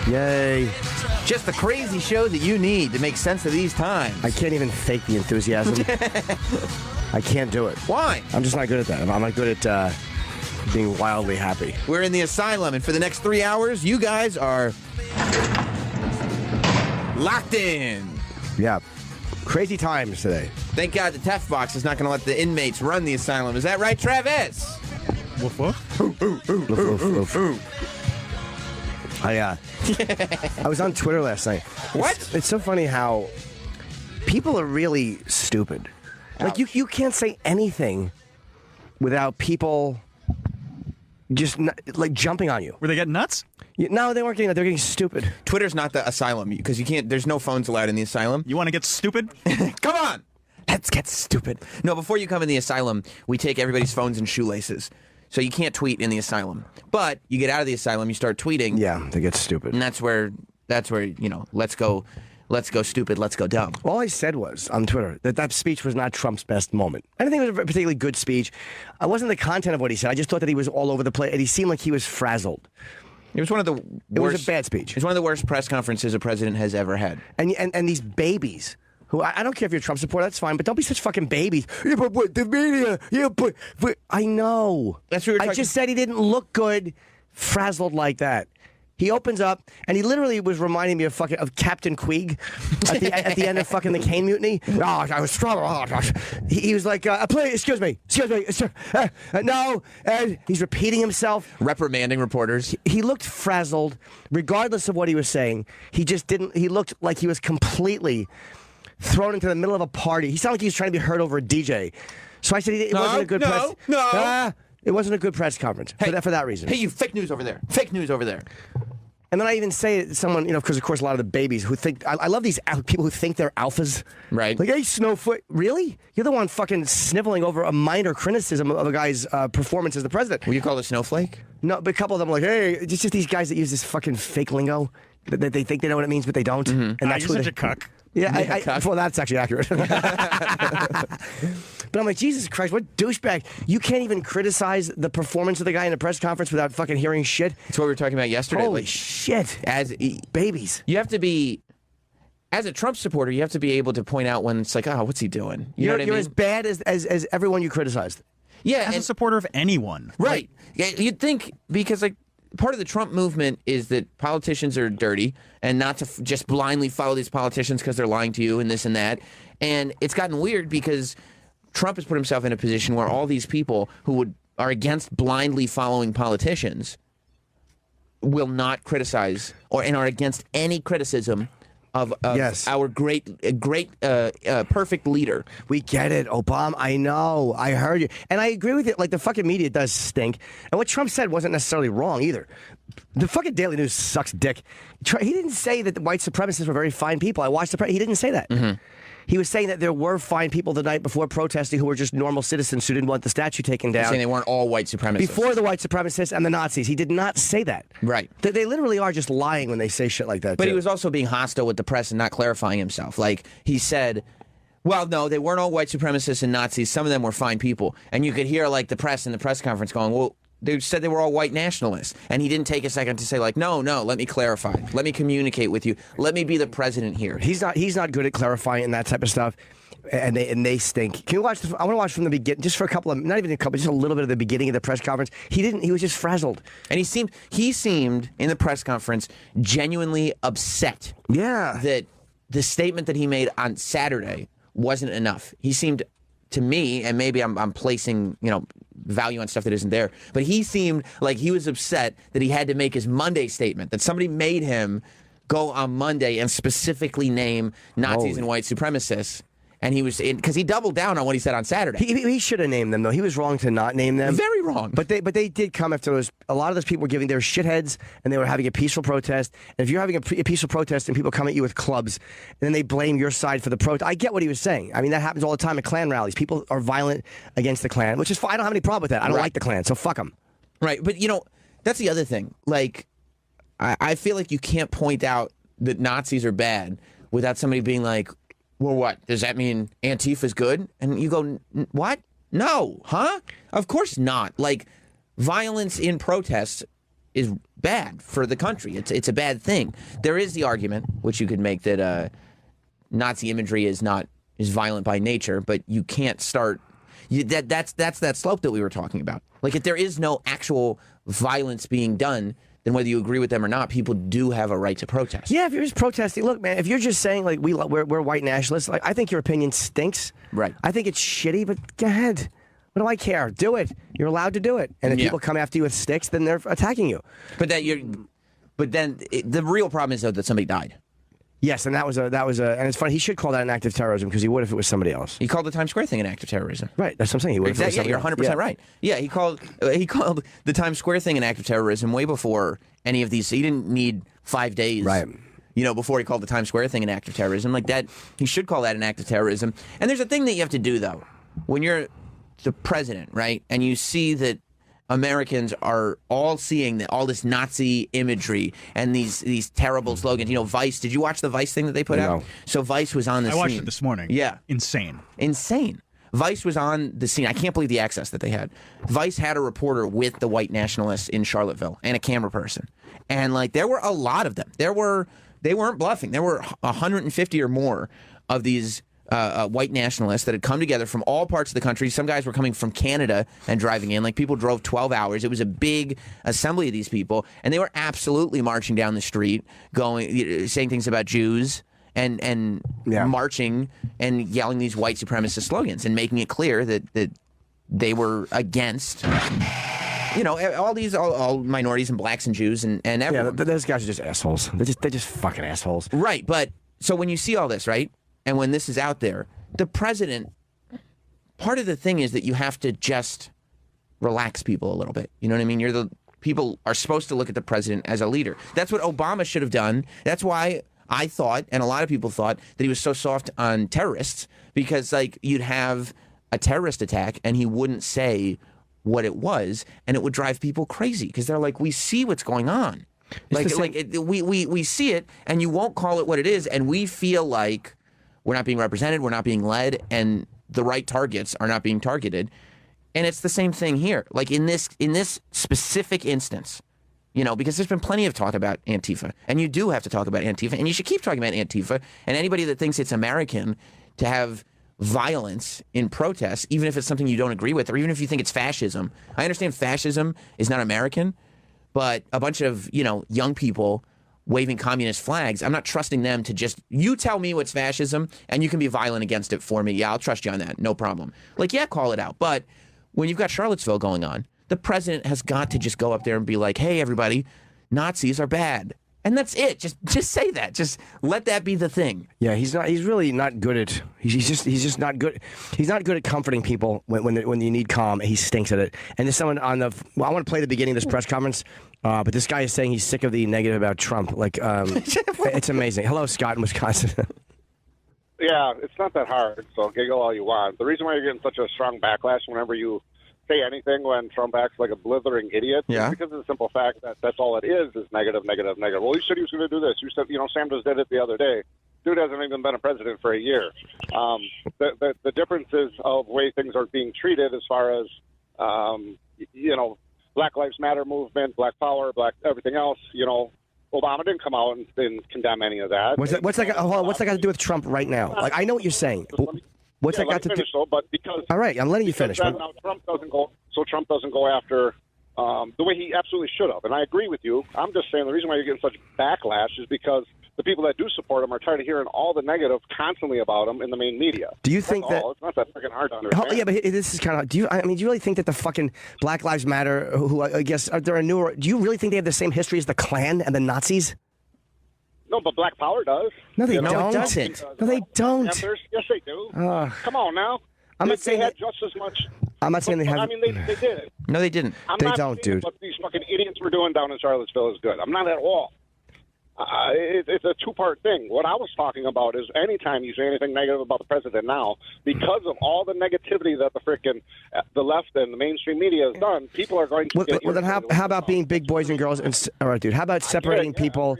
Yay. Just the crazy show that you need to make sense of these times. I can't even fake the enthusiasm. I can't do it. Why? I'm just not good at that. I'm not good at being wildly happy. We're in the asylum, and for the next 3 hours, you guys are locked in. Yeah. Crazy times today. Thank God the TEF box is not going to let the inmates run the asylum. Is that right, Travis? Woof woof. Oof, oof. I was on Twitter last night. What? It's so funny how people are really stupid. Like, you can't say anything without people just like jumping on you. Were they getting nuts? No, they weren't getting that. They're getting stupid. Twitter's not the asylum because you can't. There's no phones allowed in the asylum. You want to get stupid? Come on, let's get stupid. No, before you come in the asylum, we take everybody's phones and shoelaces, so you can't tweet in the asylum. But you get out of the asylum, you start tweeting. Yeah, they get stupid, and that's where let's go stupid, let's go dumb. All I said was on Twitter that speech was not Trump's best moment. I didn't think it was a particularly good speech. It wasn't the content of what he said. I just thought that he was all over the place, and he seemed like he was frazzled. It was one of the worst. It was a bad speech. It's one of the worst press conferences a president has ever had. And these babies, who I don't care if you're a Trump supporter, that's fine, but don't be such fucking babies. Yeah, but the media, yeah, but I know. That's what we were talking. I just said he didn't look good, frazzled like that. He opens up, and he literally was reminding me of Captain Queeg at the end of fucking the Kane Mutiny. Oh, I was strong. Oh, he was like, please, excuse me, no. And he's repeating himself. Reprimanding reporters. He looked frazzled, regardless of what he was saying. He just didn't, he looked like he was completely thrown into the middle of a party. He sounded like he was trying to be heard over a DJ. So I said it wasn't a good press. It wasn't a good press conference for that reason. Hey, you fake news over there. Fake news over there. And then I even say to someone, because of course a lot of the babies who think, I love these people who think they're alphas. Right. Like, hey, Snowfoot, really? You're the one fucking sniveling over a minor criticism of a guy's performance as the president. Were you called a snowflake? No, but a couple of them were like, hey, it's just these guys that use this fucking fake lingo that they think they know what it means, but they don't. Mm-hmm. And that's you're such a cuck. Yeah, well, that's actually accurate. But I'm like, Jesus Christ, what douchebag. You can't even criticize the performance of the guy in a press conference without fucking hearing shit. That's what we were talking about yesterday. Holy shit. Babies. You have to be, as a Trump supporter, you have to be able to point out when it's like, oh, what's he doing? You know what I mean? You're as bad as everyone you criticized. Yeah. As a supporter of anyone. Right. Yeah, you'd think, because like, part of the Trump movement is that politicians are dirty and not to just blindly follow these politicians because they're lying to you and this and that. And it's gotten weird because Trump has put himself in a position where all these people who are against blindly following politicians will not criticize and are against any criticism of yes. our great, perfect leader. We get it, Obama. I know. I heard you. And I agree with it. Like, the fucking media does stink. And what Trump said wasn't necessarily wrong either. The fucking Daily News sucks dick. He didn't say that the white supremacists were very fine people. I watched he didn't say that. Mm-hmm. He was saying that there were fine people the night before protesting who were just normal citizens who didn't want the statue taken down. He's saying they weren't all white supremacists. Before the white supremacists and the Nazis. He did not say that. Right. They literally are just lying when they say shit like that. But too. he was also being hostile with the press and not clarifying himself. Like, he said, well, no, they weren't all white supremacists and Nazis. Some of them were fine people. And you could hear, like, the press in the press conference going, well, they said they were all white nationalists. And he didn't take a second to say, like, no, let me clarify. Let me communicate with you. Let me be the president here. He's not good at clarifying and that type of stuff. And they stink. Can you watch? I want to watch from the beginning, just for a couple of, not even a couple, just a little bit of the beginning of the press conference. He was just frazzled, and he seemed in the press conference genuinely upset. Yeah, that the statement that he made on Saturday wasn't enough. He seemed, to me, and maybe I'm placing value on stuff that isn't there, but he seemed like he was upset that he had to make his Monday statement, that somebody made him go on Monday and specifically name Nazis and white supremacists. And he was because he doubled down on what he said on Saturday. He should have named them, though. He was wrong to not name them. Very wrong. But they did come after those. A lot of those people were giving their shitheads, and they were having a peaceful protest. And if you're having a peaceful protest and people come at you with clubs, and then they blame your side for the protest, I get what he was saying. I mean, that happens all the time at Klan rallies. People are violent against the Klan, which is fine. I don't have any problem with that. I don't like the Klan, so fuck them. Right, but that's the other thing. Like, I feel like you can't point out that Nazis are bad without somebody being like, well, what? Does that mean Antifa's good? And you go, what? No. Huh? Of course not. Like, violence in protests is bad for the country. It's a bad thing. There is the argument, which you could make, that Nazi imagery is violent by nature, but you can't start. That's that slope that we were talking about. Like, if there is no actual violence being done, then whether you agree with them or not, people do have a right to protest. Yeah, if you're just protesting, look, man, if you're just saying, like, we're white nationalists, like, I think your opinion stinks. Right. I think it's shitty, but go ahead. What do I care? Do it. You're allowed to do it. And if people come after you with sticks, then they're attacking you. But then the real problem is, though, that somebody died. Yes, and that was and it's funny. He should call that an act of terrorism, because he would if it was somebody else. He called the Times Square thing an act of terrorism. Right, that's what I'm saying. He would. Exactly. Yeah, you're 100% right. Yeah, he called the Times Square thing an act of terrorism way before any of these. He didn't need 5 days. Right. Before he called the Times Square thing an act of terrorism. Like that, he should call that an act of terrorism. And there's a thing that you have to do, though, when you're the president, right, and you see that Americans are all seeing all this Nazi imagery and these terrible slogans. Vice. Did you watch the Vice thing that they put out? So Vice was on the scene. I watched it this morning. Yeah. Insane. Vice was on the scene. I can't believe the access that they had. Vice had a reporter with the white nationalists in Charlottesville and a camera person. And, like, there were a lot of them. They weren't bluffing. There were 150 or more of these white nationalists that had come together from all parts of the country. Some guys were coming from Canada and driving in. Like, people drove 12 hours. It was a big assembly of these people, and they were absolutely marching down the street, saying things about Jews and marching and yelling these white supremacist slogans and making it clear that they were against all minorities and blacks and Jews and everyone. Yeah, those guys are just assholes. They're just fucking assholes. Right, but so when you see all this, right? And when this is out there, the president, part of the thing is that you have to just relax people a little bit. You know what I mean? People are supposed to look at the president as a leader. That's what Obama should have done. That's why I thought, and a lot of people thought, that he was so soft on terrorists, because, like, you'd have a terrorist attack and he wouldn't say what it was, and it would drive people crazy because they're like, we see what's going on. We see it, and you won't call it what it is, and we feel like we're not being represented, we're not being led, and the right targets are not being targeted. And it's the same thing here. Like, in this specific instance, because there's been plenty of talk about Antifa, and you do have to talk about Antifa, and you should keep talking about Antifa, and anybody that thinks it's American to have violence in protests, even if it's something you don't agree with, or even if you think it's fascism. I understand fascism is not American, but a bunch of, young people waving communist flags, I'm not trusting them to just, you tell me what's fascism and you can be violent against it for me. Yeah, I'll trust you on that. No problem. Like, yeah, call it out. But when you've got Charlottesville going on, the president has got to just go up there and be like, hey, everybody, Nazis are bad. And that's it. Just say that. Just let that be the thing. Yeah, he's really not good at. He's just not good. He's not good at comforting people when you need calm. He stinks at it. And there's someone on the. Well, I want to play the beginning of this press conference, but this guy is saying he's sick of the negative about Trump. Like, it's amazing. Hello, Scott in Wisconsin. Yeah, it's not that hard. So giggle all you want. The reason why you're getting such a strong backlash whenever you say anything when Trump acts like a blithering idiot, yeah, because of the simple fact that that's all it is negative, negative, negative. Well, you said he was going to do this. You said, Sam just did it the other day. Dude hasn't even been a president for a year. The differences of way things are being treated as far as, Black Lives Matter movement, Black Power, Black everything else, Obama didn't come out and condemn any of that. What's that got to do with Trump right now? Like, I know what you're saying. What's that got to do? But because all right, I'm letting you finish. Now Trump doesn't go after the way he absolutely should have, and I agree with you. I'm just saying the reason why you're getting such backlash is because the people that do support him are tired of hearing all the negative constantly about him in the main media. Do you think that it's not that freaking hard to understand? Yeah, but this is kind of. Do you really think that the fucking Black Lives Matter, who I guess they're a newer? Do you really think they have the same history as the Klan and the Nazis? No, but Black Power does. No, they don't. No, it doesn't. No, they don't. Yes, they do. Come on now. I'm not saying they had just as much. I'm not saying they have. I mean, they did. No, they didn't. They don't, dude. What these fucking idiots were doing down in Charlottesville is good. I'm not at all. It's a two-part thing. What I was talking about is anytime you say anything negative about the president now, because of all the negativity that the left and the mainstream media has done, people are going to. Well, then how about being big boys and girls? All right, dude. How about separating people?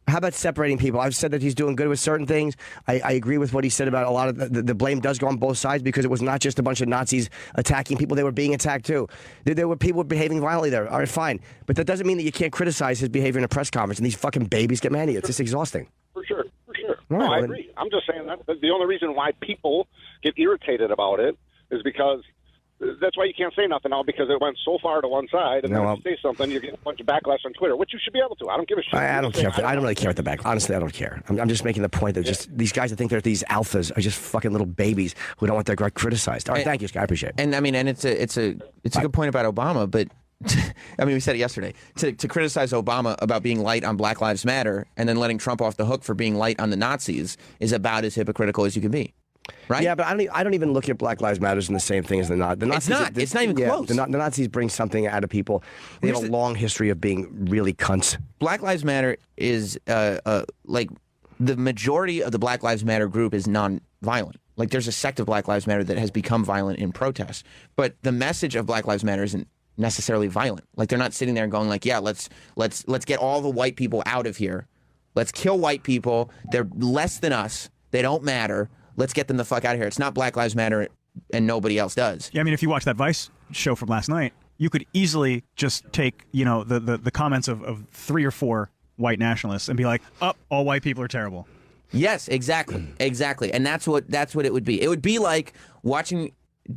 How about separating people? I've said that he's doing good with certain things. I agree with what he said about a lot of the blame does go on both sides because it was not just a bunch of Nazis attacking people. They were being attacked too. There were people behaving violently there. All right, fine. But that doesn't mean that you can't criticize his behavior in a press conference and these fucking babies get mad at you. It's just exhausting. For sure. Right, I agree. I'm just saying that the only reason why people get irritated about it is because that's why you can't say nothing now because it went so far to one side, and then if you say something, you're getting a bunch of backlash on Twitter, which you should be able to. I don't give a shit. I don't care. I don't really care what the back. Honestly, I don't care. I'm just making the point that just these guys that think they're these alphas are just fucking little babies who don't want their guy criticized. All right, thank you, Scott. I appreciate it. And I mean, and it's a good point about Obama, but I mean, we said it yesterday. To criticize Obama about being light on Black Lives Matter and then letting Trump off the hook for being light on the Nazis is about as hypocritical as you can be. Right? Yeah, but I don't even look at Black Lives Matter in the same thing as the Nazis. It's not even close. The Nazis bring something out of people. They have a long history of being really cunts. Black Lives Matter is like the majority of the Black Lives Matter group is non-violent. Like there's a sect of Black Lives Matter that has become violent in protest, but the message of Black Lives Matter isn't necessarily violent. Like they're not sitting there and going like, yeah, let's get all the white people out of here. Let's kill white people. They're less than us. They don't matter. Let's get them the fuck out of here. It's not Black Lives Matter and nobody else does. Yeah, I mean, if you watch that Vice show from last night, you could easily just take, the comments of 3 or 4 white nationalists and be like, all white people are terrible. Yes, exactly. And that's what it would be. It would be like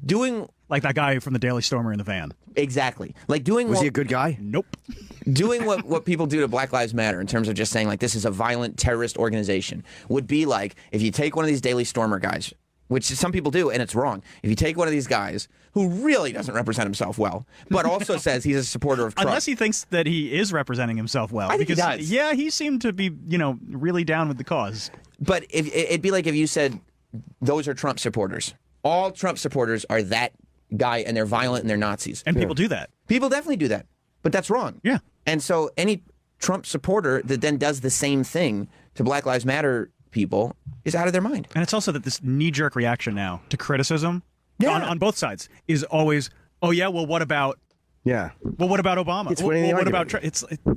doing like that guy from the Daily Stormer in the van. Exactly. Like doing Was he a good guy? Nope. Doing what people do to Black Lives Matter in terms of just saying like this is a violent terrorist organization would be like if you take one of these Daily Stormer guys, which some people do, and it's wrong. If you take one of these guys who really doesn't represent himself well, but also says he's a supporter of Trump. Unless he thinks that he is representing himself well. I think he does. Yeah, he seemed to be, really down with the cause. But it'd be like if you said those are Trump supporters. All Trump supporters are that guy, and they're violent and they're Nazis. And people do that. People definitely do that. But that's wrong. Yeah. And so any Trump supporter that then does the same thing to Black Lives Matter people is out of their mind. And it's also that this knee-jerk reaction now to criticism on both sides is always, oh, yeah, well, what about... Yeah. Well, what about Obama? It's well, what about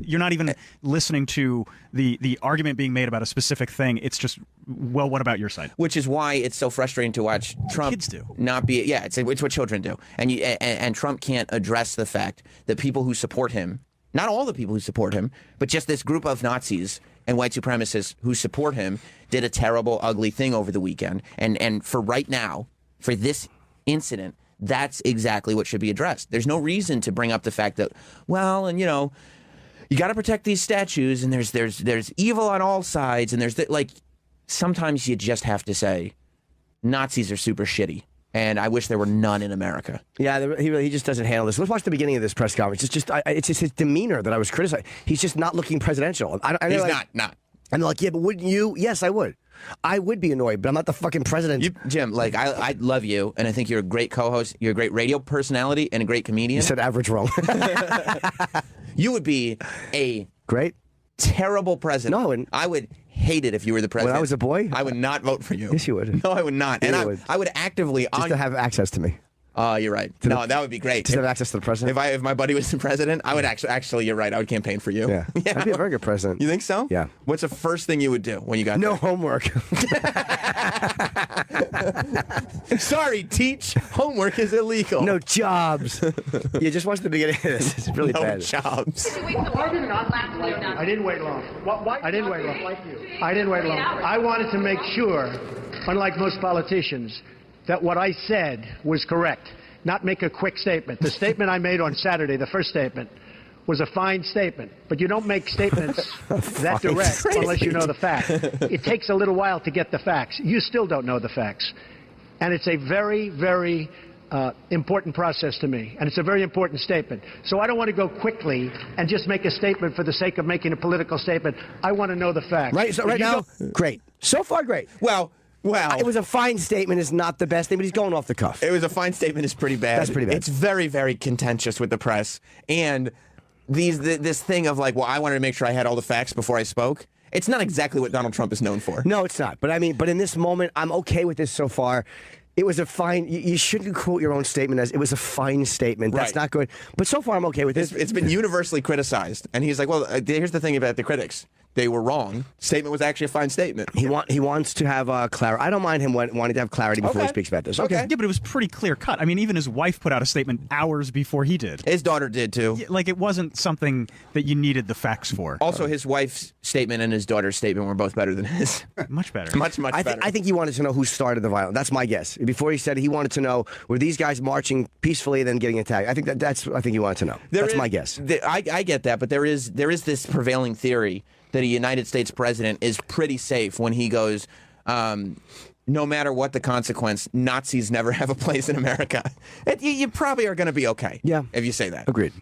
you're not even listening to the argument being made about a specific thing. It's just, well, what about your side? Which is why it's so frustrating to watch Trump kids do. Not be. Yeah, it's what children do, and Trump can't address the fact that people who support him, not all the people who support him, but just this group of Nazis and white supremacists who support him, did a terrible, ugly thing over the weekend, and for right now, for this incident. That's exactly what should be addressed. There's no reason to bring up the fact that, well, and you got to protect these statues, and there's evil on all sides, and sometimes you just have to say, Nazis are super shitty, and I wish there were none in America. Yeah, he just doesn't handle this. Let's watch the beginning of this press conference. It's just his demeanor that I was criticizing. He's just not looking presidential. He's not. And they're like, yeah, but wouldn't you? Yes, I would. I would be annoyed, but I'm not the fucking president. Jim, I love you, and I think you're a great co-host. You're a great radio personality and a great comedian. You said average wrong. You would be a great, terrible president. No, I wouldn't. I would hate it if you were the president. When I was a boy? I would not vote for you. Yes, you would. No, I would not. Yeah, and I would actively... Just to have access to me. Oh, you're right. That would be great. Just have access to the president. If my buddy was the president, I would actually, you're right. I would campain for you. Yeah. I'd be a very good president. You think so? Yeah. What's the first thing you would do when you got No homework. Sorry, teach. Homework is illegal. No jobs. You just watch the beginning of this. It's really bad. No jobs. I didn't wait long. I didn't wait long. I didn't wait long. I wanted to make sure, unlike most politicians, that what I said was correct, not make a quick statement. The statement I made on Saturday, the first statement, was a fine statement. But you don't make statements that direct unless you know the facts. It takes a little while to get the facts. You still don't know the facts. And it's a very, very important process to me. And it's a very important statement. So I don't want to go quickly and just make a statement for the sake of making a political statement. I want to know the facts. Right, so right now, great. So far, great. Well, it was a fine statement. Is not the best thing, but he's going off the cuff. It was a fine statement. Is pretty bad. That's pretty bad. It's very, very contentious with the press. And this thing of like, well, I wanted to make sure I had all the facts before I spoke. It's not exactly what Donald Trump is known for. No, it's not. But I mean, in this moment, I'm okay with this so far. It was a fine... You shouldn't quote your own statement as, it was a fine statement. That's right. Not good. But so far, I'm okay with this. It's been universally criticized. And he's like, well, here's the thing about the critics. they were wrong. Statement was actually a fine statement. He wants to have clarity. I don't mind him wanting to have clarity before he speaks about this. Okay. Yeah, but it was pretty clear cut. I mean, even his wife put out a statement hours before he did. His daughter did too. Yeah, like it wasn't something that you needed the facts for. Also, his wife's statement and his daughter's statement were both better than his. Much better. Much better. I think he wanted to know who started the violence. That's my guess. Before he said he wanted to know were these guys marching peacefully and then getting attacked. I think I think he wanted to know. That's my guess. I get that, but there is this prevailing theory that a United States president is pretty safe when he goes, no matter what the consequence, Nazis never have a place in America. You probably are going to be okay. Yeah. If you say that. Agreed.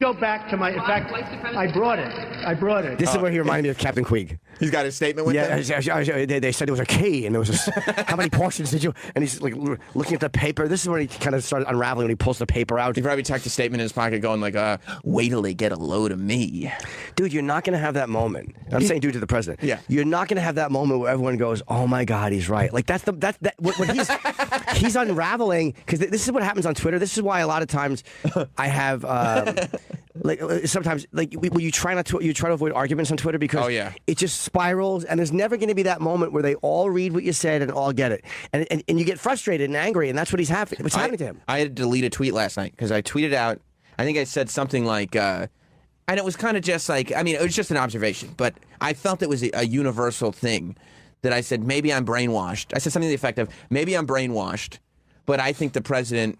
Go back to my. In fact, I brought it. This is where he reminded me of Captain Queeg. He's got his statement with him? They said it was a key, and there was how many portions did you? And he's like looking at the paper. This is where he kind of started unraveling when he pulls the paper out. He probably tucked a statement in his pocket going like, wait till they get a load of me. Dude, you're not going to have that moment. I'm saying dude to the president. Yeah. You're not going to have that moment where everyone goes, oh my God, he's right. Like what he's unraveling, because this is what happens on Twitter. This is why a lot of times I have... like sometimes, like when you try to avoid arguments on Twitter because it just spirals, and there's never going to be that moment where they all read what you said and all get it, and you get frustrated and angry, and that's what what's happening to him. I had to delete a tweet last night because I tweeted out. I think I said something like, and it was kind of just like, I mean, it was just an observation, but I felt it was a universal thing that I said maybe I'm brainwashed. I said something to the effect of maybe I'm brainwashed, but I think the president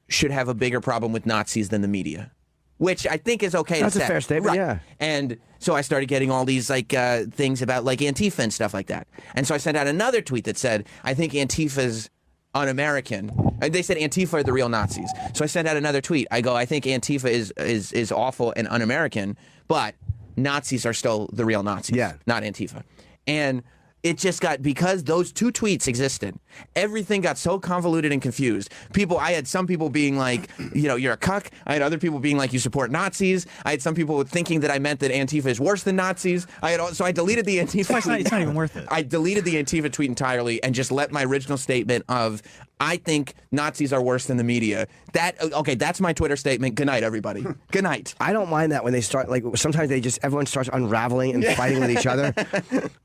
should have a bigger problem with Nazis than the media. Which I think is okay. That's to a say. fair statement, right. Yeah. And so I started getting all these like things about like Antifa and stuff like that. And so I sent out another tweet that said, I think Antifa's un-American. And they said Antifa are the real Nazis. So I sent out another tweet. I go, I think Antifa is awful and un-American, but Nazis are still the real Nazis. Yeah. Not Antifa. And it just got, because those two tweets existed, everything got so convoluted and confused. I had some people being like, you know, you're a cuck. I had other people being like, you support Nazis. I had some people thinking that I meant that Antifa is worse than Nazis. So I deleted the Antifa tweet. It's not even worth it. I deleted the Antifa tweet entirely and just let my original statement of, I think Nazis are worse than the media. That's my Twitter statement. Good night, everybody. Good night. I don't mind that when they start, like, sometimes everyone starts unraveling and fighting with each other.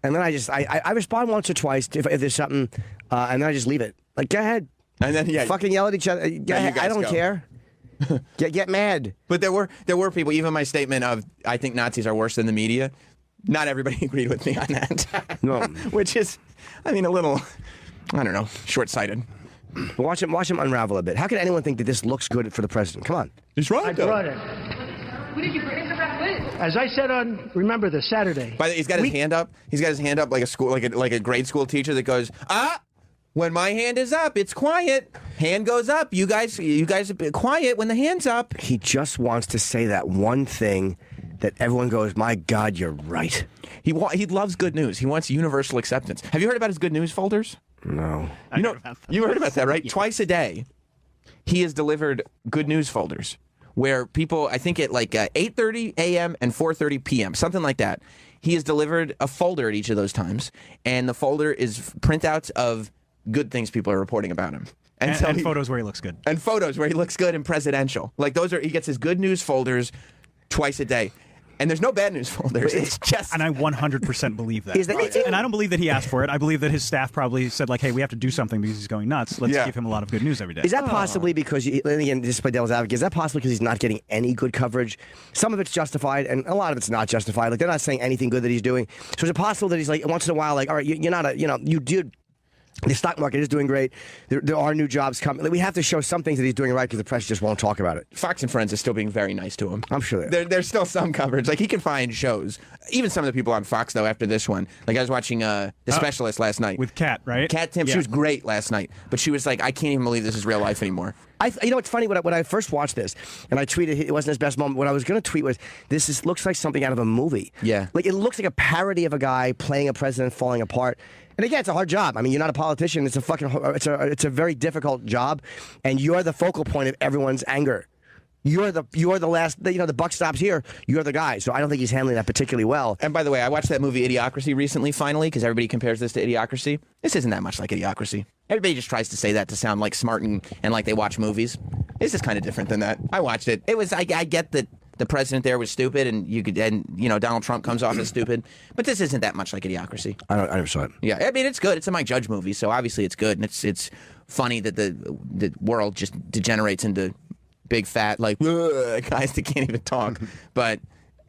And then I respond once or twice if there's something, and then I just leave it. Like, go ahead. And then, fucking yell at each other. Go ahead. I don't care. Get mad. But there were people, even my statement of, I think Nazis are worse than the media, not everybody agreed with me on that. No. Which is, I mean, a little, I don't know, short-sighted. Watch him unravel a bit. How can anyone think that this looks good for the president? Come on. He's right, I brought it. Who did you bring it with? As I said on, remember this Saturday. By the way, he's got his hand up. He's got his hand up like a grade school teacher that goes, when my hand is up, it's quiet. Hand goes up. You guys are quiet when the hand's up. He just wants to say that one thing that everyone goes, my God, you're right. He loves good news. He wants universal acceptance. Have you heard about his good news folders? No. You heard about that, right? Yeah. Twice a day, he has delivered good news folders where people, I think at like 8:30 a.m. and 4:30 p.m., something like that, he has delivered a folder at each of those times, and the folder is printouts of good things people are reporting about him. And photos where he looks good. And photos where he looks good and presidential. Like he gets his good news folders twice a day. And there's no bad news folders. It's just... And I 100% believe that. Me too. And I don't believe that he asked for it. I believe that his staff probably said, like, hey, we have to do something because he's going nuts. Let's give him a lot of good news every day. Is that possibly because, again, just play devil's advocate, is that possibly because he's not getting any good coverage? Some of it's justified, and a lot of it's not justified. Like, they're not saying anything good that he's doing. So is it possible that he's like, once in a while, like, all right, you're not you did... The stock market is doing great. There are new jobs coming. Like, we have to show some things that he's doing right because the press just won't talk about it. Fox and Friends is still being very nice to him. I'm sure they are. There's still some coverage. Like, he can find shows. Even some of the people on Fox, though, after this one. Like, I was watching The Specialist last night. With Kat, right? Kat Tim. Yeah. She was great last night. But she was like, I can't even believe this is real life anymore. You know, it's funny, when I first watched this, and I tweeted, it wasn't his best moment, what I was going to tweet was, looks like something out of a movie. Yeah. Like, it looks like a parody of a guy playing a president falling apart. And again, it's a hard job. I mean, you're not a politician. It's a very difficult job, and you're the focal point of everyone's anger. You're the last. The buck stops here. You're the guy. So I don't think he's handling that particularly well. And by the way, I watched that movie Idiocracy recently, finally, because everybody compares this to Idiocracy. This isn't that much like Idiocracy. Everybody just tries to say that to sound like smart and like they watch movies. This is kind of different than that. I watched it. It was. I get that the president there was stupid, and Donald Trump comes off as stupid. But this isn't that much like Idiocracy. I never saw it. Yeah, I mean it's good. It's a Mike Judge movie, so obviously it's good, and it's funny that the world just degenerates into big fat like guys that can't even talk. But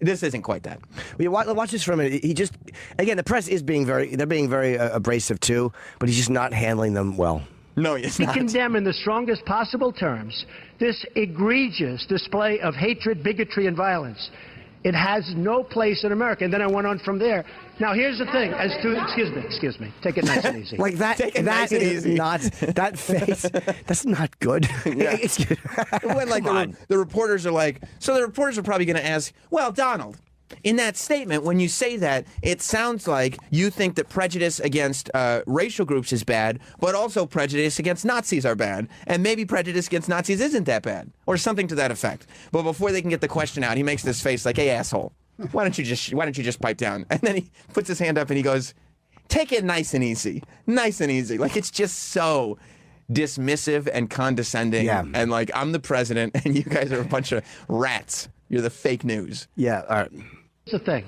this isn't quite that. Well, watch this for a minute. He just, again, the press is being very abrasive too, but he's just not handling them well. No, it's We not. condemn in the strongest possible terms this egregious display of hatred, bigotry, and violence. It has no place in America. And then I went on from there. Now, here's the thing. Excuse me. Take it nice and easy. Like that. Take it nice and is easy. not that face. That's not good. Yeah. When like the reporters are like, so the reporters are probably going to ask, well, Donald, in that statement, when you say that, it sounds like you think that prejudice against racial groups is bad, but also prejudice against Nazis are bad, and maybe prejudice against Nazis isn't that bad, or something to that effect. But before they can get the question out, he makes this face like, "Hey, asshole, why don't you just pipe down?" And then he puts his hand up and he goes, "Take it nice and easy, nice and easy." Like it's just so dismissive and condescending, and like I'm the president, and you guys are a bunch of rats. You're the fake news. Yeah. All right. Here's the thing.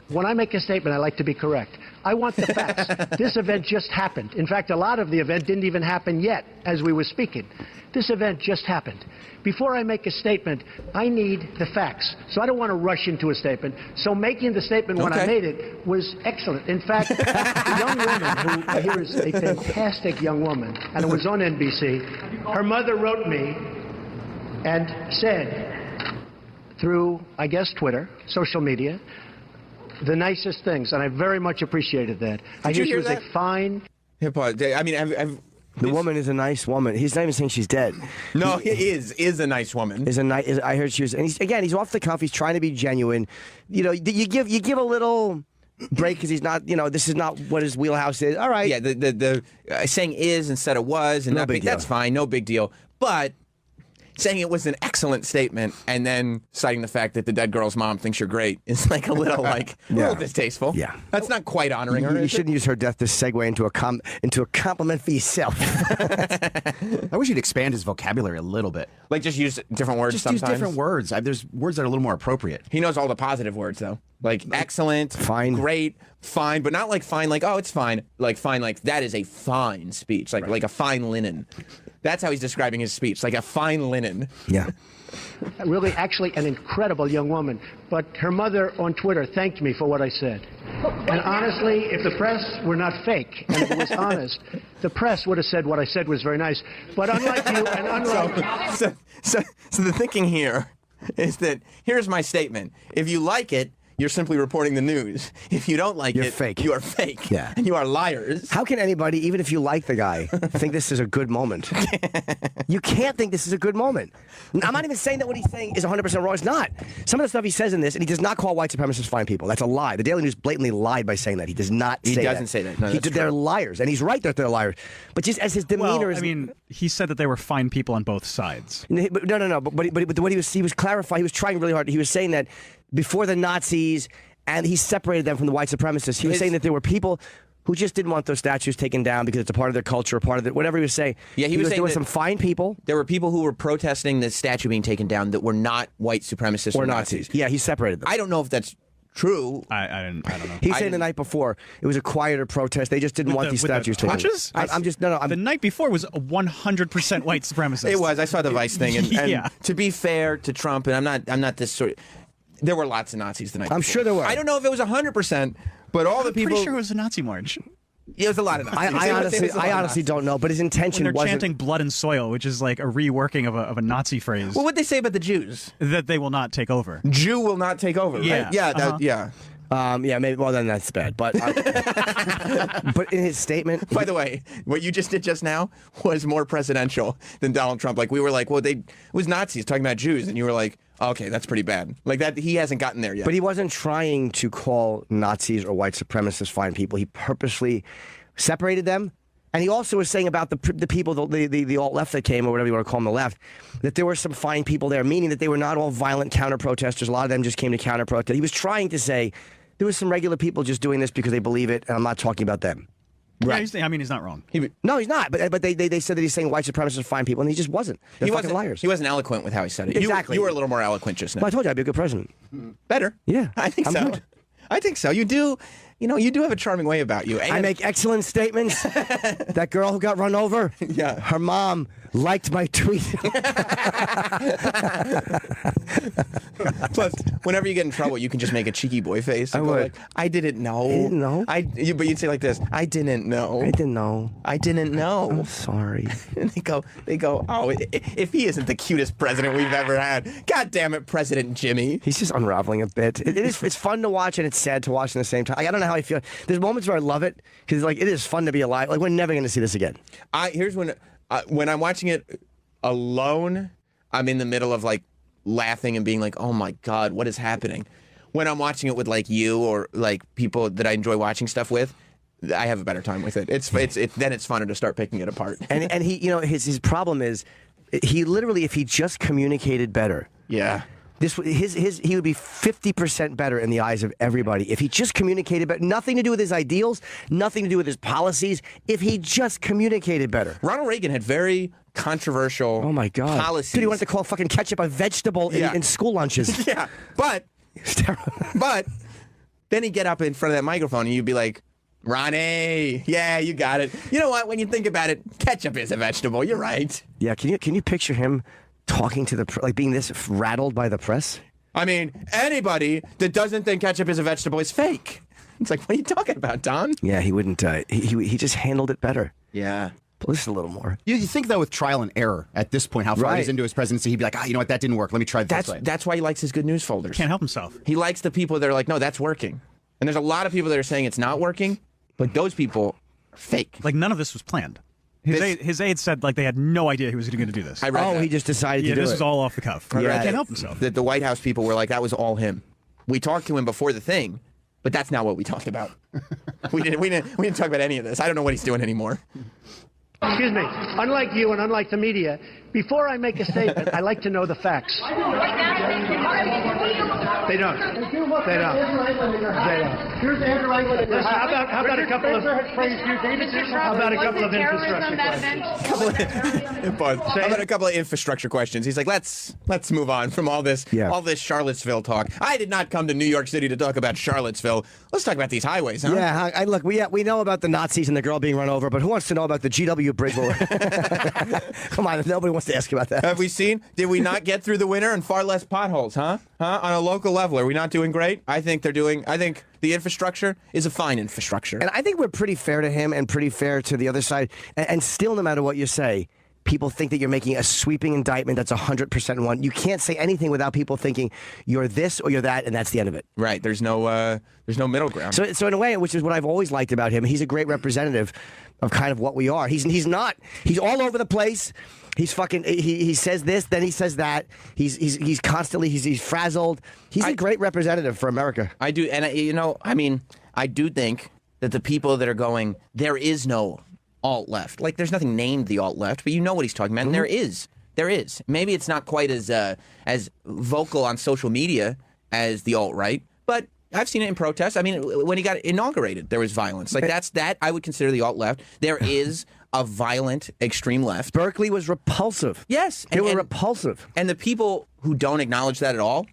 When I make a statement, I like to be correct. I want the facts. This event just happened. In fact, a lot of the event didn't even happen yet as we were speaking. This event just happened. Before I make a statement, I need the facts. So I don't want to rush into a statement. So making the statement when I made it was excellent. In fact, the young woman who here is a fantastic young woman, and it was on NBC, her mother wrote me and said, through, I guess, Twitter, social media, the nicest things, and I very much appreciated that. I hear she was a fine... I mean, the woman is a nice woman. He's not even saying she's dead. No, he is a nice woman. I heard she was, and he's off the cuff. He's trying to be genuine. You know, you give a little break because he's not. You know, this is not what his wheelhouse is. All right. Yeah, the saying is instead of was, and no big deal. That's fine, no big deal. But saying it was an excellent statement and then citing the fact that the dead girl's mom thinks you're great is like a little little distasteful. Yeah, that's not quite honoring her. You shouldn't use her death to segue into a compliment for yourself. I wish he'd expand his vocabulary a little bit. Like just use different words. Just sometimes. use different words. There's words that are a little more appropriate. He knows all the positive words though, like excellent, fine, great, fine, but not like fine, like oh it's fine, like fine, like that is a fine speech, like a fine linen. That's how he's describing his speech, like a fine linen. Yeah. Really, actually, an incredible young woman. But her mother on Twitter thanked me for what I said. And honestly, if the press were not fake and if it was honest, the press would have said what I said was very nice. But unlike you and unlike... So the thinking here is that here's my statement. If you like it, you're simply reporting the news. If you don't like it, fake. You are fake. Yeah. And you are liars. How can anybody, even if you like the guy, think this is a good moment? You can't think this is a good moment. I'm not even saying that what he's saying is 100% wrong. It's not. Some of the stuff he says in this, and he does not call white supremacists fine people. That's a lie. The Daily News blatantly lied by saying that. He does not say that. He doesn't say that. No, they're liars. And he's right that they're liars. But just as his demeanor is... I mean, he said that they were fine people on both sides. No. But what he was clarifying, he was trying really hard. He was saying that before the Nazis... And he separated them from the white supremacists. He was saying that there were people who just didn't want those statues taken down because it's a part of their culture, a part of whatever he was saying. Yeah, he was saying there were some fine people. There were people who were protesting the statue being taken down that were not white supremacists or Nazis. Yeah, he separated them. I don't know if that's true. I don't know. He's saying the night before it was a quieter protest. They just didn't want these statues taken down. I'm just the night before was 100% white supremacist. It was. I saw the Vice thing, and to be fair to Trump, and I'm not this sort of. There were lots of Nazis the night before. I'm sure there were. I don't know if it was 100%, but all the people. I'm pretty sure it was a Nazi march. Yeah, it was a lot of Nazis. I honestly don't know, but his intention when they're wasn't... chanting blood and soil, which is like a reworking of a Nazi phrase. Well, what'd they say about the Jews? That they will not take over. Jew will not take over, right? Yeah. Yeah. Yeah, maybe. Well, then that's bad. But but in his statement, by the way, what you just did just now was more presidential than Donald Trump. Like we were like, well, it was Nazis talking about Jews, and you were like, okay, that's pretty bad. Like that, he hasn't gotten there yet. But he wasn't trying to call Nazis or white supremacists fine people. He purposely separated them. And he also was saying about the people, the alt-left that came, or whatever you want to call them, the left, that there were some fine people there, meaning that they were not all violent counter-protesters. A lot of them just came to counter-protest. He was trying to say there was some regular people just doing this because they believe it, and I'm not talking about them. Yeah, I mean, he's not wrong. No, he's not. But they said that he's saying white supremacists are fine people, and he just wasn't. They're He fucking wasn't liars. He wasn't eloquent with how he said it. Exactly. You were a little more eloquent just now. Well, I told you I'd be a good president. Better. Yeah, I think I'm so. good. I think so. You do. You do have a charming way about you. I make excellent statements. That girl who got run over, Yeah. her mom liked my tweet. Plus, whenever you get in trouble, you can just make a cheeky boy face. And I go would. like, I didn't know. I didn't know. But you'd say like this. I didn't know. I didn't know. I didn't know. I'm sorry. And they go, oh, if he isn't the cutest president we've ever had, God damn it, President Jimmy. He's just unraveling a bit. It's fun to watch and it's sad to watch at the same time. I don't know how I feel. There's moments where I love it because like it is fun to be alive. Like we're never going to see this again. Here's when I'm watching it alone, I'm in the middle of like laughing and being like, oh my God, what is happening? When I'm watching it with like you or like people that I enjoy watching stuff with, I have a better time with it. Then it's funner to start picking it apart. And he, his problem is he literally, if he just communicated better. Yeah. He would be 50% better in the eyes of everybody if he just communicated better. Nothing to do with his ideals, nothing to do with his policies. If he just communicated better. Ronald Reagan had very controversial oh my God. policies. Dude, he wanted to call fucking ketchup a vegetable in school lunches. Yeah, but then he'd get up in front of that microphone and you'd be like, Ronnie, yeah, you got it. You know what? When you think about it, ketchup is a vegetable. You're right. Yeah, can you picture him talking to like being this rattled by the press? I mean, anybody that doesn't think ketchup is a vegetable is fake. It's like, what are you talking about, Don? Yeah, he wouldn't. He just handled it better. Yeah. Listen a little more. You think, though, with trial and error at this point, how far he's into his presidency, he'd be like, you know what, that didn't work. Let me try this way. That's why he likes his good news folders. Can't help himself. He likes the people that are like, no, that's working. And there's a lot of people that are saying it's not working, but those people are fake. Like, none of this was planned. His aide said like they had no idea he was going to do this. I read that. He just decided to do it. This was all off the cuff. Yeah. He can't help himself. That the White House people were like, that was all him. We talked to him before the thing, but that's not what we talked about. we didn't talk about any of this. I don't know what he's doing anymore. Excuse me. Unlike you and unlike the media, before I make a statement, I like to know the facts. They don't. They don't. Here's Andrew Langland. How about a couple of infrastructure questions? How about a couple of infrastructure questions? He's like, let's move on from all this Charlottesville talk. I did not come to New York City to talk about Charlottesville. Let's talk about these highways, huh? Yeah, look, we know about the Nazis and the girl being run over, but who wants to know about the GW bridge? Come on, nobody wants to ask about that. Have we seen? Did we not get through the winter and far less potholes, huh? On a local level, are we not doing great? I think the infrastructure is a fine infrastructure. And I think we're pretty fair to him and pretty fair to the other side. And still, no matter what you say, people think that you're making a sweeping indictment that's 100% one. You can't say anything without people thinking you're this or you're that, and that's the end of it. Right. There's no middle ground. So in a way, which is what I've always liked about him, he's a great representative of kind of what we are. He's all over the place. He's fucking. He says this, then he says that. He's constantly he's frazzled. He's a great representative for America. I do, and I do think that the people that are going, there is no alt left. Like, there's nothing named the alt left, but you know what he's talking about. And there is. Maybe it's not quite as vocal on social media as the alt right, but I've seen it in protests. I mean, when he got inaugurated, there was violence. Like, that I would consider the alt left. There is a violent extreme left. Berkeley was repulsive. Yes, they were repulsive. And the people who don't acknowledge that at all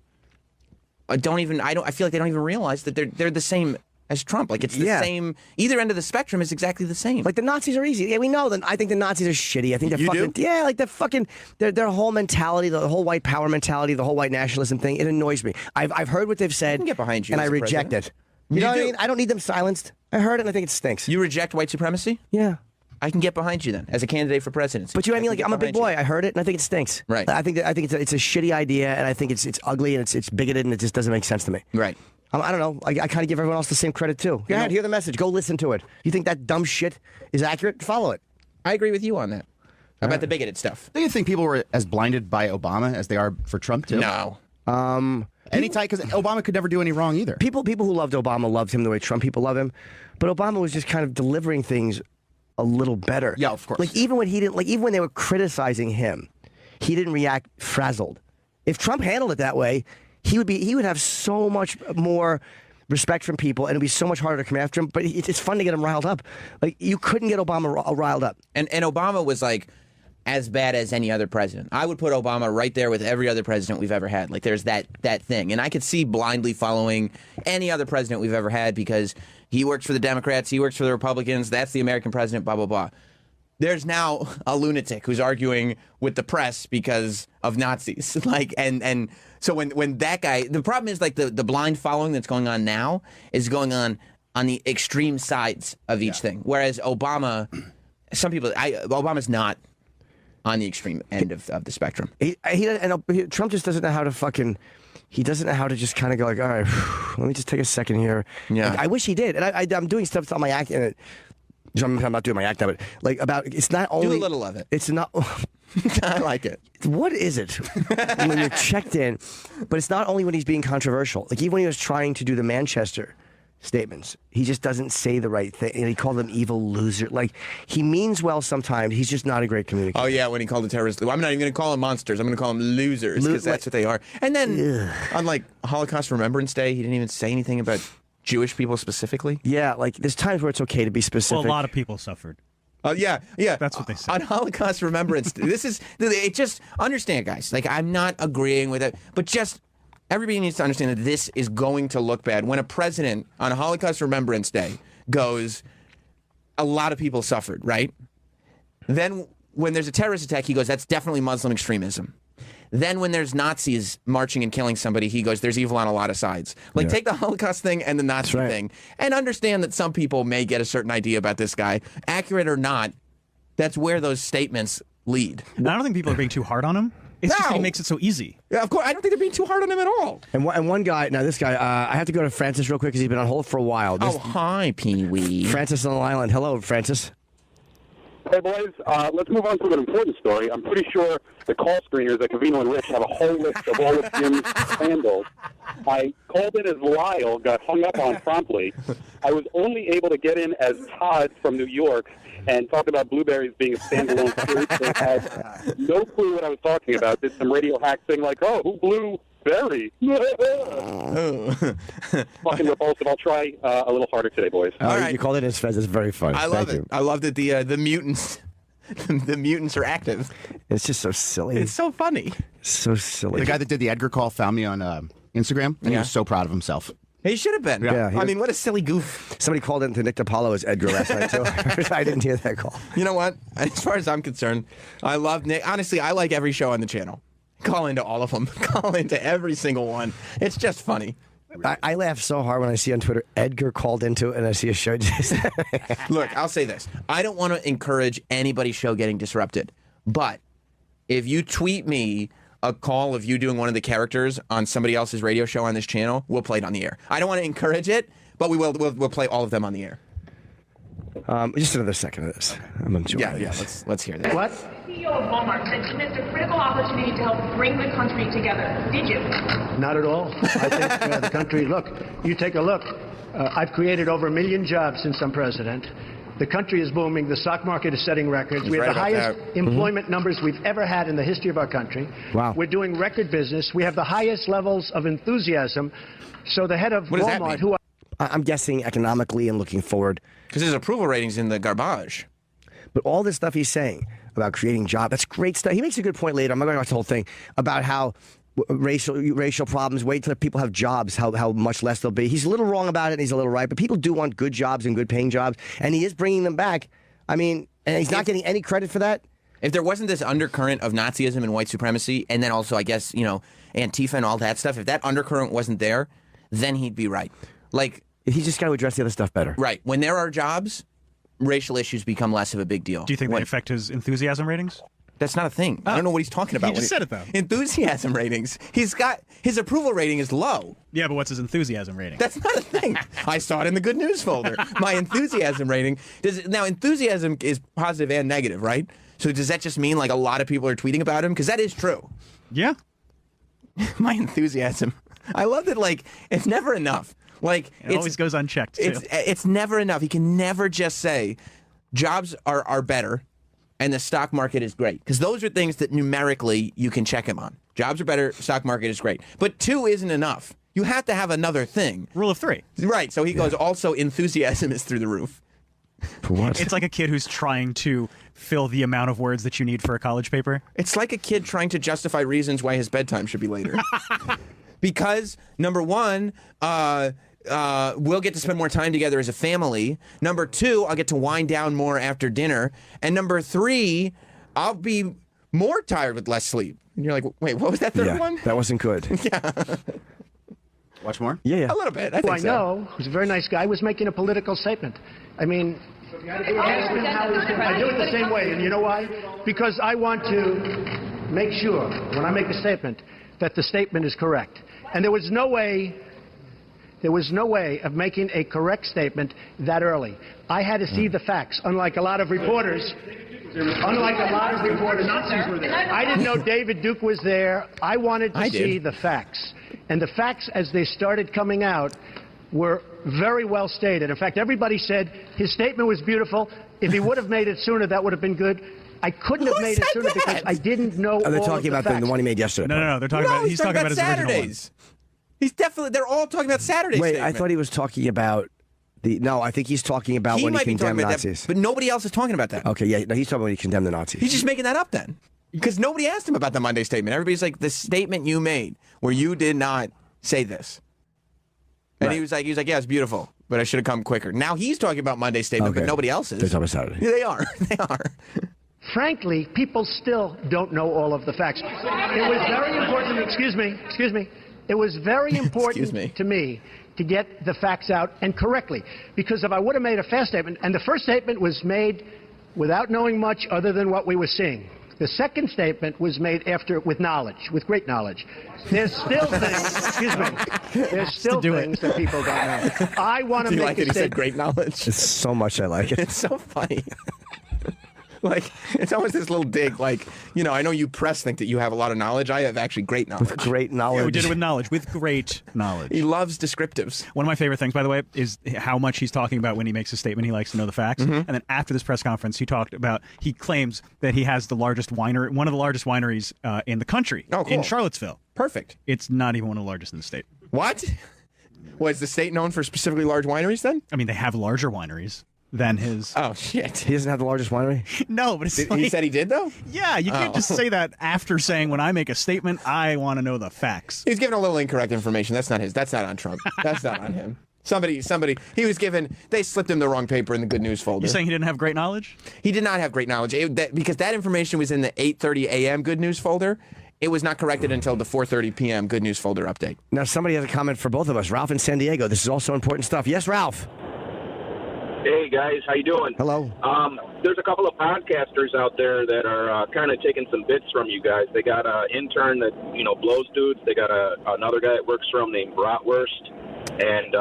I feel like they don't even realize that they're the same as Trump. Like, it's the same. Either end of the spectrum is exactly the same. Like, the Nazis are easy. Yeah, we know that. I think the Nazis are shitty. I think they're fucking. Do? Yeah, like they're fucking. Their whole mentality, the whole white power mentality, the whole white nationalism thing. It annoys me. I've heard what they've said. I can get behind you, and as I reject president. it. You know what I mean? I don't need them silenced. I heard it, and I think it stinks. You reject white supremacy? Yeah. I can get behind you then as a candidate for presidency. But I mean, like, I'm a big boy. I heard it, and I think it stinks. Right. I think it's a shitty idea, and I think it's ugly, and it's bigoted, and it just doesn't make sense to me. Right. I don't know. I kind of give everyone else the same credit too. Go ahead, hear the message. Go listen to it. You think that dumb shit is accurate? Follow it. I agree with you on that. About the bigoted stuff. Do you think people were as blinded by Obama as they are for Trump too? No. Anytime, because Obama could never do any wrong either. People who loved Obama loved him the way Trump people love him, but Obama was just kind of delivering things a little better. Yeah, of course. Like, even when they were criticizing him, he didn't react frazzled. If Trump handled it that way, he would have so much more respect from people, and it'd be so much harder to come after him. But it's fun to get him riled up. Like, you couldn't get Obama riled up. And Obama was like as bad as any other president. I would put Obama right there with every other president we've ever had. Like, there's that thing. And I could see blindly following any other president we've ever had because he works for the Democrats, he works for the Republicans, that's the American president, blah, blah, blah. There's now a lunatic who's arguing with the press because of Nazis. Like, and so when that guy, the problem is like the blind following that's going on now is going on the extreme sides of each thing. Whereas Obama, Obama's not on the extreme end of the spectrum. Trump just doesn't know how to fucking. He doesn't know how to just kind of go like, all right, let me just take a second here. Yeah. Like, I wish he did, and I'm doing stuff on my act, and I'm not doing my act now, but like about it's not only do a little of it. It's not. I like it. What is it when you're checked in? But it's not only when he's being controversial. Like even when he was trying to do the Manchester statements, he just doesn't say the right thing. And he called them evil loser. Like, he means well sometimes. He's just not a great communicator. Oh, yeah, when he called the terrorists. I'm not even going to call them monsters. I'm going to call them losers because that's what they are. And then on, like, Holocaust Remembrance Day, he didn't even say anything about Jewish people specifically. Yeah, like, there's times where it's okay to be specific. Well, a lot of people suffered. Yeah. That's what they said. On Holocaust Remembrance, it just, understand, guys, like, I'm not agreeing with it, but just, everybody needs to understand that this is going to look bad. When a president on Holocaust Remembrance Day goes, a lot of people suffered, right? Then when there's a terrorist attack, he goes, that's definitely Muslim extremism. Then when there's Nazis marching and killing somebody, he goes, there's evil on a lot of sides. Like, take the Holocaust thing and the Nazi thing, and understand that some people may get a certain idea about this guy. Accurate or not, that's where those statements lead. I don't think people are being too hard on him. It's just that he makes it so easy. Yeah, of course. I don't think they're being too hard on him at all. And one guy, now this guy, I have to go to Francis real quick because he's been on hold for a while. Hi, Pee-wee. Francis on the island. Hello, Francis. Hey, boys, let's move on to an important story. I'm pretty sure the call screeners at Covino and Rich have a whole list of all of Jim's scandals. I called in as Lyle, got hung up on promptly. I was only able to get in as Todd from New York and talked about blueberries being a standalone fruit. They had no clue what I was talking about. Did some radio hack thing like, oh, who blew berry? Fucking repulsive. I'll try a little harder today, boys. All right. You called it as Fez. It's very fun. I love it. I love that the mutants... the mutants are active. It's just so silly. It's so funny. So silly. The guy that did the Edgar call found me on Instagram, and he was so proud of himself. He should have been. Yeah, I mean, what a silly goof. Somebody called in to Nick DiPaolo as Edgar last night, too. I didn't hear that call. You know what? As far as I'm concerned, I love Nick. Honestly, I like every show on the channel. Call into all of them. Call into every single one. It's just funny. I laugh so hard when I see on Twitter Edgar called into it and I see a show just... Look, I'll say this. I don't want to encourage anybody's show getting disrupted. But if you tweet me a call of you doing one of the characters on somebody else's radio show on this channel, we'll play it on the air. I don't want to encourage it, but we'll play all of them on the air. Just another second of this. I'm enjoying this. Let's hear this. What? CEO of Walmart said she missed a critical opportunity to help bring the country together. Did you? Not at all. I think the country, look, you take a look. I've created over 1 million jobs since I'm president. The country is booming. The stock market is setting records. We have the highest employment numbers we've ever had in the history of our country. Wow. We're doing record business. We have the highest levels of enthusiasm. So the head of Walmart, who I'm guessing economically and looking forward. Because his approval rating's in the garbage. But all this stuff he's saying about creating jobs, that's great stuff. He makes a good point later. I'm not going to watch the whole thing about how racial problems, wait till people have jobs, how much less they'll be. He's a little wrong about it and he's a little right, but people do want good jobs and good paying jobs, and he is bringing them back. I mean, and he's not getting any credit for that. If there wasn't this undercurrent of Nazism and white supremacy, and then also, I guess, Antifa and all that stuff, if that undercurrent wasn't there, then he'd be right. Like, he's just got to address the other stuff better. Right. When there are jobs, racial issues become less of a big deal. Do you think they affect his enthusiasm ratings? That's not a thing. I don't know what he's talking about. He just said it, though. Enthusiasm ratings. He's got his approval rating is low. Yeah, but what's his enthusiasm rating? That's not a thing. I saw it in the good news folder. My enthusiasm rating. Now, enthusiasm is positive and negative, right? So does that just mean like a lot of people are tweeting about him? Because that is true. Yeah. My enthusiasm. I love that. Like, it's never enough. Like, it always goes unchecked, too. It's never enough. He can never just say jobs are better and the stock market is great. Because those are things that numerically you can check him on. Jobs are better, stock market is great. But 2 isn't enough. you have to have another thing. Rule of 3. Right. So he goes, also enthusiasm is through the roof. For what? It's like a kid who's trying to fill the amount of words that you need for a college paper. It's like a kid trying to justify reasons why his bedtime should be later. Because, number one, we'll get to spend more time together as a family. Number 2, I'll get to wind down more after dinner. And number 3, I'll be more tired with less sleep. And you're like, wait, what was that third one? That wasn't good. Yeah. Watch more? Yeah. A little bit. I Who think I so. know, who's a very nice guy, was making a political statement. I mean, I do it the same way, and you know why? Because I want to make sure, when I make a statement, that the statement is correct. And there was no way of making a correct statement that early. I had to see the facts, unlike a lot of reporters. I didn't know David Duke was there. I wanted to see the facts. And the facts, as they started coming out, were very well stated. In fact, everybody said his statement was beautiful. If he would have made it sooner, that would have been good. I couldn't have made it sooner because I didn't know They're all talking of the about facts. the one he made yesterday. No. They're talking about. He's talking about his original one. Saturdays. They're all talking about Saturdays. Wait, I thought he was talking about No, I think he's talking about when he might be talking condemned about Nazis. that, but nobody else is talking about that. Okay, yeah, no, he's talking when he condemned the Nazis. He's just making that up then. Because nobody asked him about the Monday statement. Everybody's like, the statement you made where you did not say this. And he was like, yeah, it's beautiful, but I should have come quicker. Now he's talking about Monday statement, but nobody else is. They're talking about Saturday. Yeah, they are. They are. Frankly, people still don't know all of the facts. It was very important. Excuse me. It was very important to me to get the facts out and correctly, because if I would have made a fast statement, and the first statement was made without knowing much other than what we were seeing. The second statement was made after with knowledge, with great knowledge. There's still things, there's still things that people don't know. I want to Do you make like a that he said statement. great knowledge? It's so much I like it. It's so funny. Like, it's almost this little dig, like, you know, I know you press think that you have a lot of knowledge. I have actually great knowledge. With great knowledge. Yeah, we did it with knowledge, with great knowledge. He loves descriptives. One of my favorite things, by the way, is how much he's talking about when he makes a statement. He likes to know the facts. And then after this press conference, he claims that he has the largest winery, one of the largest wineries in the country, in Charlottesville. Perfect. It's not even one of the largest in the state. What? Was the state known for specifically large wineries then? I mean, they have larger wineries than his. Oh, shit. He doesn't have the largest winery? No, but it's He said he did, though? Yeah, you can't just say that after saying, when I make a statement, I want to know the facts. He's giving a little incorrect information. That's not his. That's not on Trump. That's not on him. Somebody, he was given, they slipped him the wrong paper in the good news folder. You're saying he didn't have great knowledge? He did not have great knowledge. Because that information was in the 8:30 a.m. good news folder. It was not corrected until the 4:30 p.m. good news folder update. Now, somebody has a comment for both of us. Ralph in San Diego. This is also important stuff. Yes, Ralph. Hey guys, how you doing? Hello. There's a couple of podcasters out there that are kind of taking some bits from you guys. They got an intern that blows dudes. They got another guy that works for them named Bratwurst, and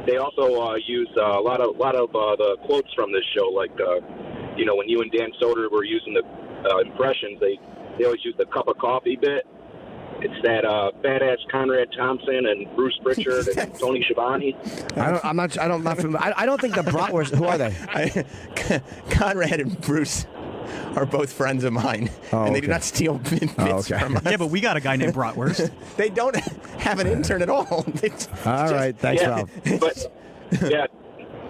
they also use a lot of the quotes from this show. Like when you and Dan Soder were using the impressions, they always use the cup of coffee bit. It's that badass Conrad Thompson and Bruce Pritchard and Tony Schiavone. I'm not familiar. I don't think the Bratwurst. Who are they? Conrad and Bruce are both friends of mine, and they do not steal bits from us. Yeah, but we got a guy named Bratwurst. They don't have an intern at all. All right, thanks, Ralph. But yeah.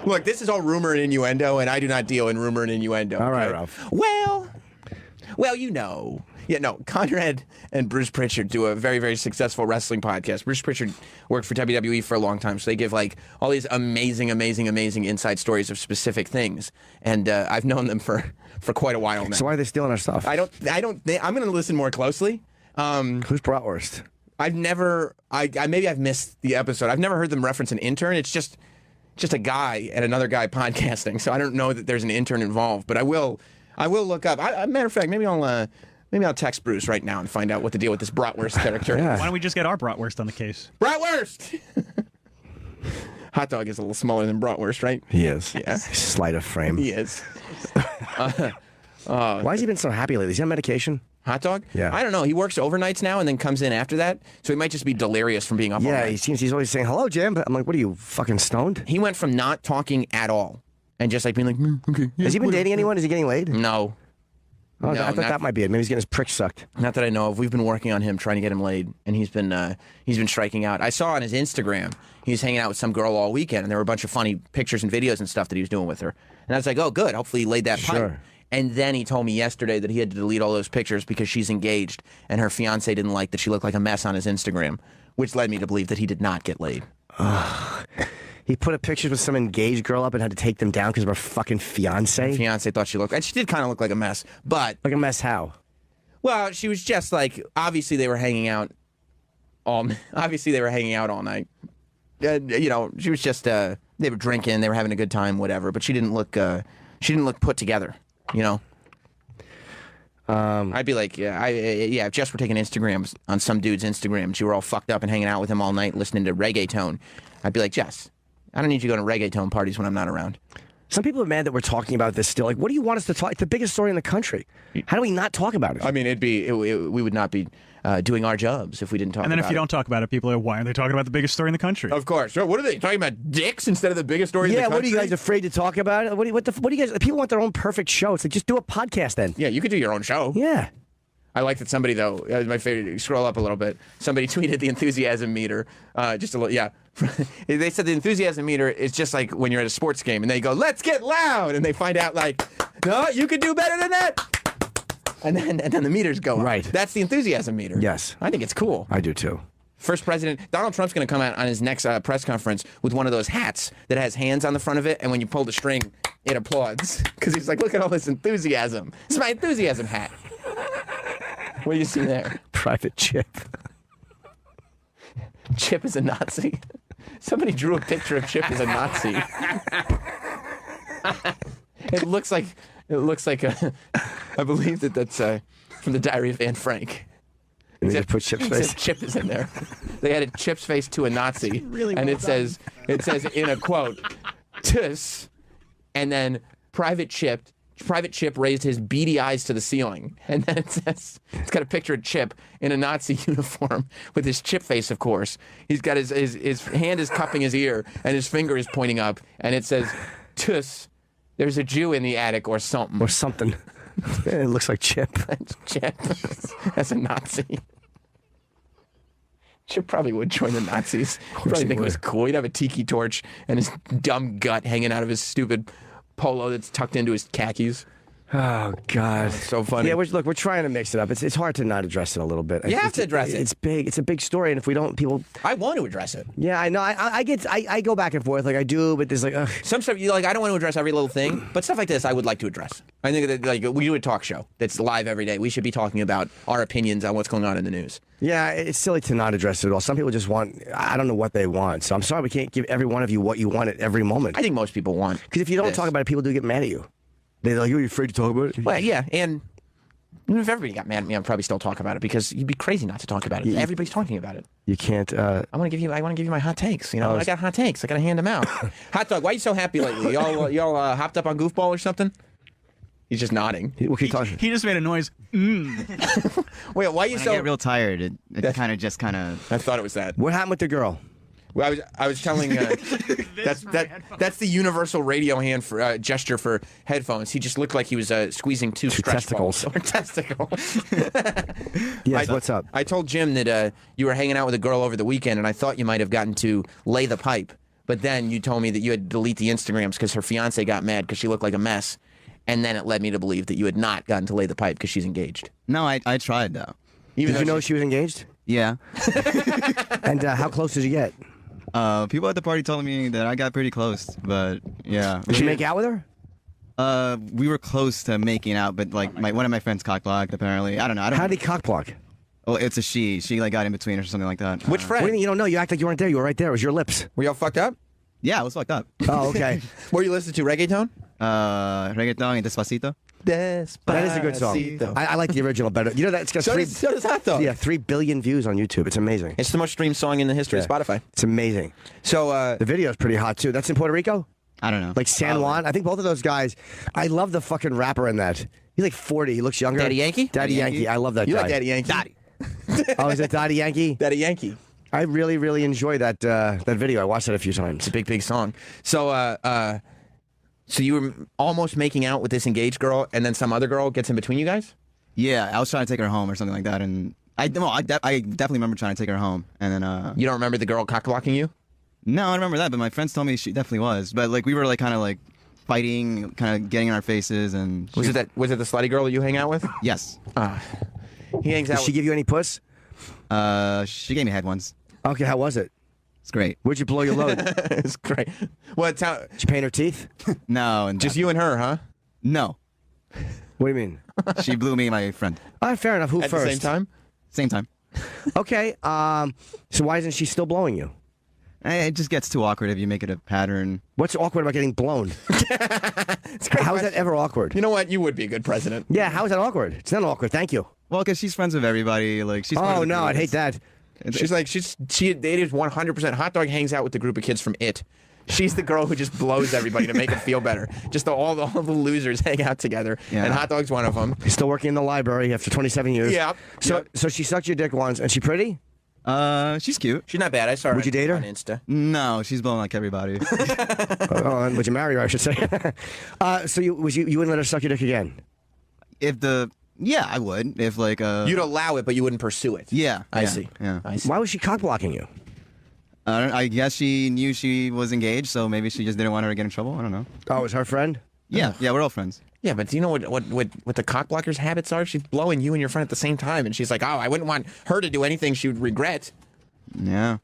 Look, this is all rumor and innuendo, and I do not deal in rumor and innuendo. All right, okay? Ralph. Well, Yeah, no, Conrad and Bruce Pritchard do a very, very successful wrestling podcast. Bruce Pritchard worked for WWE for a long time, so they give like all these amazing inside stories of specific things. And I've known them for quite a while now. So why are they stealing our stuff? I'm going to listen more closely. Who's Bratwurst? Maybe I've missed the episode. I've never heard them reference an intern. It's just a guy and another guy podcasting. So I don't know that there's an intern involved, but I will look up. Matter of fact, maybe I'll text Bruce right now and find out what the deal with this Bratwurst character is. Why don't we just get our Bratwurst on the case? Bratwurst! Hot dog is a little smaller than Bratwurst, right? He is. Yeah. Slight of frame. He is. Why has he been so happy lately? Is he on medication? Hot dog? Yeah. I don't know. He works overnights now and then comes in after that, so he might just be delirious from being up all Yeah, night. he's always saying, hello, Jim. But I'm like, what are you, fucking stoned? He went from not talking at all and just like being like, okay. Yeah, Has he been whatever. dating anyone? Is he getting laid? No. Oh, No, I thought that might be it. Maybe he's getting his prick sucked. Not that I know of. We've been working on him, trying to get him laid, and he's been striking out. I saw on his Instagram he was hanging out with some girl all weekend, and there were a bunch of funny pictures and videos and stuff that he was doing with her. And I was like, oh, good. Hopefully he laid that pipe. And then he told me yesterday that he had to delete all those pictures because she's engaged, and her fiance didn't like that she looked like a mess on his Instagram, which led me to believe that he did not get laid. He put a picture with some engaged girl up and had to take them down because of her fucking fiance. Her fiance thought she looked, and she did kind of look like a mess, but like a mess. How? Well, she was just like, obviously they were hanging out all night. You know, she was just they were drinking, they were having a good time, whatever. But she didn't look put together. You know. I'd be like, if Jess were taking Instagrams on some dude's Instagram, and she were all fucked up and hanging out with him all night, listening to reggaeton. I'd be like, Jess, I don't need you going to reggaeton parties when I'm not around. Some people are mad that we're talking about this still. Like, what do you want us to talk? It's the biggest story in the country. How do we not talk about it? I mean, we would not be doing our jobs if we didn't talk about it. And then if you don't talk about it, people are, why are they talking about the biggest story in the country? Of course. What are they talking about? Dicks instead of the biggest story in the country? Yeah, what are you guys afraid to talk about it? What do you guys? People want their own perfect show. It's like, just do a podcast then. Yeah, you could do your own show. Yeah. I like that somebody, though, my favorite, scroll up a little bit, somebody tweeted the enthusiasm meter, just a little, yeah. They said the enthusiasm meter is just like when you're at a sports game, and they go, let's get loud, and they find out, like, no, you could do better than that. And then the meters go up. Right. That's the enthusiasm meter. Yes. I think it's cool. I do, too. First president, Donald Trump's going to come out on his next press conference with one of those hats that has hands on the front of it, and when you pull the string, it applauds. Because he's like, look at all this enthusiasm. This is my enthusiasm hat. What do you see there? Private Chip. Chip is a Nazi. Somebody drew a picture of Chip as a Nazi. It looks like I believe that's from the Diary of Anne Frank. And they put Chip's face. Chip is in there. They added Chip's face to a Nazi, really and well it says in a quote, "Tus," and then Private Chip raised his beady eyes to the ceiling. And then it says, it's got a picture of Chip in a Nazi uniform with his Chip face, of course. He's got his hand is cupping his ear and his finger is pointing up. And it says, Tus, there's a Jew in the attic or something. Or something. It looks like Chip. Chip as a Nazi. Chip probably would join the Nazis. Probably think it was cool. He'd have a tiki torch and his dumb gut hanging out of his stupid polo that's tucked into his khakis. Oh, God. It's so funny. Yeah, we're trying to mix it up. It's hard to not address it a little bit. You have to address it. It's big. It's a big story, and if we don't, people... I want to address it. Yeah, I know. I go back and forth like I do, but there's like... Ugh. Some stuff, I don't want to address every little thing, but stuff like this I would like to address. I think that, like, we do a talk show that's live every day. We should be talking about our opinions on what's going on in the news. Yeah, it's silly to not address it at all. Some people just want... I don't know what they want, so I'm sorry we can't give every one of you what you want at every moment. I think most people want Because if you don't talk about it, people do get mad at you. They're like, you're afraid to talk about it? Well, yeah, and even if everybody got mad at me, I'd probably still talk about it because you'd be crazy not to talk about it. Everybody's talking about it. You can't... I want to give you my hot takes. You know, I got hot takes. I got to hand them out. Hot dog, why are you so happy lately? Y'all hopped up on Goofball or something? He's just nodding. He just made a noise. Mm. Wait, why are you when so... I get real tired. It kind of... I thought it was that. What happened with the girl? Well, I was telling that's the universal radio hand for gesture for headphones. He just looked like he was squeezing two stretch testicles. Balls or testicles. Yes, what's up? I told Jim that you were hanging out with a girl over the weekend, and I thought you might have gotten to lay the pipe. But then you told me that you had to delete the Instagrams because her fiance got mad because she looked like a mess. And then it led me to believe that you had not gotten to lay the pipe because she's engaged. No, I tried, though. Did you know she was engaged? Yeah. And how close did you get? People at the party told me that I got pretty close, but yeah. Did you make out with her? We were close to making out, but like one of my friends cockblocked, apparently. I don't know. How did he cockblock? Oh, it's a she. She like got in between or something like that. Which friend? What do you mean you don't know? You act like you weren't there. You were right there. It was your lips. Were y'all fucked up? Yeah, I was fucked up. Oh, okay. Were you listening to reggaeton? Reggaeton and Despacito. That is a good song. I like the original better. You know that it's got so does Hot Dog. Yeah, 3 billion views on YouTube. It's amazing. It's the most streamed song in the history of Spotify. It's amazing. So the video is pretty hot too. That's in Puerto Rico? I don't know. Like San Juan. I think both of those guys. I love the fucking rapper in that. He's like 40. He looks younger. Daddy Yankee? Daddy Yankee. I love that guy. You like Daddy Yankee? Daddy. Oh, is it Daddy Yankee? Daddy Yankee. I really, really enjoy that that video. I watched it a few times. It's a big, big song. So So you were almost making out with this engaged girl, and then some other girl gets in between you guys? Yeah, I was trying to take her home or something like that, and I definitely remember trying to take her home, and then You don't remember the girl cock blocking you? No, I remember that, but my friends told me she definitely was. But like we were like kind of like fighting, kind of getting in our faces, and Was it the slutty girl that you hang out with? Yes. He hangs out. Did she give you any puss? She gave me head once. Okay, how was it? It's great. Where'd you blow your load? It's great. What? Did you paint her teeth? No, and Just you and her, huh? No, What do you mean? she blew me, my friend. All right, fair enough. Who At first? the same time? Same time. Okay. So why isn't she still blowing you? It just gets too awkward if you make it a pattern. What's awkward about getting blown? How is that ever awkward? You know what? You would be a good president. Yeah, how is that awkward? It's not awkward. Thank you. Well, because she's friends with everybody. Like she's. part of Oh the no, group. I'd hate that. She's like it is 100%. Hot Dog hangs out with the group of kids from It. She's the girl who just blows everybody to make them feel better. Just all the losers hang out together, Yeah. and Hot Dog's one of them. He's still working in the library after 27 years. Yeah. So she sucked your dick once, and she pretty? She's cute. She's not bad. I saw her. Would you date her? on Insta? No, she's blowing like everybody. And would you marry her? I should say. So you wouldn't let her suck your dick again? Yeah, I would. If like You'd allow it, but you wouldn't pursue it. Yeah, I yeah, see. Yeah. I see. Why was she cock blocking you? I guess she knew she was engaged, so maybe she just didn't want her to get in trouble. I don't know. Oh, it was her friend? Yeah, we're all friends. Yeah, but do you know what the cock blocker's habits are? She's blowing you and your friend at the same time, and she's like, "Oh, I wouldn't want her to do anything she would regret." Yeah.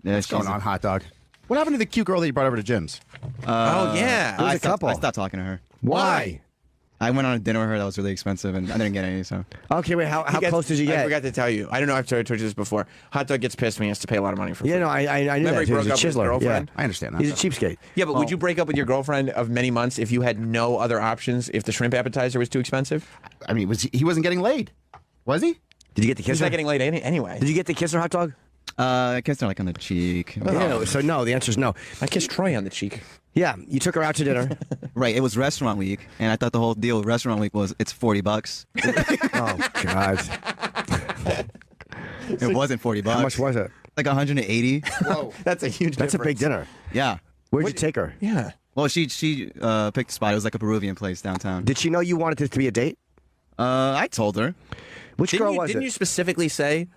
What's going on, Hot Dog? What happened to the cute girl that you brought over to Jim's? Oh yeah, was a couple. I stopped talking to her. Why? I went on a dinner with her that was really expensive, and I didn't get any. So Okay, wait. How close did you I get? forgot to tell you. I don't know if I told you this before. Hot Dog gets pissed when he has to pay a lot of money for food. Yeah, no, I knew Remember that. he broke was a up with his chiseler. girlfriend? Yeah. I understand that. He's a cheapskate. Yeah, but would you break up with your girlfriend of many months if you had no other options? If the shrimp appetizer was too expensive? I mean, he wasn't getting laid, was he? Did you get to kiss He's her? not getting laid anyway. Did you get to kiss her, Hot Dog? I kissed her like on the cheek. Yeah. So no, the answer is no. I kissed Troy on the cheek. Yeah, you took her out to dinner. Right, it was restaurant week, and I thought the whole deal with restaurant week was it's $40. Oh God. It wasn't $40. How much was it? Like 180. Whoa, that's a huge. That's a big dinner. Yeah. Where'd you take her? Yeah. Well, she picked a spot. It was like a Peruvian place downtown. Did she know you wanted this to be a date? I told her. Which girl was Didn't it? you specifically say,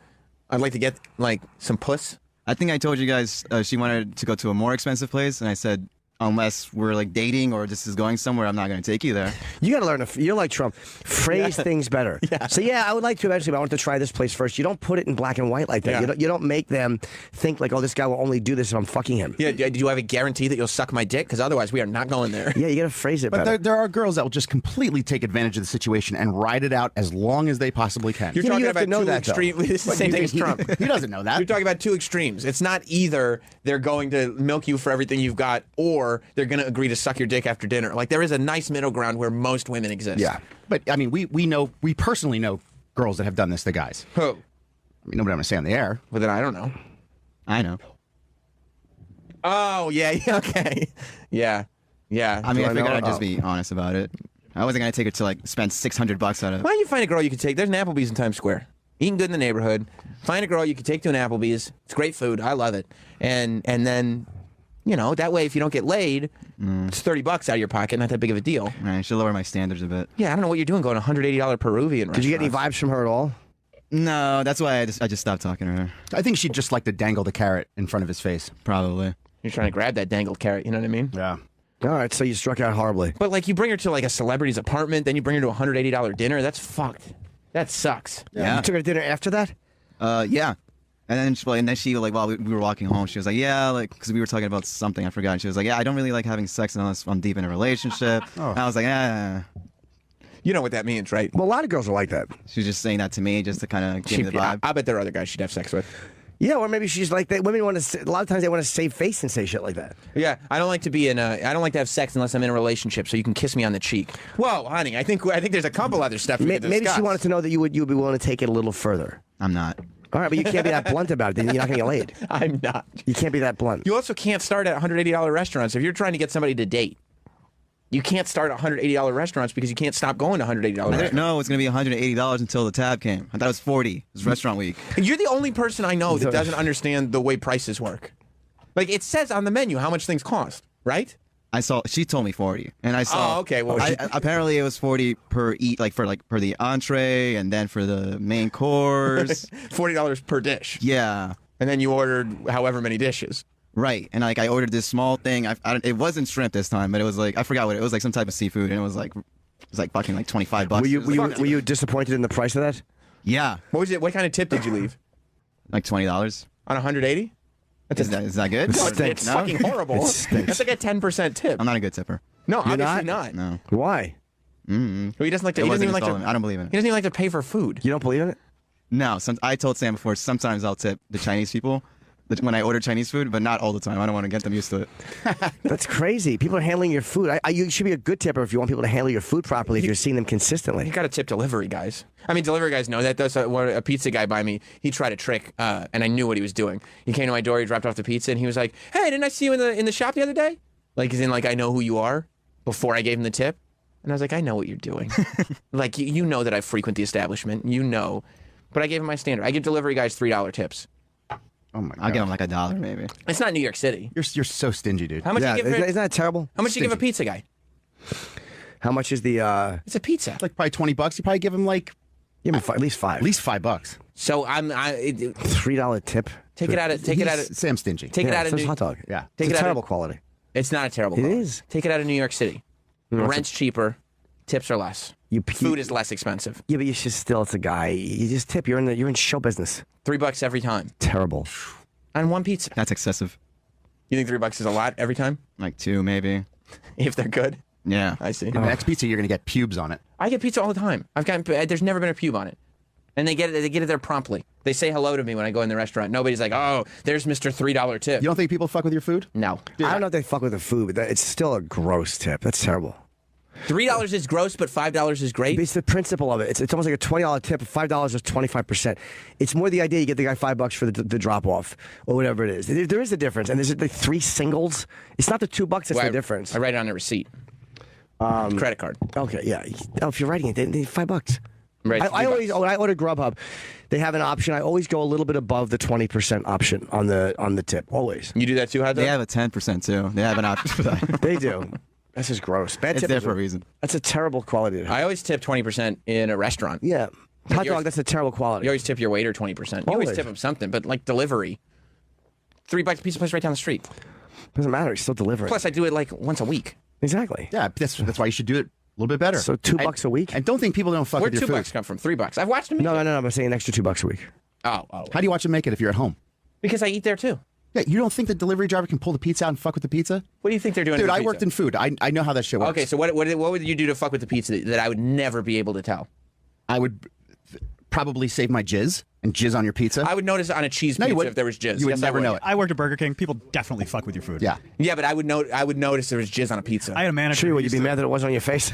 "I'd like to get like some puss"? I think I told you guys she wanted to go to a more expensive place, and I said, unless we're like dating or just is going somewhere, I'm not going to take you there. You got to learn. You're like Trump. Phrase things better. Yeah. So yeah, I would like to eventually, but I want to try this place first. You don't put it in black and white like that. Yeah. You don't make them think like, oh, this guy will only do this if I'm fucking him. Yeah. Did you have a guarantee that you'll suck my dick? Because otherwise, we are not going there. Yeah, you got to phrase it But better. there are girls that will just completely take advantage of the situation and ride it out as long as they possibly can. You're Yeah, talking you have about to know two that, though. extreme. This is the same thing as Trump. He doesn't know that. You're talking about two extremes. It's not either they're going to milk you for everything you've got, or they're going to agree to suck your dick after dinner. Like there is a nice middle ground where most women exist. Yeah, but I mean, we personally know girls that have done this to guys. Who? I mean, nobody I'm going to say on the air. Well, then I don't know. I know. Oh yeah. Okay. Yeah. Yeah. I mean, I I figured know? I'd just Oh. be honest about it. I wasn't going to take her to like spend $600 on it. Why don't you find a girl you can take? There's an Applebee's in Times Square. Eating good in the neighborhood. Find a girl you can take to an Applebee's. It's great food. I love it. And then, you know, that way if you don't get laid, it's $30 out of your pocket. Not that big of a deal. I should lower my standards a bit. Yeah, I don't know what you're doing going to $180 Peruvian. Did you get any restaurants. vibes from her at all? No, that's why I just stopped talking to her. I think she'd just like to dangle the carrot in front of his face. Probably. You're trying to grab that dangled carrot. You know what I mean? Yeah. All right, so you struck out horribly. But like you bring her to like a celebrity's apartment, then you bring her to a $180 dinner. That's fucked. That sucks. Yeah. You took her to dinner after that? Yeah. And then she like while we were walking home, she was like, yeah, like because we were talking about something I forgot. And she was like, yeah, I don't really like having sex unless I'm deep in a relationship. And I was like, You know what that means, right? Well, a lot of girls are like that. She was just saying that to me just to kind of give me the vibe. I bet there are other guys she'd have sex with. Yeah, or maybe she's like that. Women want to. A lot of times they want to save face and say shit like that. Yeah, I don't like to be in a. I don't like to have sex unless I'm in a relationship. So you can kiss me on the cheek. Whoa, honey, I think there's a couple other stuff. We can Maybe she discuss. wanted to know that you would be willing to take it a little further. I'm not. All right, but you can't be that blunt about it. Then you're not going to get laid. I'm not. You can't be that blunt. You also can't start at $180 restaurants if you're trying to get somebody to date. You can't start at $180 restaurants because you can't stop going to $180 restaurants. No, it's going to be $180 until the tab came. I thought it was $40. It was restaurant week. And you're the only person I know that doesn't understand the way prices work. Like it says on the menu how much things cost, right? She told me 40, and I saw. Oh, okay. Well, apparently it was 40 per for the entree, and then for the main course. $40 per dish. Yeah. And then you ordered however many dishes. Right, and I ordered this small thing. It wasn't shrimp this time, but it was I forgot what it was, like some type of seafood, and it was fucking like $25. Were you disappointed in the price of that? Yeah. What was it? What kind of tip did you leave? Like $20 on 180. Is that good? No, it's fucking horrible. That's like a 10% tip. I'm not a good tipper. No, obviously not. No. Why? Mm-hmm. He doesn't like to. He doesn't even like to. I don't believe in it. He doesn't even like to pay for food. You don't believe in it? No. I told Sam before. Sometimes I'll tip the Chinese people when I order Chinese food, but not all the time. I don't want to get them used to it. That's crazy. People are handling your food. You should be a good tipper if you want people to handle your food properly. If you're seeing them consistently, You got to tip delivery guys. I mean, delivery guys know that. Though. So a pizza guy by me, he tried a trick, and I knew what he was doing. He came to my door, he dropped off the pizza, and he was like, "Hey, didn't I see you in the shop the other day?" Like, as in, like, I know who you are. Before I gave him the tip, and I was like, "I know what you're doing. Like, you know that I frequent the establishment. You know." But I gave him my standard. I give delivery guys $3 tips. Oh my God. I'll give him like $1 maybe. It's not New York City. You're so stingy, dude. How much you give? Isn't that terrible? How much you give a pizza guy? How much is the? It's a pizza. It's like probably $20. You probably give him like at least $5. At least $5. So $3 tip. Take it out of Sam's stingy. Take it out of New hot dog. Yeah, it's a terrible quality. It's not a terrible. It quality. is. Take it out of New York City. Rent's cheaper, tips are less. Food is less expensive. Yeah, but it's a guy. You just tip. You're in show business. $3 every time. Terrible. On one pizza. That's excessive. You think $3 is a lot every time? Like 2 maybe. If they're good. Yeah. I see. The next pizza, you're gonna get pubes on it. I get pizza all the time. There's never been a pube on it. And they get it there promptly. They say hello to me when I go in the restaurant. Nobody's like, "Oh, there's Mr. $3 tip." You don't think people fuck with your food? No. I don't know if they fuck with the food, but it's still a gross tip. That's terrible. $3 is gross, but $5 is great. It's the principle of it. It's almost like a $20 tip. $5 is 25%. It's more the idea you get the guy $5 for the drop off or whatever it is. There is a difference, and there's like 3 singles. It's not the $2 that's the difference. I write it on a receipt. Credit card. Okay, yeah. Oh, if you're writing it, then $5. Right. When I order Grubhub, they have an option. I always go a little bit above the 20% option on the tip. Always. You do that too, Hot Dog? They have a 10% too. They have an option for that. They do. That's just gross. Bad it's tip there for a reason. That's a terrible quality. I always tip 20% in a restaurant. Yeah. Hot dog, that's a terrible quality. You always tip your waiter 20%. You always tip them something, but like delivery. $3 pizza place right down the street. Doesn't matter. You still deliver it. Plus, I do it like once a week. Exactly. Yeah, that's why you should do it a little bit better. So $2 a week? And don't think people don't fuck Where'd with your food. $2 come from? $3. I've watched them. No. I'm saying an extra $2 a week. Oh. How do you watch them make it if you're at home? Because I eat there too. Yeah, you don't think the delivery driver can pull the pizza out and fuck with the pizza? What do you think they're doing? Dude, to the I pizza? worked in food. I know how that shit works. Okay, so what would you do to fuck with the pizza that I would never be able to tell? I would probably save my jizz and jizz on your pizza. I would notice on a cheese pizza if there was jizz. You would Yes, never know it. I worked at Burger King. People definitely fuck with your food. Yeah. Yeah, but I would notice there was jizz on a pizza. I had a manager. Sure, would you be mad that it wasn't on your face?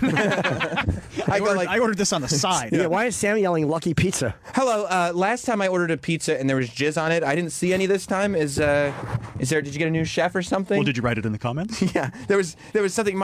I ordered this on the side. Yeah, why is Sam yelling Lucky Pizza? Hello. Last time I ordered a pizza and there was jizz on it. I didn't see any this time. Is there? Did you get a new chef or something? Well, did you write it in the comments? Yeah, there was something.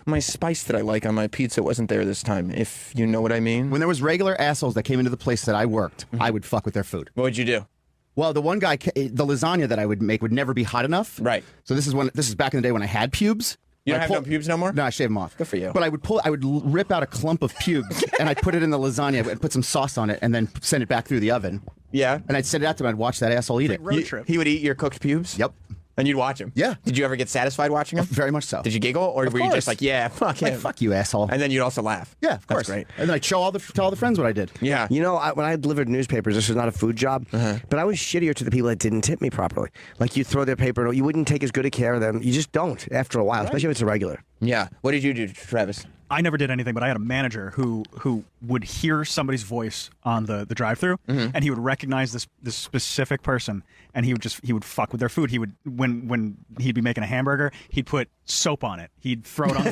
My spice that I like on my pizza wasn't there this time. If you know what I mean. When there was regular assholes that came into the place that I worked, I would fuck with their food. What would you do? Well, the one guy, the lasagna that I would make would never be hot enough. Right. So this is back in the day when I had pubes. You don't have no pubes no more? No, I shave them off. Good for you. But I would rip out a clump of pubes and I'd put it in the lasagna and put some sauce on it and then send it back through the oven. Yeah. And I'd send it out to him. I'd watch that asshole eat it. Road trip. He would eat your cooked pubes? Yep. And you'd watch him? Yeah. Did you ever get satisfied watching him? Very much so. Did you giggle? Or were you just like, yeah, fuck him? Like, fuck you, asshole. And then you'd also laugh. Yeah, of course. That's great. And then I'd tell all the friends what I did. Yeah. You know, when I delivered newspapers, this was not a food job, but I was shittier to the people that didn't tip me properly. Like, you throw their paper, you wouldn't take as good a care of them. You just don't after a while, especially if it's a regular. Yeah. What did you do, Travis? I never did anything, but I had a manager who would hear somebody's voice on the drive-through, and he would recognize this specific person, and he would fuck with their food. He would when he'd be making a hamburger, he'd put soap on it. He'd throw it on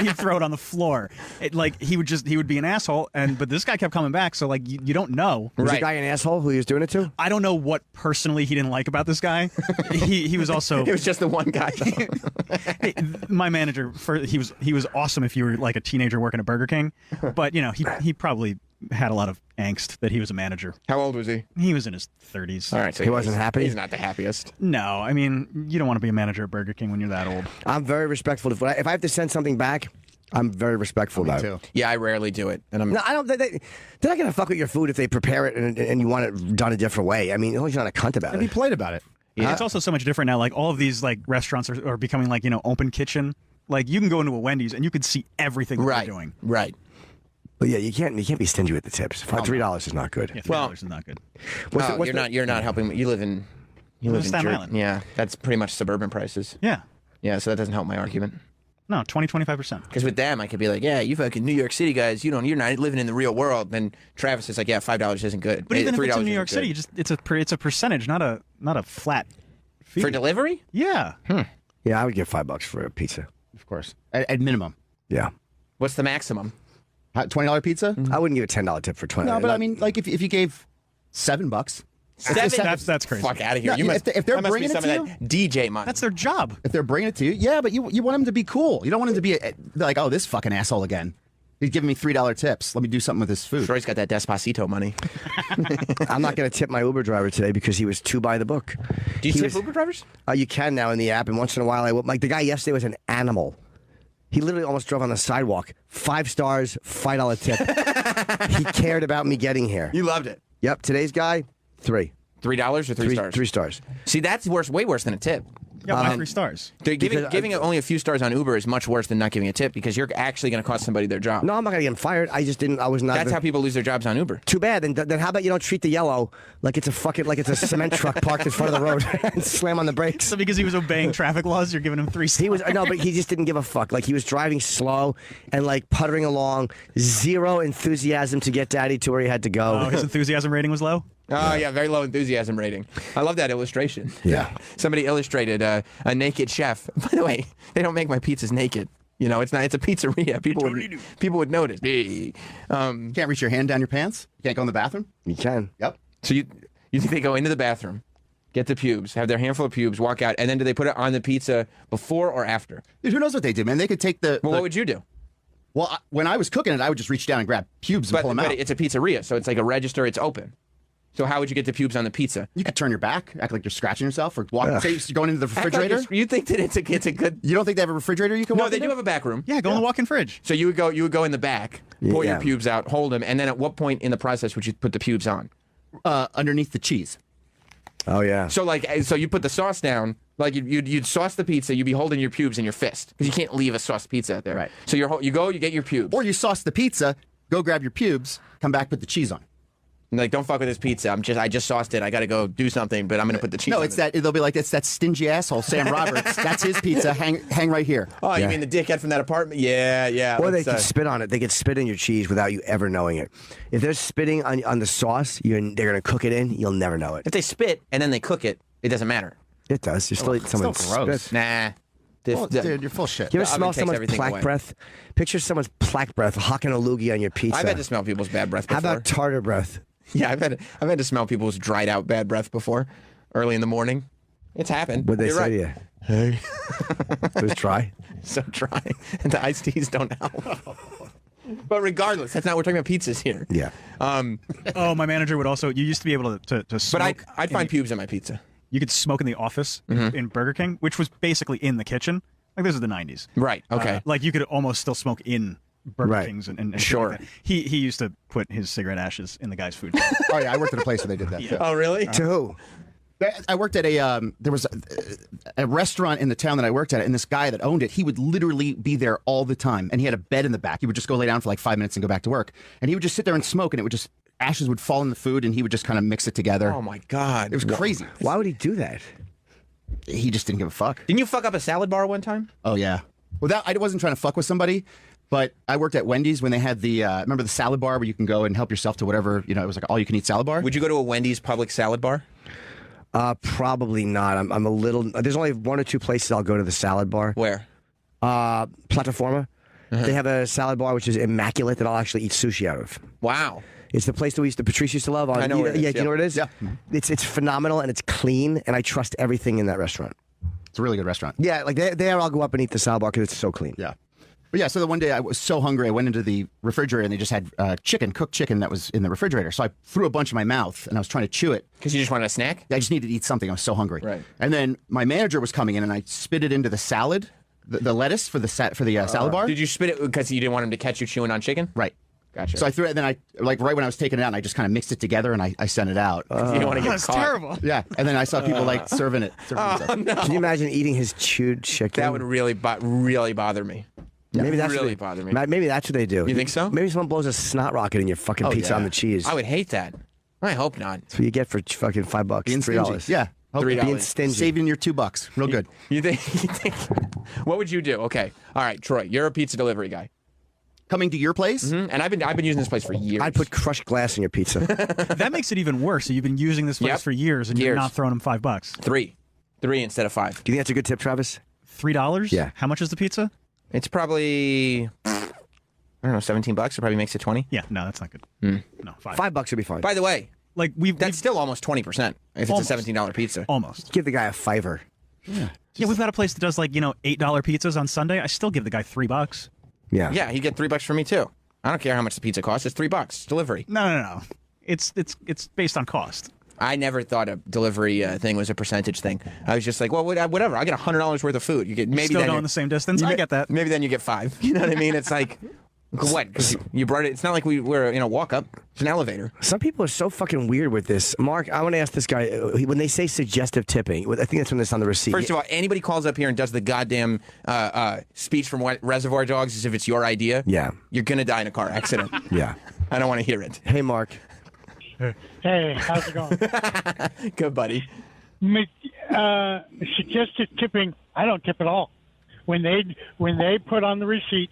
he'd throw it on the floor. He would be an asshole, but this guy kept coming back. So like you don't know. Was the guy an asshole who he was doing it to? I don't know what personally he didn't like about this guy. He was also. It was just the one guy. My manager, he was awesome if you were like a teenager working at Burger King, but you know he probably had a lot of angst that he was a manager. How old was he? He was in his 30s. All right, so He wasn't happy? He's not the happiest. No, I mean, you don't want to be a manager at Burger King when you're that old. I'm very respectful. If I have to send something back, I'm very respectful about it. Yeah, I rarely do it, and I'm. No, I don't. They're not gonna fuck with your food if they prepare it and you want it done a different way. I mean, as long as you're not a cunt about And be it. polite about it. Yeah, it's also so much different now. Like all of these like restaurants are becoming like open kitchen. Like you can go into a Wendy's and you can see everything that they're doing. Right. But yeah, you can't be stingy with the tips. $3 is not good. Yeah, $3 is not good. You're not helping me. You live in Staten Island. Yeah, that's pretty much suburban prices. Yeah. Yeah, so that doesn't help my argument. No, 20-25%. Because with them, I could be like, yeah, you fucking New York City guys, you're not living in the real world. Then Travis is like, yeah, $5 isn't good. But even if it's in New York isn't City, it's a percentage, not a flat fee. For delivery? Yeah. Yeah, I would give $5 for a pizza. Of course. At minimum. Yeah. What's the maximum? $20 pizza? I wouldn't give a $10 tip for 20. No, but I mean, like if you gave $7. That's crazy. Fuck out of here. No, you must, if they're that must be bringing some it of to that DJ money. That's their job. If they're bringing it to you, yeah, but you want them to be cool. You don't want them to be like, oh, this fucking asshole again. He's giving me $3 tips. Let me do something with his food. Troy's got that Despacito money. I'm not going to tip my Uber driver today because he was too by the book. Do you tip Uber drivers? You can now in the app, and once in a while I will. Like the guy yesterday was an animal. He literally almost drove on the sidewalk. 5 stars, $5 tip. He cared about me getting here. You loved it. Yep. Today's guy, 3. $3 or 3 stars? 3 stars. See, that's way worse than a tip. Yeah, why 3 stars? Giving only a few stars on Uber is much worse than not giving a tip because you're actually going to cost somebody their job. No, I'm not going to get him fired. I just didn't. I was not. That's how people lose their jobs on Uber. Too bad. Then how about you don't treat the yellow like it's a cement truck parked in front of the road and slam on the brakes? So because he was obeying traffic laws, you're giving him 3 stars? But he just didn't give a fuck. Like he was driving slow and like puttering along, zero enthusiasm to get Daddy to where he had to go. Oh, his enthusiasm rating was low? Oh, yeah, very low enthusiasm rating. I love that illustration. Yeah. Somebody illustrated a naked chef. By the way, they don't make my pizzas naked. It's a pizzeria. People would notice. You can't reach your hand down your pants? You can't go in the bathroom? You can. Yep. So you think they go into the bathroom, get the pubes, have their handful of pubes, walk out, and then do they put it on the pizza before or after? Dude, who knows what they do, man? They could take the... Well, what would you do? Well, when I was cooking it, I would just reach down and grab pubes and pull them out. But it's a pizzeria, so it's like a register. It's open. So how would you get the pubes on the pizza? You could turn your back, act like you're scratching yourself, or walk. Say you're going into the refrigerator. You think that it's a good? You don't think they have a refrigerator you can? No, walk they into? do have a back room. Yeah, go in the walk-in fridge. So you would go in the back, pull your pubes out, hold them, and then at what point in the process would you put the pubes on? Underneath the cheese. Oh yeah. So you put the sauce down, like you'd sauce the pizza, you'd be holding your pubes in your fist because you can't leave a sauced pizza out there. Right. So you get your pubes, or you sauce the pizza, go grab your pubes, come back, put the cheese on. Like, don't fuck with this pizza. I just sauced it. I got to go do something, but I'm going to put the cheese on. No, it's that. They'll be like, it's that stingy asshole, Sam Roberts. That's his pizza. Hang right here. Oh, you mean the dickhead from that apartment? Yeah. Or they can spit on it. They can spit in your cheese without you ever knowing it. If they're spitting on the sauce, they're going to cook it in. You'll never know it. If they spit and then they cook it, it doesn't matter. It does. You still eat someone's gross. spit. Nah. Dude, you're full shit. You ever smell someone's plaque breath? Picture someone's plaque breath hawking a loogie on your pizza. I've had to smell people's bad breath before. How about tartar breath? Yeah, I've had to smell people's dried out bad breath before, early in the morning. It's happened. What'd they say to you? Hey. It was dry. So dry. And the iced teas don't help. But regardless, that's not, we're talking about pizzas here. Yeah. My manager would also, you used to be able to smoke. But I'd find pubes in my pizza. You could smoke in the office in Burger King, which was basically in the kitchen. Like, this is the 90s. Right, okay. Like, you could almost still smoke in Burger Kings and sure. Like that. He used to put his cigarette ashes in the guy's food. Oh yeah, I worked at a place where they did that. Yeah. Oh really? To who? I worked at there was a restaurant in the town that I worked at, and this guy that owned it, he would literally be there all the time, and he had a bed in the back. He would just go lay down for like 5 minutes and go back to work, and he would just sit there and smoke, and it would just ashes would fall in the food, and he would just kind of mix it together. Oh my god, it was crazy. Why would he do that? He just didn't give a fuck. Didn't you fuck up a salad bar one time? Oh yeah. Well, I wasn't trying to fuck with somebody. But I worked at Wendy's when they had the, remember the salad bar where you can go and help yourself to whatever, it was like all you can eat salad bar? Would you go to a Wendy's public salad bar? Probably not. I'm a little, there's only 1 or 2 places I'll go to the salad bar. Where? Plataforma. They have a salad bar which is immaculate that I'll actually eat sushi out of. Wow. It's the place that Patrice used to love. I know where it is. Yeah, do you know where it is? Yeah. It's phenomenal and it's clean and I trust everything in that restaurant. It's a really good restaurant. Yeah, like there I'll go up and eat the salad bar because it's so clean. Yeah. But yeah, so the one day I was so hungry, I went into the refrigerator and they just had cooked chicken that was in the refrigerator. So I threw a bunch in my mouth and I was trying to chew it. Because you just wanted a snack? I just needed to eat something. I was so hungry. Right. And then my manager was coming in and I spit it into the salad, the lettuce for the salad bar. Did you spit it because you didn't want him to catch you chewing on chicken? Right. Gotcha. So I threw it, and then right when I was taking it out, and I just kind of mixed it together, and I sent it out. You don't want to get That's caught. terrible. Yeah, and then I saw people serving it. No. Can you imagine eating his chewed chicken? That would really bother me. Maybe that's really what bother me. Maybe that's what they do. You think so? Maybe someone blows a snot rocket in your fucking pizza yeah. on the cheese. I would hate that. I hope not. That's what you get for fucking $5, Being $3. stingy. Yeah. $3. Being stingy. Saving your $2. Real good. You think? What would you do? Okay. All right, Troy. You're a pizza delivery guy. Coming to your place? Mm-hmm. And I've been using this place for years. I'd put crushed glass in your pizza. That makes it even worse. So you've been using this place for years, and you're not throwing them $5. Three instead of 5. Do you think that's a good tip, Travis? $3? Yeah. How much is the pizza? It's probably, I don't know, $17. It probably makes it 20. Yeah, no, that's not good. No, $5 would be fine. By the way, like that's still almost 20% if it's a $17 pizza. Almost. Give the guy a $5. Yeah, we've got a place that does $8 pizzas on Sunday. I still give the guy $3. Yeah. Yeah, he'd get $3 from me too. I don't care how much the pizza costs. It's $3 delivery. No. It's based on cost. I never thought a delivery thing was a percentage thing. I was just like, well, whatever. I get $100 worth of food. You get maybe still then going the same distance. I get that. Maybe then you get 5. You know what I mean? It's like, what? 'Cause you brought it. It's not like we're in a walk up. It's an elevator. Some people are so fucking weird with this. Mark, I want to ask this guy when they say suggestive tipping. I think that's when it's on the receipt. First of all, anybody calls up here and does the goddamn speech from Reservoir Dogs as if it's your idea. Yeah, you're gonna die in a car accident. Yeah, I don't want to hear it. Hey, Mark. Hey, how's it going? Good, buddy. Suggested tipping, I don't tip at all. When they put on the receipt,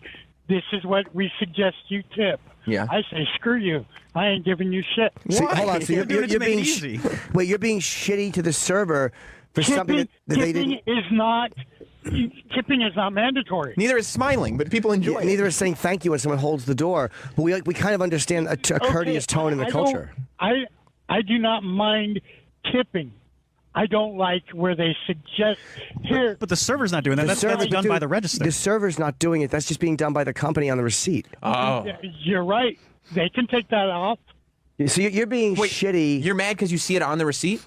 this is what we suggest you tip. Yeah. I say, screw you. I ain't giving you shit. See, hold on. So you're being easy. Wait, you're being shitty to the server for something that they didn't. Tipping is not mandatory. Neither is smiling, but people enjoy it. Neither is saying thank you when someone holds the door. But we kind of understand a courteous tone in the culture. I do not mind tipping. I don't like where they suggest here. But the server's not doing that. That's done by the register. The server's not doing it. That's just being done by the company on the receipt. Oh, you're right. They can take that off. So you're being shitty. You're mad because you see it on the receipt?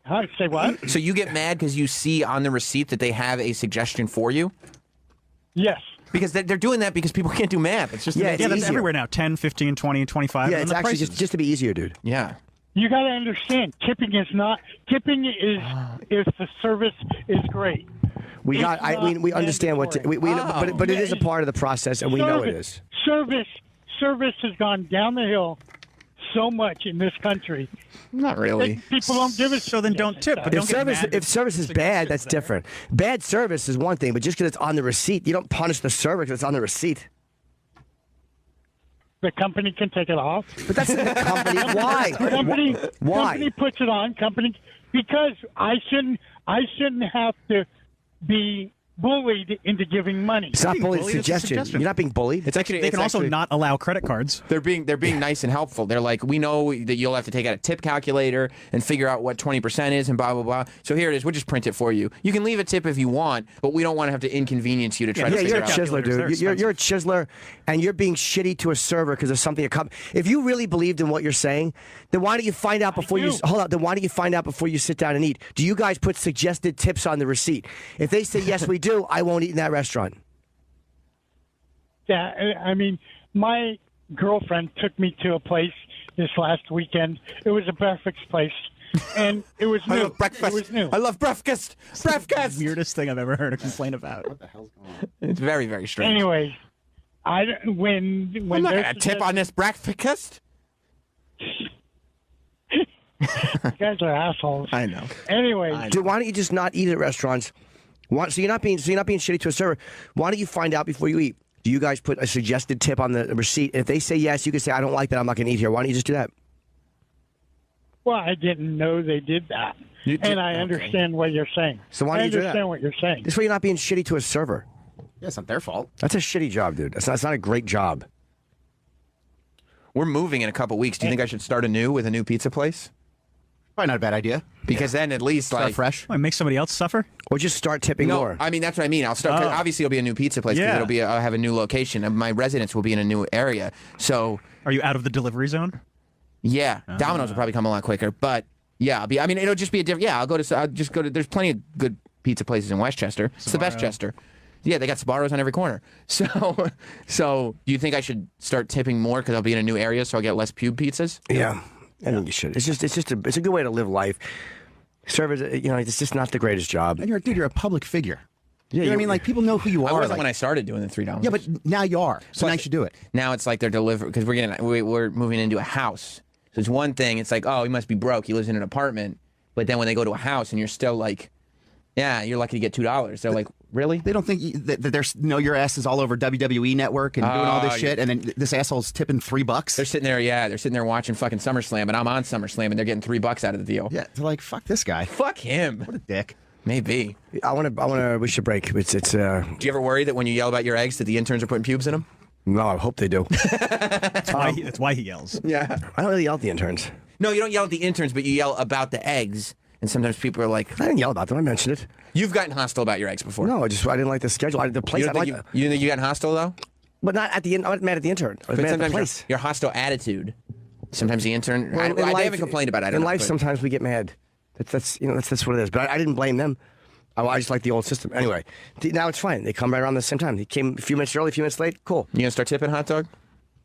Huh? Say what? So you get mad because you see on the receipt that they have a suggestion for you? Yes. Because they're doing that because people can't do math. It's just that's everywhere now. 10, 15, 20, 25. Yeah, it's actually just to be easier, dude. Yeah. You got to understand, tipping is if the service is great. We understand but it is a part of the process, and we know it is. Service has gone down the hill so much in this country. Not really. People don't give it. So then don't tip. But if service is bad, that's different. Bad service is one thing, but just because it's on the receipt, you don't punish the server because it's on the receipt. The company can take it off. But that's in the company. Why? Why? Company puts it on. Because I shouldn't have to be bullied into giving money. It's not bullied. It's suggestion. You're not being bullied. They can also not allow credit cards. They're being nice and helpful. They're like, we know that you'll have to take out a tip calculator and figure out what 20% is and blah blah blah. So here it is. We'll just print it for you. You can leave a tip if you want, but we don't want to have to inconvenience you to try to figure you're a out. chiseler, dude. You're a chiseler, and you're being shitty to a server because of something. If you really believed in what you're saying, then why don't you find out before you hold on? Then why don't you find out before you sit down and eat? Do you guys put suggested tips on the receipt? If they say yes, we do, I won't eat in that restaurant. Yeah, I mean, my girlfriend took me to a place this last weekend. It was a breakfast place, and it was new. I love breakfast. It was new. I love breakfast. Breakfast. Weirdest thing I've ever heard a complaint about. What the hell's going on? It's very, very strange. Anyways, when I'm not gonna tip on this breakfast. You guys are assholes. I know. Anyways, Dude, why don't you just not eat at restaurants? So you're not being shitty to a server. Why don't you find out before you eat? Do you guys put a suggested tip on the receipt? If they say yes, you can say, I don't like that. I'm not going to eat here. Why don't you just do that? well, I didn't know they did that, and I understand what you're saying. So why don't you do that? I understand what you're saying. This way you're not being shitty to a server. Yeah, it's not their fault. That's a shitty job, dude. That's not a great job. We're moving in a couple weeks. Do you think I should start anew with a new pizza place? Probably not a bad idea. Because then at least Start fresh. Why, make somebody else suffer? Or just start tipping more. I mean, that's what I mean. I'll start. 'Cause obviously, it'll be a new pizza place. 'Cause Yeah. it'll be. I'll have a new location. And my residents will be in a new area. So. Are you out of the delivery zone? Yeah, Domino's will probably come a lot quicker. But yeah, I mean, it'll just be a different. Yeah, I'll just go to. There's plenty of good pizza places in Westchester. It's the best Chester. Yeah, they got Sbarro's on every corner. So do you think I should start tipping more because I'll be in a new area, so I'll get less pube pizzas? Yeah, I think you should. It's a good way to live life. Serve as it's just not the greatest job. And you're a public figure. Yeah, you know what I mean? Like, people know who you are. I wasn't when I started doing the $3. Yeah, but now you are. So now you should do it. Now it's like they're delivering because we're moving into a house. So it's one thing. It's like, oh, he must be broke. He lives in an apartment. But then when they go to a house and you're still like, yeah, you're lucky to get $2. They're like, really? They don't think that there's your ass is all over WWE Network and doing all this shit, and then this asshole's tipping $3. They're sitting there, they're sitting there watching fucking SummerSlam, and I'm on SummerSlam, and they're getting $3 out of the deal. Yeah, they're like, fuck this guy. Fuck him. What a dick. Maybe. We should break. Do you ever worry that when you yell about your eggs that the interns are putting pubes in them? No, I hope they do. That's why he yells. Yeah. I don't really yell at the interns. No, you don't yell at the interns, but you yell about the eggs. And sometimes people are like, I didn't yell about them. I mentioned it. You've gotten hostile about your eggs before. No, I didn't like the schedule. The place. You think you gotten hostile though? But not at the end. I was mad at the intern. I was mad at the place. Your hostile attitude. Sometimes the intern. Well, I haven't complained about it. In life, sometimes we get mad. That's what it is. But I didn't blame them. I just like the old system. Anyway, now it's fine. They come right around the same time. He came a few minutes early, a few minutes late. Cool. You gonna start tipping hot dog?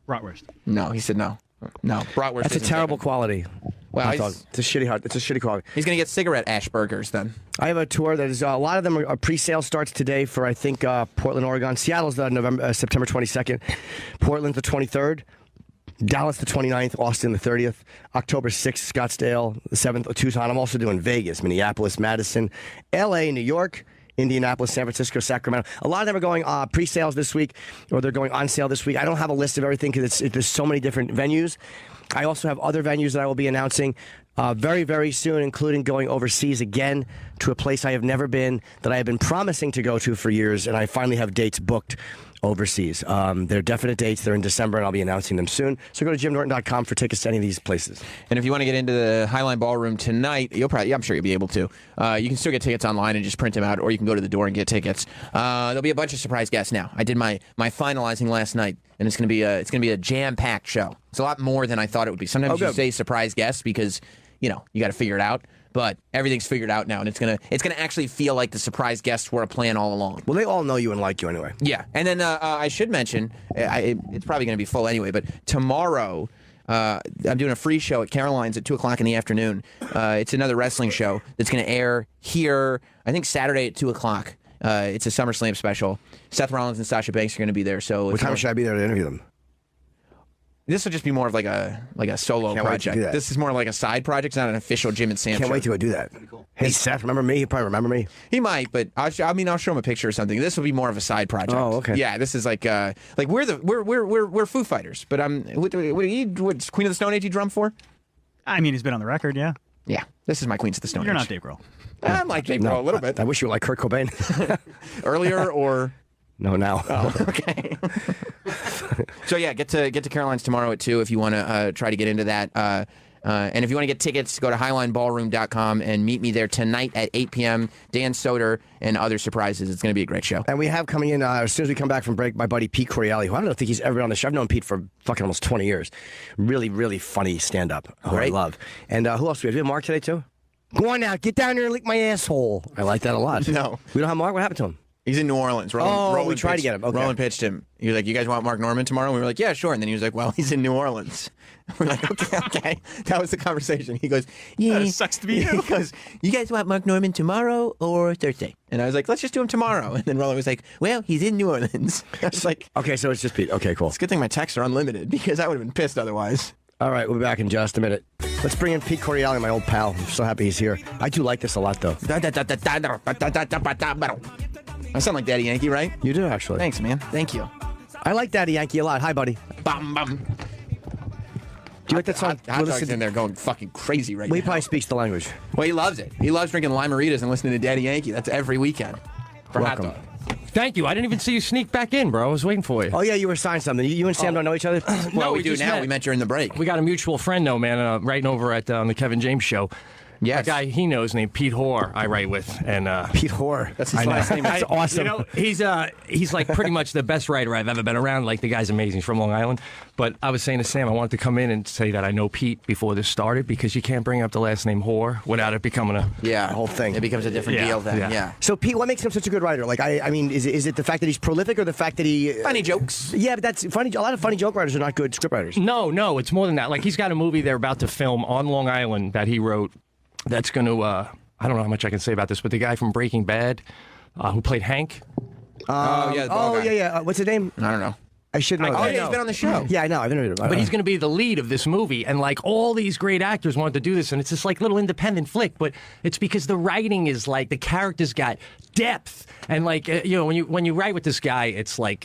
Bratwurst. No, he said no. No, bratwurst. That's a terrible quality. Well, it's a shitty quality. He's gonna get cigarette ash burgers then. I have a tour that is a lot of them are pre-sale starts today for I think Portland, Oregon. Seattle's the September 22nd. Portland's the 23rd. Dallas the 29th, Austin the 30th, October 6th, Scottsdale the 7th, Tucson. I'm also doing Vegas, Minneapolis, Madison, L.A., New York, Indianapolis, San Francisco, Sacramento. A lot of them are going pre-sales this week, or they're going on sale this week. I don't have a list of everything because there's so many different venues. I also have other venues that I will be announcing very, very soon, including going overseas again to a place I have never been that I have been promising to go to for years, and I finally have dates booked overseas. They're definite dates. They're in December, and I'll be announcing them soon. So go to JimNorton.com for tickets to any of these places. And if you want to get into the Highline Ballroom tonight, I'm sure you'll be able to. You can still get tickets online and just print them out, or you can go to the door and get tickets. There'll be a bunch of surprise guests now. I did my finalizing last night, and it's gonna be a jam-packed show. It's a lot more than I thought it would be. Sometimes you say surprise guests because you got to figure it out. But everything's figured out now, and it's gonna actually feel like the surprise guests were a plan all along. Well, they all know you and like you anyway. Yeah, and then I should mention, it's probably gonna be full anyway. But tomorrow, I'm doing a free show at Caroline's at 2:00 in the afternoon. It's another wrestling show that's gonna air here. I think Saturday at 2:00. It's a SummerSlam special. Seth Rollins and Sasha Banks are gonna be there. So what time should I be there to interview them? This will just be more of like a solo project. This is more like a side project. It's not an official Jim and Sam show. Can't wait to go do that. Cool. Hey, Seth, remember me? He probably remember me. He might, but I'll show him a picture or something. This will be more of a side project. Oh, okay. Yeah, this is like we're Foo Fighters, but what's Queen of the Stone Age you drum for? I mean, he's been on the record, yeah. Yeah, this is my Queens of the Stone Age. You're not Dave Grohl. I'm like Dave Grohl a little bit. I wish you were like Kurt Cobain. Earlier or. No, now. Oh, okay. So yeah, get to Caroline's tomorrow at 2 if you want to try to get into that. And if you want to get tickets, go to HighlineBallroom.com and meet me there tonight at 8 p.m. Dan Soder and other surprises. It's going to be a great show. And we have coming in, as soon as we come back from break, my buddy Pete Correale, who I don't think he's ever been on the show. I've known Pete for fucking almost 20 years. Really, really funny stand-up, who I love. And who else do we have? Do we have Mark today, too? Go on now. Get down there and lick my asshole. I like that a lot. No. We don't have Mark? What happened to him? He's in New Orleans. Roland we tried to get him. Okay. Roland pitched him. He was like, "You guys want Mark Norman tomorrow?" And we were like, "Yeah, sure." And then he was like, "Well, he's in New Orleans." We're like, "Okay." That was the conversation. He goes, "Yeah, it sucks to be you." He goes, "You guys want Mark Norman tomorrow or Thursday?" And I was like, "Let's just do him tomorrow." And then Roland was like, "Well, he's in New Orleans." I was like, "Okay, so it's just Pete." Okay, cool. It's a good thing my texts are unlimited because I would have been pissed otherwise. All right, we'll be back in just a minute. Let's bring in Pete Correale, my old pal. I'm so happy he's here. I do like this a lot, though. I sound like Daddy Yankee, right? You do, actually. Thanks, man. Thank you. I like Daddy Yankee a lot. Hi, buddy. Bum, bum. Do you like that song? Hot Dog's in there going fucking crazy right now. He probably speaks the language. Well, he loves it. He loves drinking Limeritas and listening to Daddy Yankee. That's every weekend for Welcome. Hot Dog. Thank you. I didn't even see you sneak back in, bro. I was waiting for you. Oh, yeah, you were signing something. You and Sam don't know each other? Well, we do just now. met. We met during the break. We got a mutual friend, though, man, writing over at on the Kevin James show. Yes. A guy he knows named Pete Hoare I write with. And Pete Hoare. That's his last name. That's awesome. You know, he's like pretty much the best writer I've ever been around. Like, the guy's amazing. He's from Long Island. But I was saying to Sam, I wanted to come in and say that I know Pete before this started, because you can't bring up the last name Hoare without it becoming a whole thing. It becomes a different deal then. Yeah. So Pete, what makes him such a good writer? Like, I mean, is it the fact that he's prolific, or the fact that he funny jokes? Yeah, but that's funny. A lot of funny joke writers are not good script writers. No, it's more than that. Like, he's got a movie they're about to film on Long Island that he wrote. That's going to. I don't know how much I can say about this, but the guy from Breaking Bad, who played Hank. Yeah. What's his name? I don't know. I should know. He's been on the show. Yeah, I know. I've interviewed him. But he's going to be the lead of this movie, and like all these great actors wanted to do this, and it's this like little independent flick. But it's because the writing is like the characters got depth, and like when you write with this guy, it's like.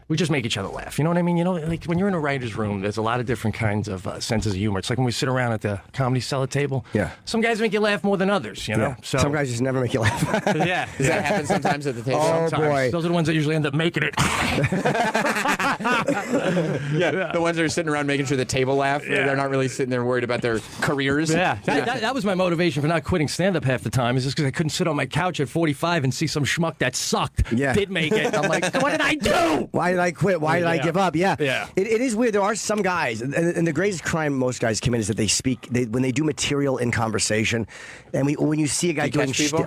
We just make each other laugh. You know what I mean? You know, like when you're in a writer's room, there's a lot of different kinds of senses of humor. It's like when we sit around at the Comedy Cellar table. Yeah. Some guys make you laugh more than others, you know? Yeah. So, some guys just never make you laugh. Yeah. Does that happen sometimes at the table? Oh, Sometimes. boy. Those are the ones that usually end up making it. Yeah. The ones that are sitting around making sure the table laugh. Yeah. They're not really sitting there worried about their careers. Yeah. That was my motivation for not quitting stand-up half the time, is just because I couldn't sit on my couch at 45 and see some schmuck that sucked did make it. I'm like, what did I do? Why did I quit? Why did I give up? Yeah. It is weird. There are some guys, and the greatest crime most guys commit is that they speak, when they do material in conversation, and when you see a guy doing people?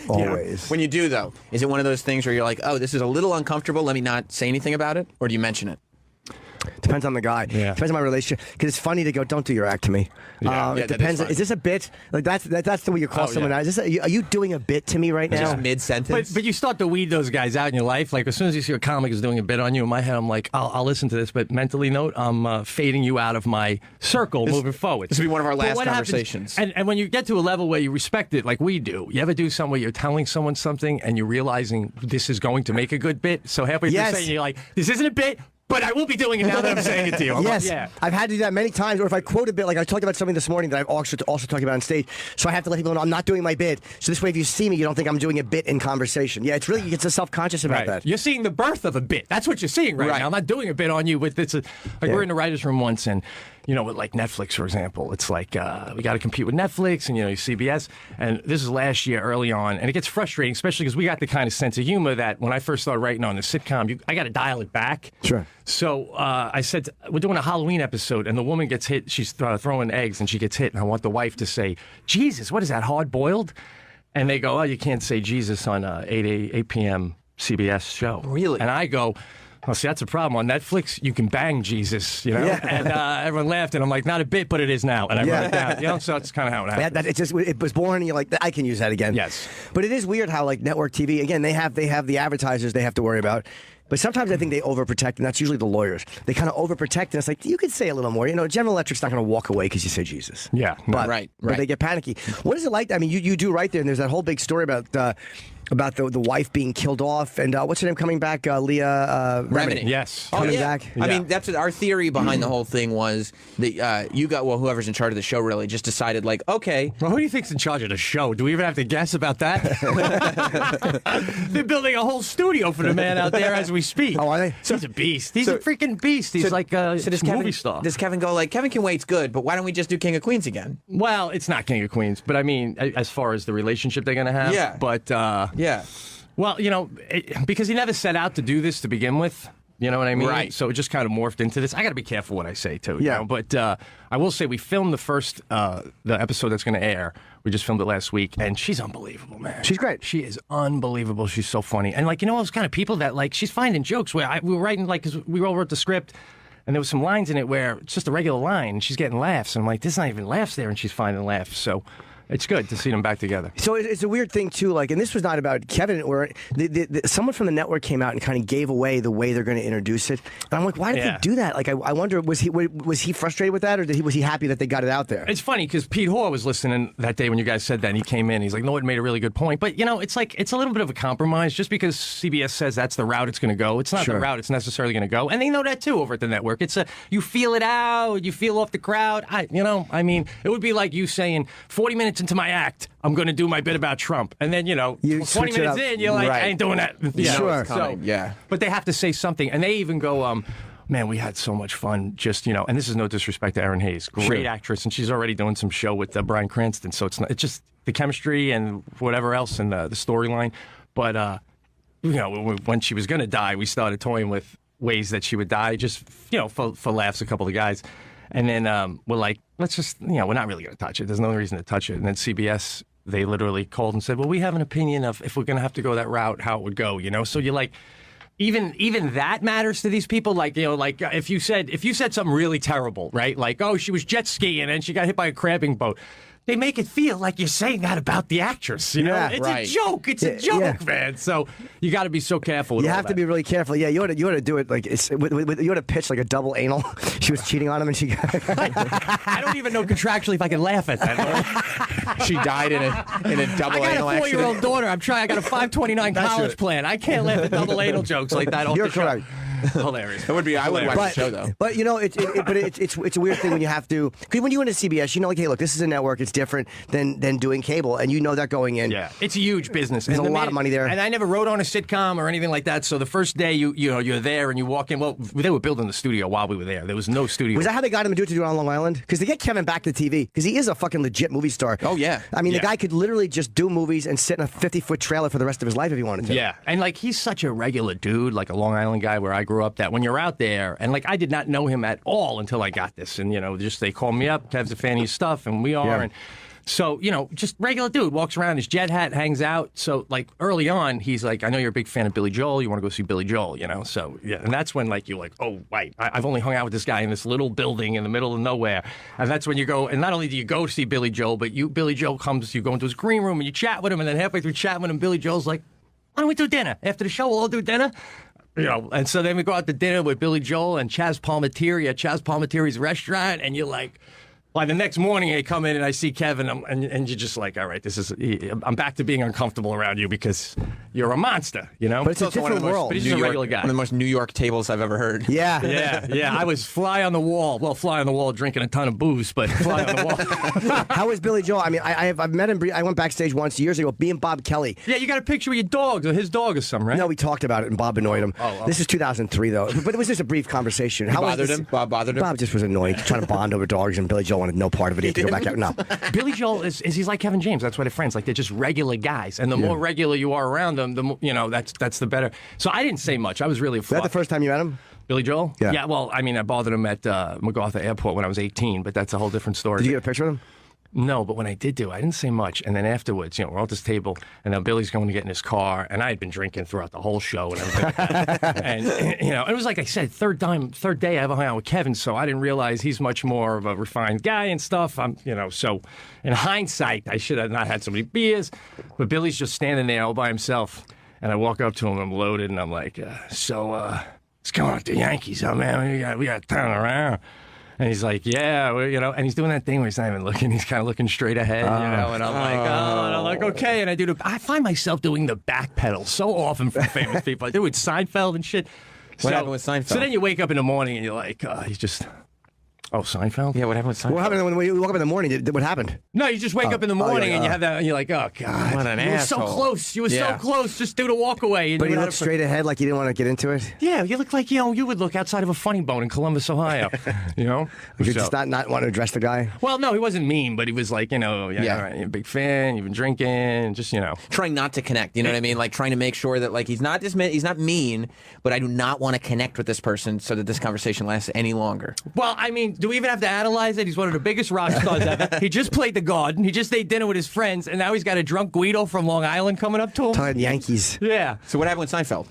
always. When you do, though, is it one of those things where you're like, oh, this is a little uncomfortable, let me not say anything about it? Or do you mention it? Depends on the guy. Yeah. Depends on my relationship. Because it's funny to go, don't do your act to me. It depends. Is this a bit? Like that's the way you call someone out. Are you doing a bit to me right now? Just mid-sentence? But you start to weed those guys out in your life. Like, as soon as you see a comic is doing a bit on you, in my head, I'm like, I'll listen to this. But mentally note, I'm fading you out of my circle moving forward. This will be one of our last what conversations. Happens, and when you get to a level where you respect it like we do, you ever do something where you're telling someone something and you're realizing this is going to make a good bit? So halfway through saying, you're like, this isn't a bit, but I will be doing it now that I'm saying it to you. Yes, I've had to do that many times. Or if I quote a bit, like I talked about something this morning that I've also talked about on stage, so I have to let people know I'm not doing my bit. So this way, if you see me, you don't think I'm doing a bit in conversation. Yeah, it's really, you get so self-conscious about that. You're seeing the birth of a bit. That's what you're seeing right now. I'm not doing a bit on you, but it's we're in the writer's room once, and with like Netflix, for example, it's like we got to compete with Netflix and CBS. And this is last year, early on, and it gets frustrating, especially because we got the kind of sense of humor that when I first started writing on the sitcom, I got to dial it back. Sure. So I said, we're doing a Halloween episode, and the woman gets hit. She's throwing eggs, and she gets hit, and I want the wife to say, Jesus, what is that, hard-boiled? And they go, oh, you can't say Jesus on 8 p.m. CBS show. Really? And I go, well, see, that's a problem. On Netflix, you can bang Jesus, Yeah. And everyone laughed, and I'm like, not a bit, but it is now. And I wrote it down, so that's kind of how it happens. It was born, and you're like, I can use that again. Yes. But it is weird how, like, network TV, again, they have the advertisers they have to worry about. But sometimes I think they overprotect, and that's usually the lawyers. They kind of overprotect, and it's like, you could say a little more. General Electric's not going to walk away because you say Jesus. Yeah. But, right. But they get panicky. What is it like? I mean, you do right there, and there's that whole big story about the wife being killed off, and what's her name coming back? Leah Remini. Yes. Coming back. I mean, that's our theory behind the whole thing was that whoever's in charge of the show really just decided, like, okay. Well, who do you think's in charge of the show? Do we even have to guess about that? They're building a whole studio for the man out there as we speak. Oh, are they? He's a beast. He's a freaking beast. He's like a movie star. Does Kevin go, like, Kevin Can Wait's good, but why don't we just do King of Queens again? Well, it's not King of Queens, but I mean, as far as the relationship they're going to have. Yeah. But, yeah. Well, because he never set out to do this to begin with. You know what I mean? Right. So it just kind of morphed into this. I got to be careful what I say, too. Yeah. But I will say we filmed the episode that's going to air. We just filmed it last week, and she's unbelievable, man. She's great. She is unbelievable. She's so funny. And, like, those kind of people that, like, she's finding jokes where we were writing, like, 'cause we all wrote the script, and there was some lines in it where it's just a regular line, and she's getting laughs. And I'm like, there's not even laughs there, and she's finding laughs. So it's good to see them back together. So it's a weird thing, too, like, and this was not about Kevin, or someone from the network came out and kind of gave away the way they're going to introduce it. And I'm like, why did they do that? Like, I wonder, was he frustrated with that, or was he happy that they got it out there? It's funny, because Pete Hoare was listening that day when you guys said that, and he came in, he's like, Norton made a really good point. But, it's like, it's a little bit of a compromise, just because CBS says that's the route it's going to go. It's not the route it's necessarily going to go. And they know that, too, over at the network. It's you feel it out, you feel off the crowd. I mean, it would be like you saying, 40 minutes into my act, I'm going to do my bit about Trump. And then, 20 minutes in, you're like, I ain't doing that. Sure. So, but they have to say something. And they even go, man, we had so much fun. Just and this is no disrespect to Erin Hayes, great actress, and she's already doing some show with Bryan Cranston. So it's just the chemistry and whatever else and the storyline. But when she was gonna die, we started toying with ways that she would die, just for laughs, a couple of guys, and then we're like, let's just we're not really gonna touch it. There's no reason to touch it. And then CBS, they literally called and said, well, we have an opinion of if we're gonna have to go that route, how it would go. So you're like. Even that matters to these people. Like, if you said something really terrible, right? Like, oh, she was jet skiing and she got hit by a crabbing boat. They make it feel like you're saying that about the actress. It's a joke. It's a joke, man. So you got to be so careful. With you all have to that. be really careful. Yeah, you ought to do it like you ought to pitch like a double anal. She was cheating on him, and she. I don't even know contractually if I can laugh at that. She died in a double anal accident. I got a 4-year-old daughter. I got a 529 college plan. I can't laugh at double anal jokes like that. You're correct. Hilarious. It would be. I would watch the show though. But it's a weird thing when you have to. Because when you went to CBS, like, hey, look, this is a network. It's different than doing cable, and that going in. Yeah, it's a huge business. There's a lot of money there. And I never wrote on a sitcom or anything like that. So the first day you're there and you walk in. Well, they were building the studio while we were there. There was no studio. Was that how they got him to do it on Long Island? Because they get Kevin back to TV because he is a fucking legit movie star. Oh yeah. I mean, the guy could literally just do movies and sit in a 50-foot trailer for the rest of his life if he wanted to. Yeah, and like he's such a regular dude, like a Long Island guy where I grew up. That when you're out there, and like I did not know him at all until I got this, and just they called me up. Kev's a fan of your stuff, and we are, and so just regular dude walks around his jet hat, hangs out. So like early on, he's like, I know you're a big fan of Billy Joel. You want to go see Billy Joel, So yeah, and that's when like you're like, oh wait, I've only hung out with this guy in this little building in the middle of nowhere, and that's when you go. And not only do you go see Billy Joel, but Billy Joel comes, you go into his green room and you chat with him, and then halfway through chatting with him, Billy Joel's like, why don't we do dinner after the show? We'll all do dinner. And so then we go out to dinner with Billy Joel and Chaz Palminteri at Chaz Palminteri's restaurant, and you're like, well, the next morning I come in and I see Kevin, and you're just like, all right, I'm back to being uncomfortable around you because you're a monster, But it's a different world. But he's just a regular guy. One of the most New York tables I've ever heard. Yeah. Yeah. I was fly on the wall. Well, fly on the wall, drinking a ton of booze, but fly on the wall. How was Billy Joel? I mean, I've met him. I went backstage once years ago. Me and Bob Kelly. Yeah, you got a picture of your dog or his dog or something, right? No, we talked about it, and Bob annoyed him. Oh. This is 2003 though, but it was just a brief conversation. Bob bothered him. Bob just was annoyed, trying to bond over dogs, and Billy Joel wanted no part of it. He had to go back out. No. Billy Joel he's like Kevin James. That's why they're friends. Like they're just regular guys, and the more regular you are around them, the more, that's the better. So I didn't say much. I was really. Was that the first time you met him? Billy Joel? Yeah. Yeah. Well, I mean, I bothered him at MacArthur Airport when I was 18, but that's a whole different story. Did you get a picture of him? No, but when I did I didn't say much. And then afterwards, we're all at this table, and then Billy's going to get in his car, and I had been drinking throughout the whole show and everything. And it was like I said, third day I ever hung out with Kevin, so I didn't realize he's much more of a refined guy and stuff. So in hindsight, I should have not had so many beers. But Billy's just standing there all by himself, and I walk up to him, I'm loaded, and I'm like, what's going on with the Yankees, huh, man? We got to turn around. And he's like, yeah, and he's doing that thing where he's not even looking. He's kind of looking straight ahead, and I'm like, and I'm like, okay. And I find myself doing the back pedal so often from famous people. I do it with Seinfeld and shit. What happened with Seinfeld? So then you wake up in the morning and you're like, he's just... Oh, Seinfeld? Yeah, what happened with Seinfeld? What happened when you woke up in the morning? What happened? No, you just wake up in the morning and you have that, and you're like, oh, God. What an asshole. You were so close. You were so close. Just do the walk away. And but you looked straight ahead like you didn't want to get into it? Yeah, you look like, you would look outside of a Funny Bone in Columbus, Ohio. You just not want to address the guy? Well, no, he wasn't mean, but he was like, all right, you're a big fan, you've been drinking, just, Trying not to connect, you know what I mean? Like trying to make sure that like he's not mean, but I do not want to connect with this person so that this conversation lasts any longer. Well, I mean, do we even have to analyze it? He's one of the biggest rock stars ever. He just played the Garden. He just ate dinner with his friends, and now he's got a drunk Guido from Long Island coming up to him. Talking Yankees. Yeah. So what happened with Seinfeld?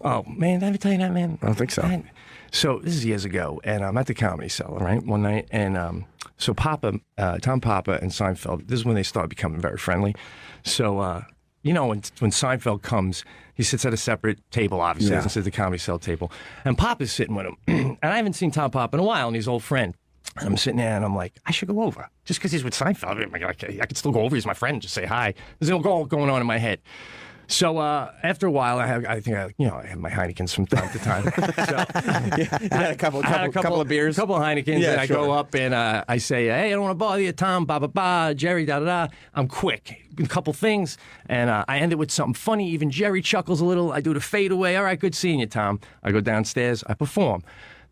Oh, man, did I ever tell you that, man? I don't think so. Man. So this is years ago, and I'm at the Comedy Cellar, right, one night, and so Tom Papa and Seinfeld, this is when they start becoming very friendly. So, when Seinfeld comes, he sits at a separate table, obviously, doesn't sit at the Comedy Cellar table, and Papa's sitting with him. And I haven't seen Tom Papa in a while, and he's an old friend. And I'm sitting there, and I'm like, I should go over. Just because he's with Seinfeld, I could still go over. He's my friend, just say hi. There's all going on in my head. So after a while, I have my Heinekens from time to time. I had a couple of beers, a couple of Heinekens, and I go up and I say, hey, I don't want to bother you, Tom, Jerry, da-da-da. I'm quick. A couple things, and I end it with something funny. Even Jerry chuckles a little. I do the fadeaway. All right, good seeing you, Tom. I go downstairs. I perform.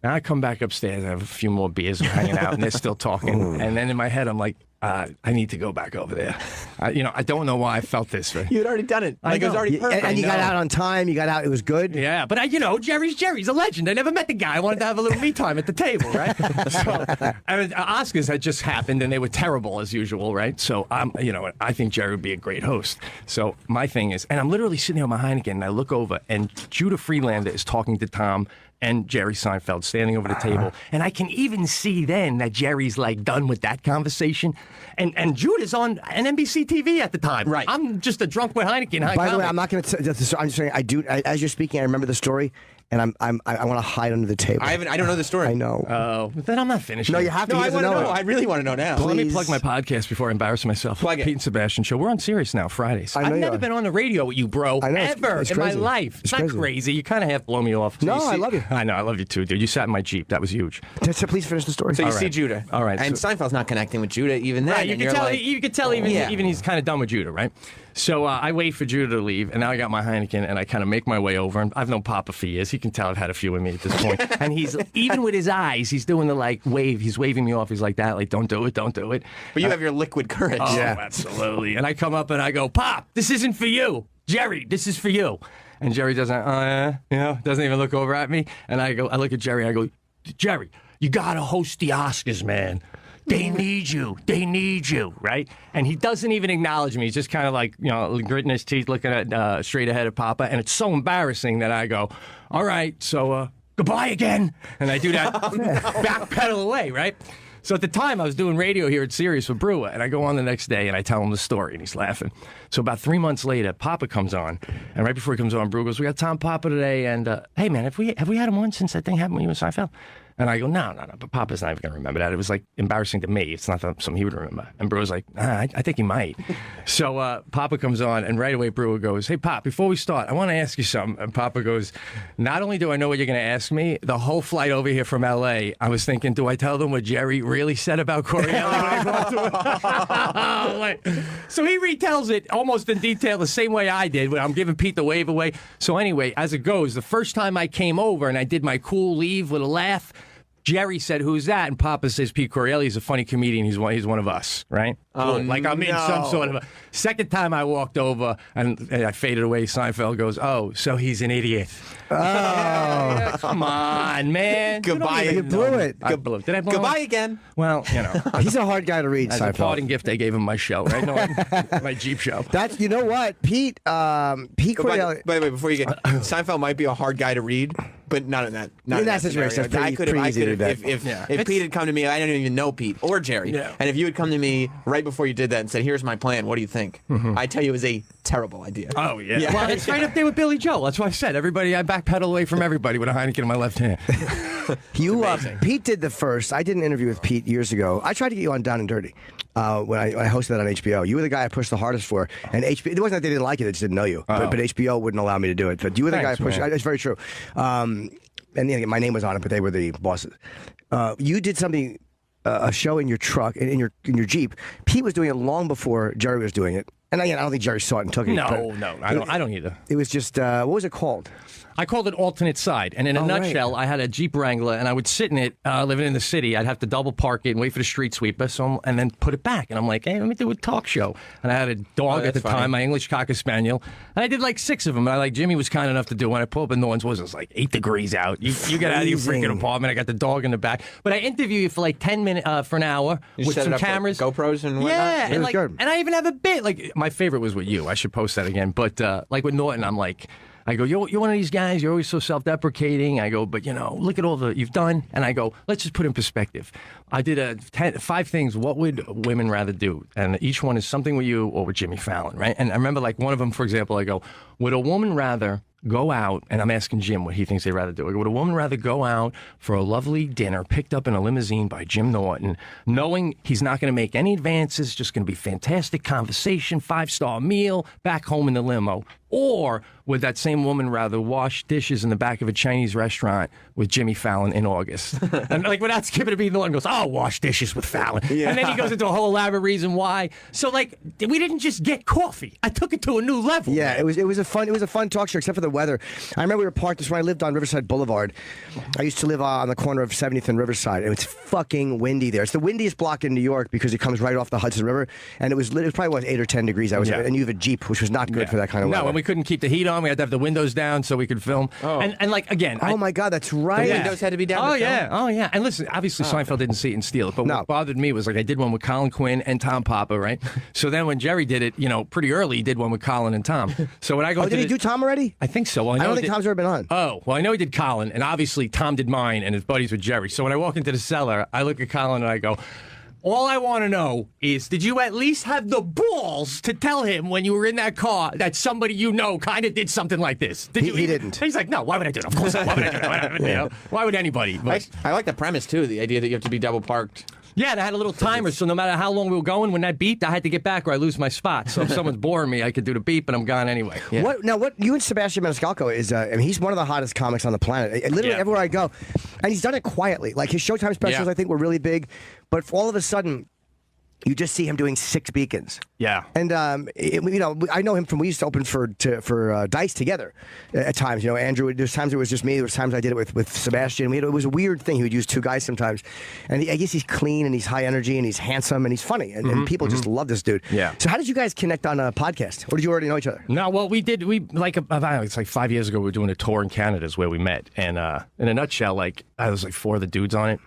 Now I come back upstairs, I have a few more beers, we're hanging out, and they're still talking. And then in my head, I'm like, I need to go back over there. I don't know why I felt this. You had already done it. Like, it was already perfect. And you got out on time. You got out. It was good. Yeah, but Jerry's a legend. I never met the guy. I wanted to have a little me time at the table, right? So, Oscars had just happened, and they were terrible as usual, right? So, I think Jerry would be a great host. So my thing is, and I'm literally sitting there with my Heineken, and I look over, and Judah Friedlander is talking to Tom and Jerry Seinfeld standing over the table. And I can even see then that Jerry's like done with that conversation. And Judah's on NBC TV at the time. Right. I'm just a drunk with Heineken. By the way, I'm not going to. I'm just saying. As you're speaking, I remember the story, and I want to hide under the table. I don't know the story. I know. Oh, then I'm not finished. No, you have to. No, I want to know. I really want to know now. Well, let me plug my podcast before I embarrass myself. Plug it. Pete and Sebastian Show. We're on Sirius now, Fridays. I know I've you never are. been on the radio with you, bro. I know, ever it's in my crazy. life. It's not crazy. crazy. You kind of half blow me off. No, I love you. I know. I love you too, dude. You sat in my Jeep. That was huge. So please finish the story. So you All see right. Judah. All right. And Seinfeld's not connecting with Judah even then. Right, you and can you're tell. like, You can tell even he's kind of done with Judah, right? So I wait for Judah to leave, and now I got my Heineken, and I kind of make my way over. And I've known Papa for years. He can tell I've had a few in me at this point. And he's even with his eyes, he's doing the like wave. He's waving me off. He's like that, like don't do it, don't do it. But you have your liquid courage. Oh, Yeah. absolutely. And I come up and I go, Pop, this isn't for you, Jerry. This is for you. And Jerry doesn't, doesn't even look over at me. And I look at Jerry. And I go, Jerry, you gotta host the Oscars, man. They need you. They need you, right? And he doesn't even acknowledge me. He's just kind of like, gritting his teeth, looking at straight ahead at Papa. And it's so embarrassing that I go, all right, so goodbye again. And I do that backpedal away, right? So at the time, I was doing radio here at Sirius with Brewer, and I go on the next day, and I tell him the story, and he's laughing. So about 3 months later, Papa comes on, and right before he comes on, Brewer goes, we got Tom Papa today, and hey, man, have we had him on since that thing happened with you and Seinfeld? And I go, no, but Papa's not even going to remember that. It was like embarrassing to me. It's not something he would remember. And Brewer's like, I think he might. So Papa comes on, and right away Brewer goes, hey, Pop, before we start, I want to ask you something. And Papa goes, not only do I know what you're going to ask me, the whole flight over here from L.A., I was thinking, do I tell them what Jerry really said about Correale? So he retells it almost in detail the same way I did when I'm giving Pete the wave away. So anyway, as it goes, the first time I came over and I did my cool leave with a laugh, Jerry said, who's that? And Papa says, Pete Correale. He's a funny comedian. He's one of us, right? Oh, like I'm in some sort of a... Second time I walked over and I faded away, Seinfeld goes, oh, so he's an idiot. Oh. Come on, man. Goodbye. You blew it. I blew it. Did I blow Goodbye it? again. Well, He's a hard guy to read, as a Seinfeld. parting gift, I gave him my show, right? No, my Jeep show. That's, you know what, Pete Correale. By the way, before you get, Seinfeld might be a hard guy to read, but not in that. Not In that situation, scenario. it's pretty easy to do that. If Pete had come to me, I don't even know Pete or Jerry, and if you had come to me right before you did that and said, "Here's my plan. What do you think?" I tell you, it was a terrible idea. Oh yeah. Well, it's right up there with Billy Joel. That's why I said everybody. I backpedal away from everybody with a Heineken in my left hand. Pete did the first. I did an interview with Pete years ago. I tried to get you on Down and Dirty when I hosted that on HBO. You were the guy I pushed the hardest for, and HBO. It wasn't that they didn't like it; they just didn't know you. But HBO wouldn't allow me to do it. But you were the guy I pushed. It's very true. And my name was on it, but they were the bosses. You did something, a show in your truck, in your Jeep. Pete was doing it long before Jerry was doing it. And I don't think Jerry saw it and took it. No, I don't either. It was just, what was it called? I called it alternate side. And in a nutshell, I had a Jeep Wrangler, and I would sit in it, living in the city. I'd have to double park it and wait for the street sweeper, and then put it back. And I'm like, hey, let me do a talk show. And I had a dog at the time, my English Cocker Spaniel. And I did like 6 of them. And Jimmy was kind enough to do when I pulled up in Norton's, it was like 8 degrees out. You get out of your freaking apartment. I got the dog in the back. But I interview you for like 10 minutes, for an hour with some cameras. GoPros and whatnot? Yeah. And I even have a bit. Like, my favorite was with you. I should post that again. But like with Norton, I'm like, I go, you're one of these guys, you're always so self-deprecating. I go, but look at all that you've done. And I go, let's just put in perspective. I did 5 things, what would women rather do? And each one is something with you or with Jimmy Fallon, right? And I remember one of them, for example, I go, would a woman rather go out, and I'm asking Jim what he thinks they'd rather do. I go, would a woman rather go out for a lovely dinner picked up in a limousine by Jim Norton, knowing he's not going to make any advances, just going to be fantastic conversation, 5-star meal, back home in the limo? Or would that same woman rather wash dishes in the back of a Chinese restaurant with Jimmy Fallon in August? And without skipping a beat, Norton goes, oh, wash dishes with Fallon. Yeah. And then he goes into a whole elaborate reason why. So we didn't just get coffee. I took it to a new level. Yeah, it was a fun talk show, except for the weather. I remember we were parked. This when I lived on Riverside Boulevard. I used to live on the corner of 70th and Riverside, and it's fucking windy there. It's the windiest block in New York because it comes right off the Hudson River, and it was probably 8 or 10 degrees. And you have a Jeep, which was not good for that kind of weather. No, and we couldn't keep the heat on. We had to have the windows down so we could film. And like again, my God, that's right. The windows had to be down. Oh yeah. And listen, obviously Seinfeld didn't see it and steal it, but what bothered me was like I did one with Colin Quinn and Tom Papa, right? So then when Jerry did it, pretty early, he did one with Colin and Tom. So when I go, did he do Tom already? I think so. Well, I don't think Tom's ever been on. Oh, well, I know he did Colin, and obviously Tom did mine, and his buddies with Jerry. So when I walk into the cellar, I look at Colin and I go, all I want to know is, did you at least have the balls to tell him when you were in that car that somebody kind of did something like this? He didn't. He's like, no, why would I do it? Of course not. Why would I do that? Why would anybody? But, I like the premise, too, the idea that you have to be double parked. Yeah, they had a little timer, so no matter how long we were going, when that beeped, I had to get back or I lose my spot. So if someone's boring me, I could do the beep, and I'm gone anyway. Yeah. What you and Sebastian Maniscalco is? He's one of the hottest comics on the planet. Literally everywhere I go, and he's done it quietly. Like his Showtime specials, I think, were really big, but all of a sudden, you just see him doing 6 beacons. Yeah. And, I know him from, we used to open for Dice together at times. Andrew, there's times it was just me. There was times I did it with Sebastian. It was a weird thing. He would use 2 guys sometimes. And I guess he's clean and he's high energy and he's handsome and he's funny. And people just love this dude. Yeah. So how did you guys connect on a podcast? Or did you already know each other? No, well, it's like 5 years ago, we were doing a tour in Canada is where we met. And in a nutshell, I was like 4 of the dudes on it.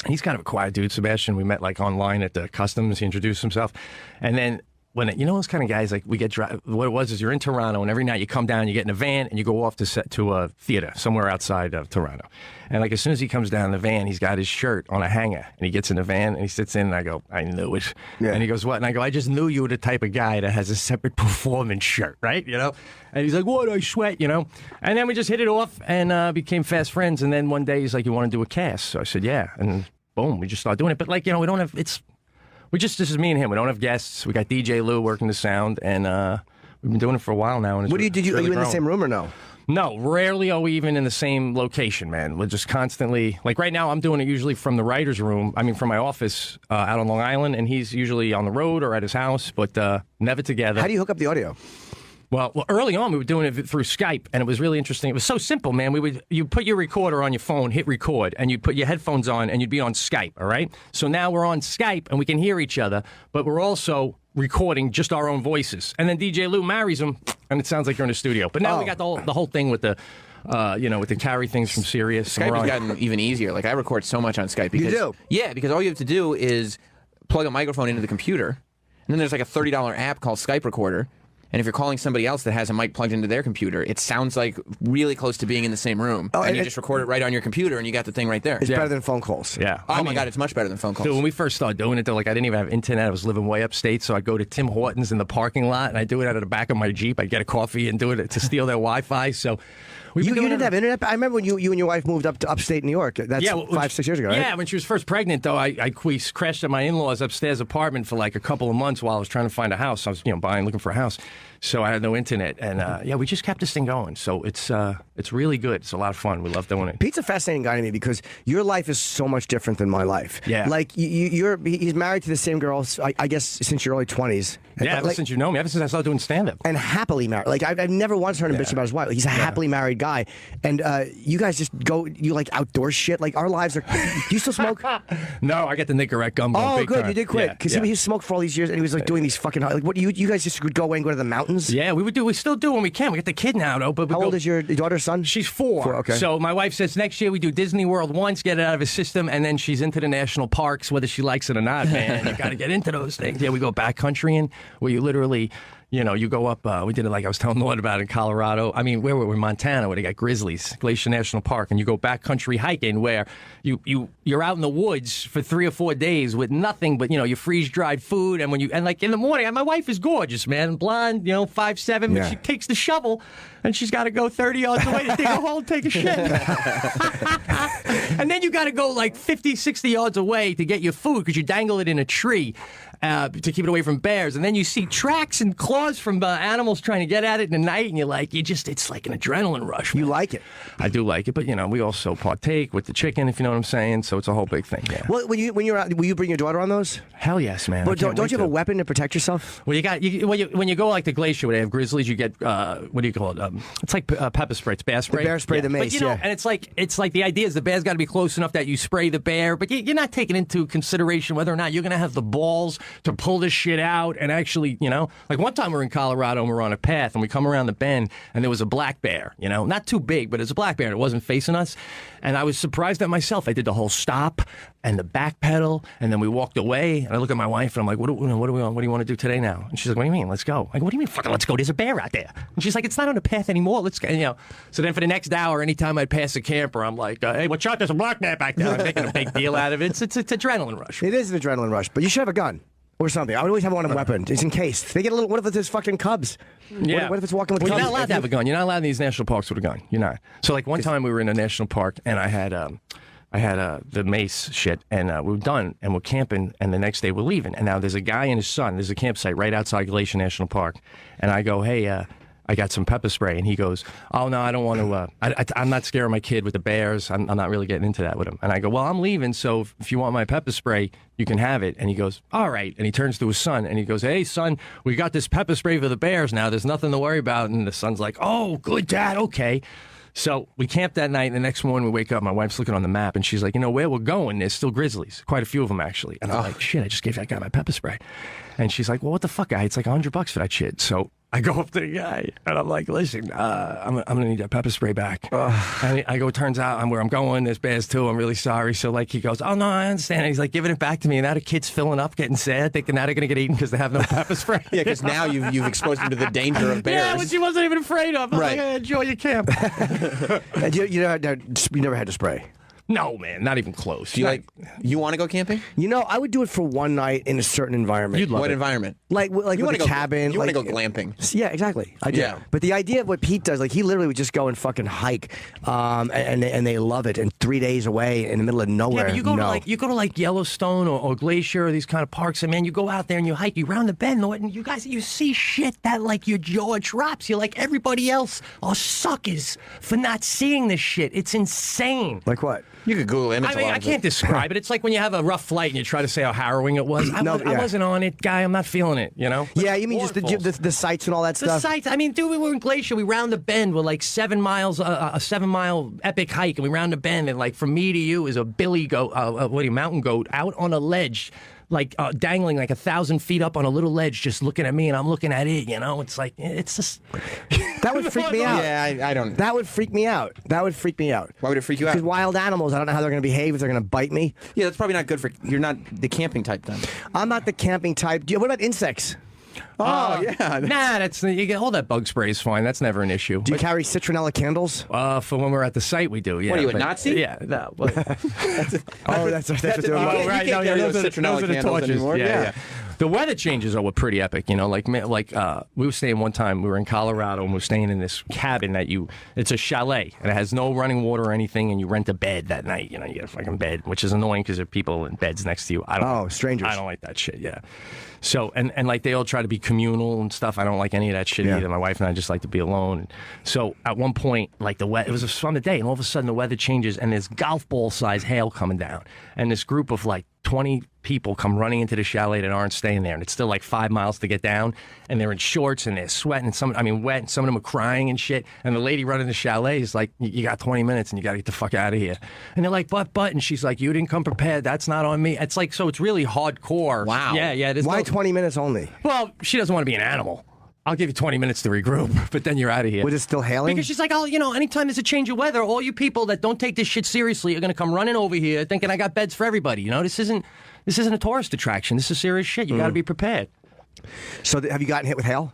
He's kind of a quiet dude, Sebastian. We met online at the customs. He introduced himself. And then those kind of guys, like we get what it was is you're in Toronto, and every night you come down, you get in a van, and you go off to a theater somewhere outside of Toronto. And like as soon as he comes down in the van, he's got his shirt on a hanger, and he gets in the van and he sits in, and I go, I knew it. Yeah. And he goes, what? And I go, I just knew you were the type of guy that has a separate performance shirt, right? And he's like, what? I sweat, And then we just hit it off and became fast friends. And then one day he's like, you want to do a cast? So I said, yeah. And boom, we just started doing it. But we don't have, this is me and him. We don't have guests. We got DJ Lou working the sound, and we've been doing it for a while now. And are you in the same room or no? No, rarely are we even in the same location, man. We're just constantly, like right now, I'm doing it usually from the writer's room, from my office out on Long Island, and he's usually on the road or at his house, but never together. How do you hook up the audio? Well, early on, we were doing it through Skype, and it was really interesting. It was so simple, man. You put your recorder on your phone, hit record, and you'd put your headphones on, and you'd be on Skype, all right? So now we're on Skype, and we can hear each other, but we're also recording just our own voices. And then DJ Lou marries them, and it sounds like you're in a studio. But now we got the whole thing with the... with the carry things from Sirius. Skype has gotten even easier. Like, I record so much on Skype. Because, you do? Yeah, because all you have to do is plug a microphone into the computer, and then there's like a $30 app called Skype Recorder. And if you're calling somebody else that has a mic plugged into their computer, it sounds like really close to being in the same room. And you just record it right on your computer, and you got the thing right there. It's better than phone calls. Yeah. Oh, my God, it's much better than phone calls. Dude, when we first started doing it, I didn't even have internet. I was living way upstate, so I'd go to Tim Hortons in the parking lot, and I'd do it out of the back of my Jeep. I'd get a coffee and do it to steal their Wi-Fi. So you didn't have internet? I remember when you and your wife moved up to upstate New York. That's 5-6 years ago, right? Yeah, when she was first pregnant, though, we crashed at my in-laws' upstairs apartment for like a couple of months while I was trying to find a house. I was looking for a house. So I had no internet, and we just kept this thing going. So it's really good. It's a lot of fun. We love doing it. Pete's a fascinating guy to me because your life is so much different than my life. Yeah, like he's married to the same girl, I guess, since your early 20s. Yeah, ever since you know me, ever since I started doing stand-up, and happily married. Like I've never once heard him bitch about his wife. Like, he's a happily married guy, and you guys just go. You like outdoor shit. Like our lives are. Do you still smoke? No, I got the Nicorette gum. Oh, good, you did quit because he smoked for all these years, and he was like doing these fucking like what you guys just would go away and go to the mountains. Yeah, we would do. We still do when we can. We get the kid now, though. But how old is your daughter, son? She's 4. Okay. So my wife says next year we do Disney World once, get it out of his system, and then she's into the national parks, whether she likes it or not. Man, you got to get into those things. Yeah, we go backcountrying, where you literally. You go up, we did it like I was telling Norton about in Colorado. I mean, where were we? Montana, where they got grizzlies, Glacier National Park, and you go backcountry hiking where you're out in the woods for 3 or 4 days with nothing but, you freeze-dried food. And like in the morning, and my wife is gorgeous, man, blonde, 5'7", but she takes the shovel and she's got to go 30 yards away to dig a hole and take a shit. And then you got to go like 50, 60 yards away to get your food because you dangle it in a tree. to keep it away from bears. And then you see tracks and claws from animals trying to get at it in the night, and it's like an adrenaline rush. Man. You like it? I do like it, but we also partake with the chicken, if you know what I'm saying. So it's a whole big thing. Yeah. Well, when you're out, will you bring your daughter on those? Hell yes, man. But don't you have a weapon to protect yourself? Well, when you go like the glacier where they have grizzlies, you get what do you call it? It's like pepper spray. It's bear spray. The bear spray, the mace. But, and it's like the idea is the bear's got to be close enough that you spray the bear, but you're not taking into consideration whether or not you're going to have the balls to pull this shit out and actually, like one time we were in Colorado and we were on a path and we come around the bend and there was a black bear, not too big, but it's a black bear and it wasn't facing us. And I was surprised at myself. I did the whole stop and the back pedal, and then we walked away. And I look at my wife and I'm like, what do you want to do today now? And she's like, what do you mean? Let's go. I go, what do you mean? Fucking let's go. There's a bear out there. And she's like, it's not on the path anymore. Let's go. So then for the next hour, anytime I'd pass a camper, I'm like, hey, watch out. There's a black bear back there. I'm making a big deal out of it. It's adrenaline rush. It is an adrenaline rush, but you should have a gun. Or something. I would always have one weapon, just in case. They get a little. What if there's fucking cubs? Yeah. What if it's walking with cubs? You're not allowed to have a gun. You're not allowed in these national parks with a gun. You're not. So like one time we were in a national park and I had the mace shit and we were done and we're camping and the next day we're leaving and now there's a guy and his son. There's a campsite right outside Glacier National Park and I go, hey. I got some pepper spray, and he goes, oh, no, I don't want to, I'm not scaring my kid with the bears. I'm not really getting into that with him. And I go, well, I'm leaving, so if you want my pepper spray, you can have it. And he goes, all right. And he turns to his son, and he goes, hey, son, we got this pepper spray for the bears now. There's nothing to worry about. And the son's like, oh, good, Dad, okay. So we camped that night, and the next morning we wake up, my wife's looking on the map, and she's like, where we're going, there's still grizzlies. Quite a few of them, actually. And I'm like, shit, I just gave that guy my pepper spray. And she's like, well, what the fuck, guy? It's like $100 for that shit. So I go up to the guy, and I'm like, listen, I'm going to need that pepper spray back. And I go, turns out where I'm going, there's bears too, I'm really sorry. So like he goes, oh, no, I understand. And he's like giving it back to me, and now the kid's filling up, getting sad, thinking now they're going to get eaten because they have no pepper spray. Yeah, because now you've exposed him to the danger of bears. Yeah, which he wasn't even afraid of. I'm right. like, enjoy your camp. You never had to spray? No, man, not even close. You want to go camping? I would do it for one night in a certain environment. You'd love what it. Environment? Like you with a cabin. You want to go glamping? Yeah, exactly. I do. Yeah. But the idea of what Pete does, like he literally would just go and fucking hike, and they love it. And 3 days away in the middle of nowhere. Yeah, but you go to like Yellowstone or Glacier or these kind of parks, and man, you go out there and you hike, you round the bend, and you guys, you see shit that like your jaw drops. You're like everybody else are suckers for not seeing this shit. It's insane. Like what? You could Google images. I can't describe it. It's like when you have a rough flight and you try to say how harrowing it was. I wasn't on it, guy. I'm not feeling it, Yeah, you mean just the sights and all that stuff? The sights. I mean, dude, we were in Glacier. We round the bend. We're like 7 miles, a 7-mile epic hike, and we round the bend. And like from me to you is a billy goat, mountain goat out on a ledge. Like dangling like 1,000 feet up on a little ledge, just looking at me, and I'm looking at it. It's like it's just that would freak me out. Yeah, I don't. That would freak me out. Why would it freak you out? Because wild animals, I don't know how they're going to behave if they're going to bite me. Yeah, that's probably not good for. You're not the camping type then. I'm not the camping type. What about insects? Oh, yeah. Nah, you get all that bug spray is fine. That's never an issue. Do you carry citronella candles? For when we're at the site, we do. Yeah. What are you, a Nazi? Yeah. No. That's right. No, yeah, those are the torches. Anymore. Yeah. The weather changes were pretty epic, like we were staying one time, we were in Colorado and we were staying in this cabin it's a chalet and it has no running water or anything and you rent a bed that night, you get a fucking bed, which is annoying because there are people in beds next to you. Strangers. I don't like that shit, yeah. So, and like they all try to be communal and stuff. I don't like any of that shit either. My wife and I just like to be alone. So at one point, like it was a fun day and all of a sudden the weather changes and there's golf ball size hail coming down. And this group of like 20 people come running into the chalet that aren't staying there, and it's still like 5 miles to get down, and they're in shorts and they're sweating, and wet, and some of them are crying and shit. And the lady running the chalet is like, "You got 20 minutes, and you got to get the fuck out of here." And they're like, "But," and she's like, "You didn't come prepared. That's not on me." It's like, so it's really hardcore. Wow. Yeah. Why 20 minutes only? Well, she doesn't want to be an animal. I'll give you 20 minutes to regroup, but then you're out of here. Was it still hailing? Because she's like, anytime there's a change of weather, all you people that don't take this shit seriously are going to come running over here thinking I got beds for everybody. This isn't a tourist attraction. This is serious shit. You got to be prepared. So have you gotten hit with hail?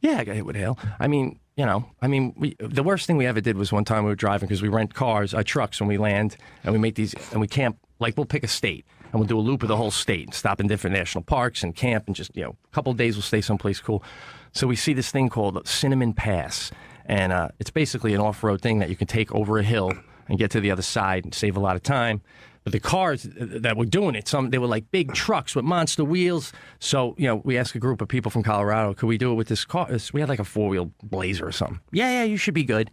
Yeah, I got hit with hail. The worst thing we ever did was one time we were driving because we rent trucks when we land, and we make these, and we camp, like we'll pick a state. And we'll do a loop of the whole state and stop in different national parks and camp and just, a couple of days we'll stay someplace cool. So we see this thing called Cinnamon Pass. And it's basically an off-road thing that you can take over a hill and get to the other side and save a lot of time. But the cars that were doing it, they were like big trucks with monster wheels. So, we asked a group of people from Colorado, could we do it with this car? We had like a 4-wheel Blazer or something. Yeah, you should be good.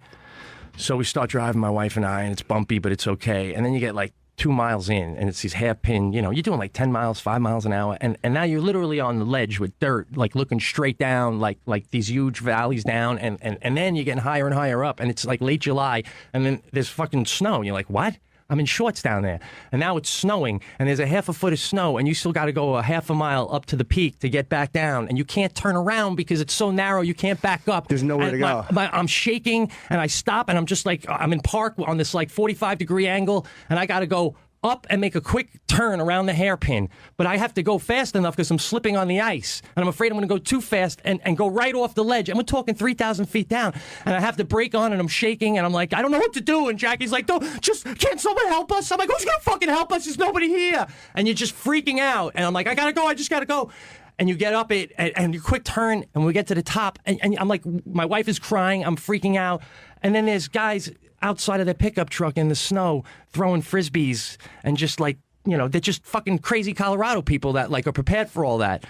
So we start driving, my wife and I, and it's bumpy, but it's okay. And then you get like 2 miles in, and it's these hairpin, you're doing like 10 miles, 5 miles an hour, and now you're literally on the ledge with dirt, like looking straight down, like these huge valleys down, and then you're getting higher and higher up, and it's like late July, and then there's fucking snow, and you're like, what? I'm in shorts down there. And now it's snowing, and there's a half a foot of snow, and you still got to go a half a mile up to the peak to get back down, and you can't turn around because it's so narrow, you can't back up. There's nowhere to go. I'm shaking, and I stop, and I'm just like, I'm in park on this like 45-degree angle, and I got to go up and make a quick turn around the hairpin. But I have to go fast enough because I'm slipping on the ice. And I'm afraid I'm going to go too fast and go right off the ledge. And we're talking 3,000 feet down. And I have to brake on, and I'm shaking, and I'm like, I don't know what to do. And Jackie's like, can't someone help us? I'm like, who's going to fucking help us? There's nobody here. And you're just freaking out. And I'm like, I just got to go. And you get up and you quick turn, and we get to the top. And I'm like, my wife is crying. I'm freaking out. And then there's guys outside of their pickup truck in the snow throwing frisbees, and just like, they're just fucking crazy Colorado people that like are prepared for all that.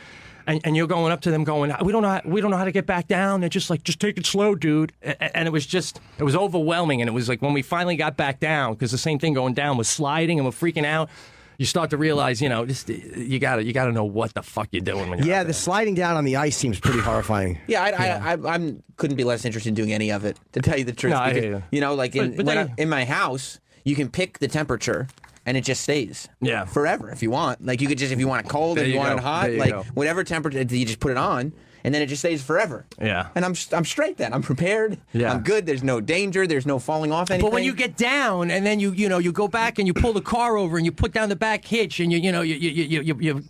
And you're going up to them going, we don't know how to get back down. They're just like, just take it slow, dude. And it was overwhelming. And it was like when we finally got back down, because the same thing going down was sliding, and we're freaking out. You start to realize, you gotta know what the fuck you're doing when you're out the there. sliding down on the ice seems pretty horrifying. Yeah, I couldn't be less interested in doing any of it, to tell you the truth. No, because, like in my house, you can pick the temperature, and it just stays. Yeah. Forever if you want. Like you could just, if you want it cold, if you want it hot, like whatever temperature, you just put it on. And then it just stays forever. Yeah. And I'm straight then. I'm prepared. Yeah. I'm good. There's no danger. There's no falling off anything. But when you get down, and then you go back and you pull the car over, and you put down the back hitch, and you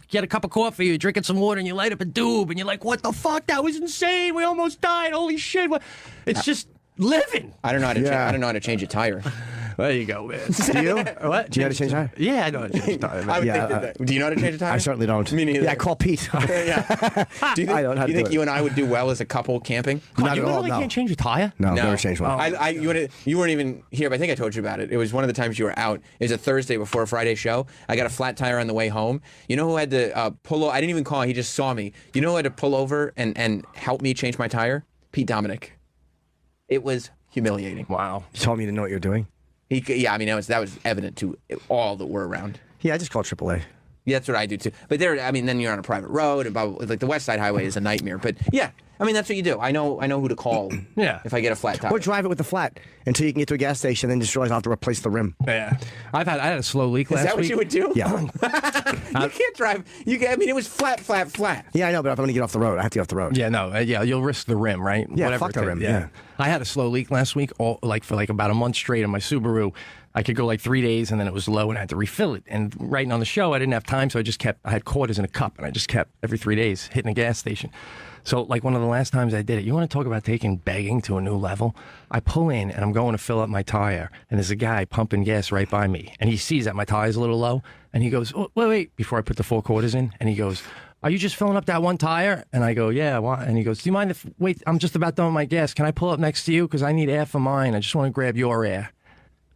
get a cup of coffee, you're drinking some water, and you light up a doob, and you're like, what the fuck? That was insane. We almost died. Holy shit. It's just living. I don't know how to I don't know how to change a tire. There you go, man. Do you? What? Do you know how to change a tire? Yeah, I know how to change a tire. I would think that. Do you know how to change a tire? I certainly don't. Me neither. Yeah, I call Pete. Yeah. Do you think you and I would do well as a couple camping? Not you at all, literally no. can't change a tire? No, never changed one. You weren't even here, but I think I told you about it. It was one of the times you were out. It was a Thursday before a Friday show. I got a flat tire on the way home. You know who had to pull over? I didn't even call. He just saw me. You know who had to pull over and help me change my tire? Pete Dominic. It was humiliating. Wow. You told me you didn't know what you were doing? That was evident to all that were around. Yeah, I just called AAA. Yeah, that's what I do too. But then you're on a private road, and like the West Side Highway is a nightmare. But yeah, that's what you do. I know who to call. Yeah. If I get a flat tire. Or drive it with the flat until you can get to a gas station, and then just realize I'll have to replace the rim. Yeah. I had a slow leak last week. Is that what you would do? Yeah. You can't drive. It was flat. Yeah, I know, but if I'm going to get off the road, I have to get off the road. Yeah, no, you'll risk the rim, right? Yeah, Whatever fuck the rim, yeah. I had a slow leak last week, for about a month straight on my Subaru. I could go like 3 days, and then it was low, and I had to refill it. And writing on the show, I didn't have time, so I had quarters in a cup, and I just kept every 3 days hitting a gas station. So like one of the last times I did it, you want to talk about taking begging to a new level? I pull in, and I'm going to fill up my tire, and there's a guy pumping gas right by me, and he sees that my tire's a little low, and he goes, oh, wait, before I put the 4 quarters in, and he goes, are you just filling up that one tire? And I go, yeah. Why? And he goes, do you mind wait, I'm just about done with my gas. Can I pull up next to you? Because I need air for mine. I just want to grab your air.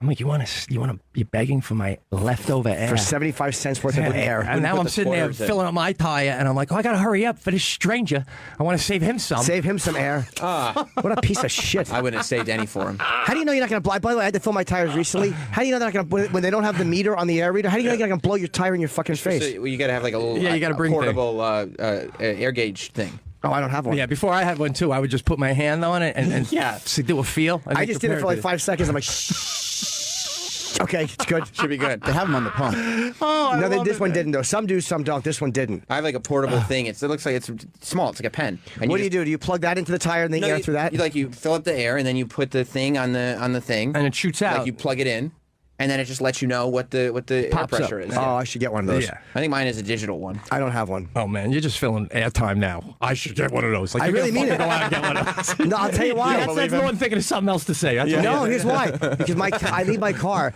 I'm like, you're begging for my leftover air. For 75 cents worth of air. And now I'm sitting there filling up my tire, and I'm like, I got to hurry up for this stranger. I want to save him some. Save him some air. What a piece of shit. I wouldn't have saved any for him. How do you know you're not going to blow? By the way, I had to fill my tires recently. How do you know they're not going to, when they don't have the meter on the air reader, how do you know you're not going to blow your tire in your fucking face? So you got to have like a little you got to bring portable air gauge thing. Oh, I don't have one. Yeah, before I had one too, I would just put my hand on it and do a feel. I just did it for like 5 seconds. I'm like, shh. Okay, it's good. Should be good. They have them on the pump. No, this one didn't though. Some do, some don't. This one didn't. I have like a portable thing. It looks like it's small. It's like a pen. And what do you do? Do you plug that into the tire and then air through that? You fill up the air and then you put the thing on the thing, and it shoots out. Like you plug it in. And then it just lets you know what the air pressure is. Oh, I should get one of those. Yeah. I think mine is a digital one. I don't have one. Oh man, you're just filling airtime now. I should get one of those. Like, I really mean it. Go out and get one of those. No, I'll tell you why. That's Norton thinking of something else to say. No, here's why. Because I leave my car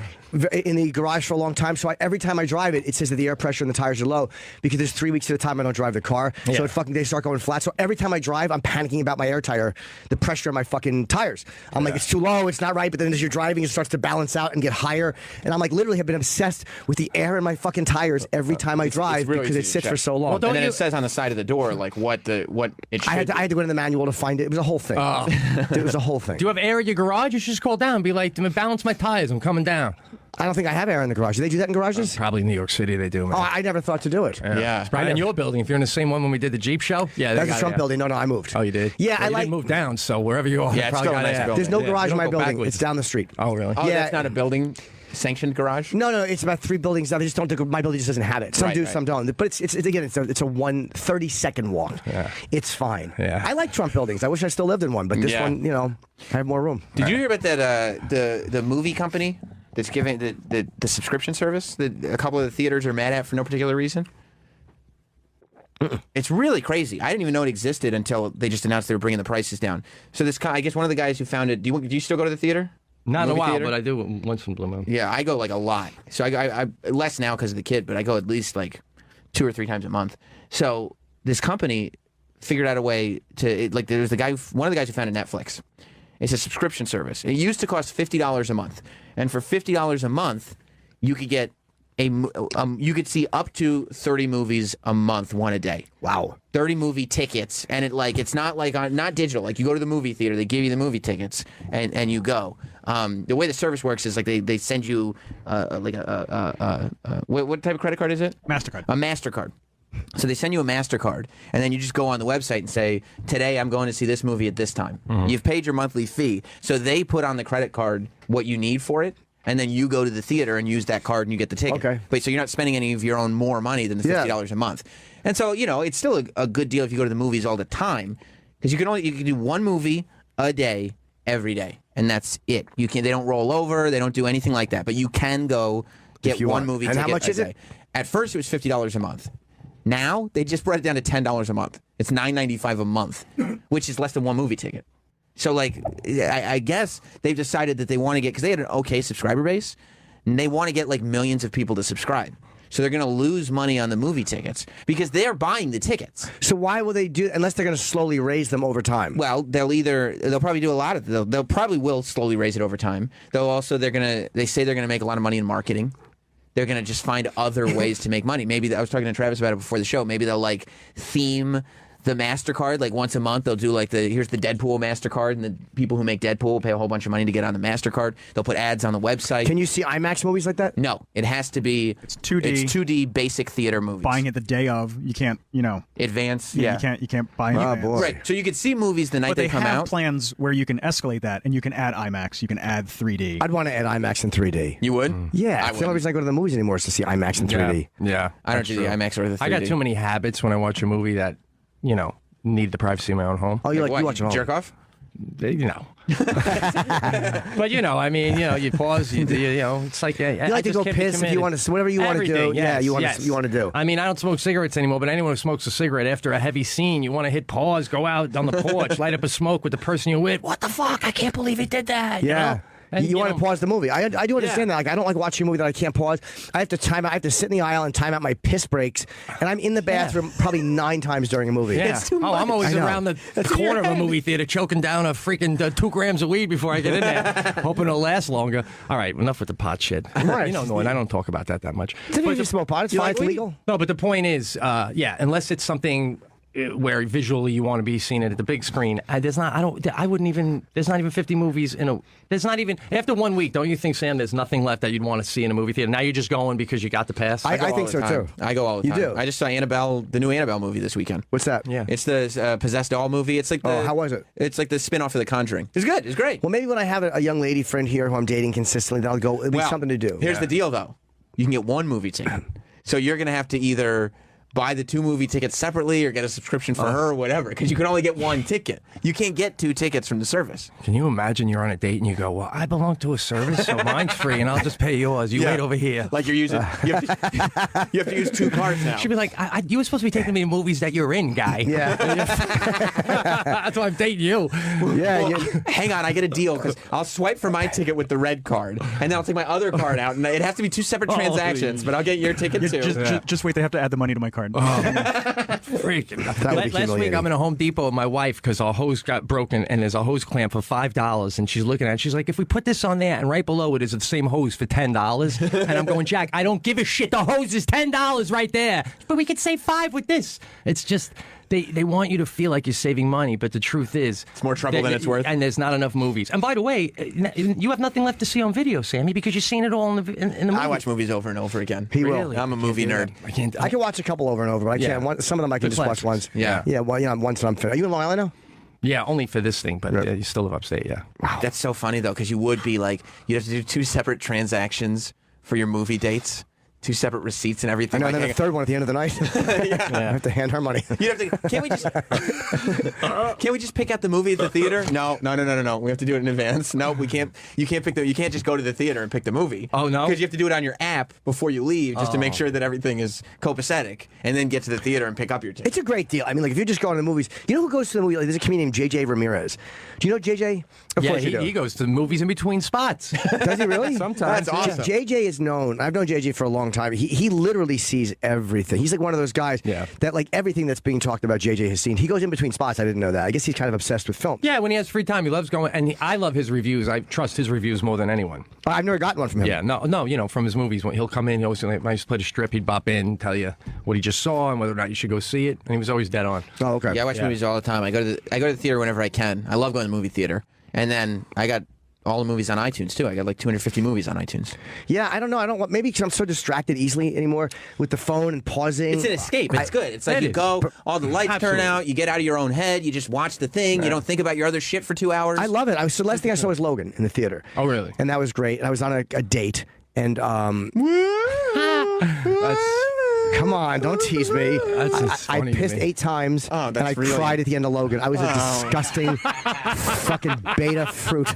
in the garage for a long time, so every time I drive it, it says that the air pressure and the tires are low. Because there's 3 weeks at a time I don't drive the car, so they start going flat. So every time I drive, I'm panicking about my air tire, the pressure of my fucking tires. I'm like, it's too low, it's not right. But then as you're driving, it starts to balance out and get higher. air, and I'm like literally have been obsessed with the air in my fucking tires every time I drive really because easy it to sits check. for so long. Well, and then it says on the side of the door like what it should. I had to go into the manual to find it. It was a whole thing. It was a whole thing. Do you have air in your garage? You should just call down and be like, balance my tires. I'm coming down. I don't think I have air in the garage. Do they do that in garages? Probably in New York City they do, man. Oh, I never thought to do it. Yeah. It's probably in your building. If you're in the same one when we did the Jeep show. Yeah, that's a Trump building. No, I moved. Oh, you did? Yeah, well, you didn't move down, so wherever you are. Yeah, it's still a nice building. There's no garage in my building. Backwards. It's down the street. Oh, really? Oh, that's not a building sanctioned garage? No, it's about 3 buildings down. They just don't. My building just doesn't have it. Some Right, do, right. some don't. But it's again, it's a 30-second walk. Yeah. It's fine. Yeah. I like Trump buildings. I wish I still lived in one, but this one, I have more room. Did you hear about that? The movie company that's giving the subscription service that a couple of the theaters are mad at for no particular reason. It's really crazy. I didn't even know it existed until they just announced they were bringing the prices down. So I guess one of the guys who found it. Do you still go to the theater? Not in a Movie while, theater? but I do once in Blue Moon. Yeah, I go like a lot. So I less now because of the kid, but I go at least like 2 or 3 times a month. So this company figured out a way to there was one of the guys who founded Netflix. It's a subscription service. It used to cost $50 a month, and for $50 a month, you could get you could see up to 30 movies a month, one a day. Wow. 30 movie tickets, and it's not like not digital. Like you go to the movie theater, they give you the movie tickets, and you go. The way the service works is like they send you what type of credit card is it? MasterCard. A MasterCard. So they send you a MasterCard, and then you just go on the website and say, today I'm going to see this movie at this time. Mm-hmm. You've paid your monthly fee, so they put on the credit card what you need for it, and then you go to the theater and use that card and you get the ticket. Okay. But so you're not spending any of your own more money than the $50 a month. And so, it's still a good deal if you go to the movies all the time, because you can do one movie a day every day, and that's it. They don't roll over, they don't do anything like that, but you can go get one movie and ticket how much a is day. it? At first it was $50 a month. Now they just brought it down to $10 a month. It's $9.95 a month, which is less than one movie ticket. So I guess they've decided that they want to get, because they had an okay subscriber base, and they want to get millions of people to subscribe. So they're going to lose money on the movie tickets because they're buying the tickets. So why will they do? Unless they're going to slowly raise them over time. Well, they'll probably do a lot of they'll probably will slowly raise it over time. They say they're gonna make a lot of money in marketing. They're going to just find other ways to make money. Maybe I was talking to Travis about it before the show. Maybe they'll theme the MasterCard once a month. They'll do here's the Deadpool MasterCard, and the people who make Deadpool will pay a whole bunch of money to get on the MasterCard. They'll put ads on the website. Can you see IMAX movies like that? No, it has to be. It's 2D. It's 2D basic theater movies. Buying it the day of, you can't, advance. you can't buy it. in advance. boy. Right. So you can see movies the night But they they come have out. plans where you can escalate that, and you can add IMAX, you can add 3D. I'd want to add IMAX in 3D. You would? Yeah, I it's the only reason I go to the movies anymore is to see IMAX in 3D. Yeah. I don't do the IMAX or the 3D. I got too many habits when I watch a movie that, need the privacy of my own home. Oh, you What, watch it all. jerk off? But you pause. It's like You like to go piss if you want to, whatever you want to do. Everything, Yeah, yes, you want yes. to. You want to do. I mean, I don't smoke cigarettes anymore, but anyone who smokes a cigarette after a heavy scene, you want to hit pause, go out on the porch, light up a smoke with the person you're with. What the fuck? I can't believe he did that. Yeah. And, you want to pause the movie. I do understand that. I don't like watching a movie that I can't pause. I have to time out. I have to sit in the aisle and time out my piss breaks. And I'm in the bathroom probably 9 times during a movie. Yeah. I'm always around the corner of a movie theater choking down a freaking 2 grams of weed before I get in there, hoping it'll last longer. All right, enough with the pot shit. Right. Norton, I don't talk about that much. If you smoke pot, it's fine. It's legal. No, but the point is, unless it's something where visually you want to be seen at the big screen, there's not even 50 movies there's not even, after 1 week, don't you think, Sam, there's nothing left that you'd want to see in a movie theater? Now you're just going because you got the pass? I think so, too. I go all the time. You do? I just saw the new Annabelle movie this weekend. What's that? Yeah. It's the Possessed Doll movie. It's like how was it? It's like the spin-off of The Conjuring. It's good. It's great. Well, maybe when I have a young lady friend here who I'm dating consistently, that'll go, it'll be something to do. Here's the deal, though. You can get 1 movie ticket. So you're going to have to either buy the 2 movie tickets separately or get a subscription for her or whatever, because you can only get 1 ticket. You can't get 2 tickets from the service. Can you imagine you're on a date and you go, well, I belong to a service, so mine's free, and I'll just pay yours. You wait over here. Like you're using, you have to use 2 cards now. She'd be like, you were supposed to be taking me to movies that you're in, guy. Yeah. That's why I'm dating you. Yeah. Well, hang on, I get a deal, because I'll swipe for my ticket with the red card, and then I'll take my other card out, and it has to be 2 separate transactions, but I'll get your ticket too. Just wait, they have to add the money to my card card. Freaking. Last week, I'm in a Home Depot with my wife because our hose got broken, and there's a hose clamp for $5. And she's looking at it. She's like, if we put this on there, and right below it is the same hose for $10. And I'm going, Jack, I don't give a shit. The hose is $10 right there. But we could save $5 with this. It's just... They want you to feel like you're saving money, but the truth is... It's more trouble than it's worth. And there's not enough movies. And by the way, you have nothing left to see on video, Sammy, because you've seen it all in the movie. I watch movies over and over again. He will. I'm a movie nerd. I can watch a couple over and over, but I can't. Some of them I can just watch once. Yeah. Yeah, well, once I'm finished. Are you in Long Island now? Yeah, only for this thing, but you still live upstate, yeah. Wow. That's so funny, though, because you would be like... You'd have to do 2 separate transactions for your movie dates. 2 separate receipts and everything. I know, and then a third one at the end of the night. I have to hand her money. You have to. Can't we just pick out the movie at the theater? No. We have to do it in advance. No, we can't. You can't pick You can't just go to the theater and pick the movie. Oh no, because you have to do it on your app before you leave, just to make sure that everything is copacetic, and then get to the theater and pick up your ticket. It's a great deal. I mean, like if you're just going to the movies, you know who goes to the movie? Like, there's a comedian named JJ Ramirez. Do you know JJ? Of course you do. He goes to the movies in between spots. Does he really? Sometimes. That's awesome. JJ is known. I've known JJ for a long time. He literally sees everything. He's like one of those guys that like everything that's being talked about JJ has seen. He goes in between spots. I didn't know that. I guess he's kind of obsessed with film. Yeah, when he has free time, he loves going, and I love his reviews. I trust his reviews more than anyone. I've never gotten one from him. Yeah, no, you know, from his movies, when he'll come in, he always when I used to play the strip, he'd bop in, tell you what he just saw and whether or not you should go see it, and he was always dead on. Oh, okay. Yeah, I watch movies all the time. I go to the theater whenever I can. I love going to the movie theater, and then I got all the movies on iTunes too. I got like 250 movies on iTunes. Yeah, I don't know. I don't want, maybe because I'm so distracted easily anymore with the phone and pausing. It's an escape. It's good. It's like you go, all the lights turn out, you get out of your own head, you just watch the thing. You don't think about your other shit for 2 hours. I love it. The last thing I saw was Logan in the theater. Oh, really? And that was great. I was on a date, and come on, don't tease me. I pissed 8 times, and I cried at the end of Logan. I was a disgusting fucking beta fruit.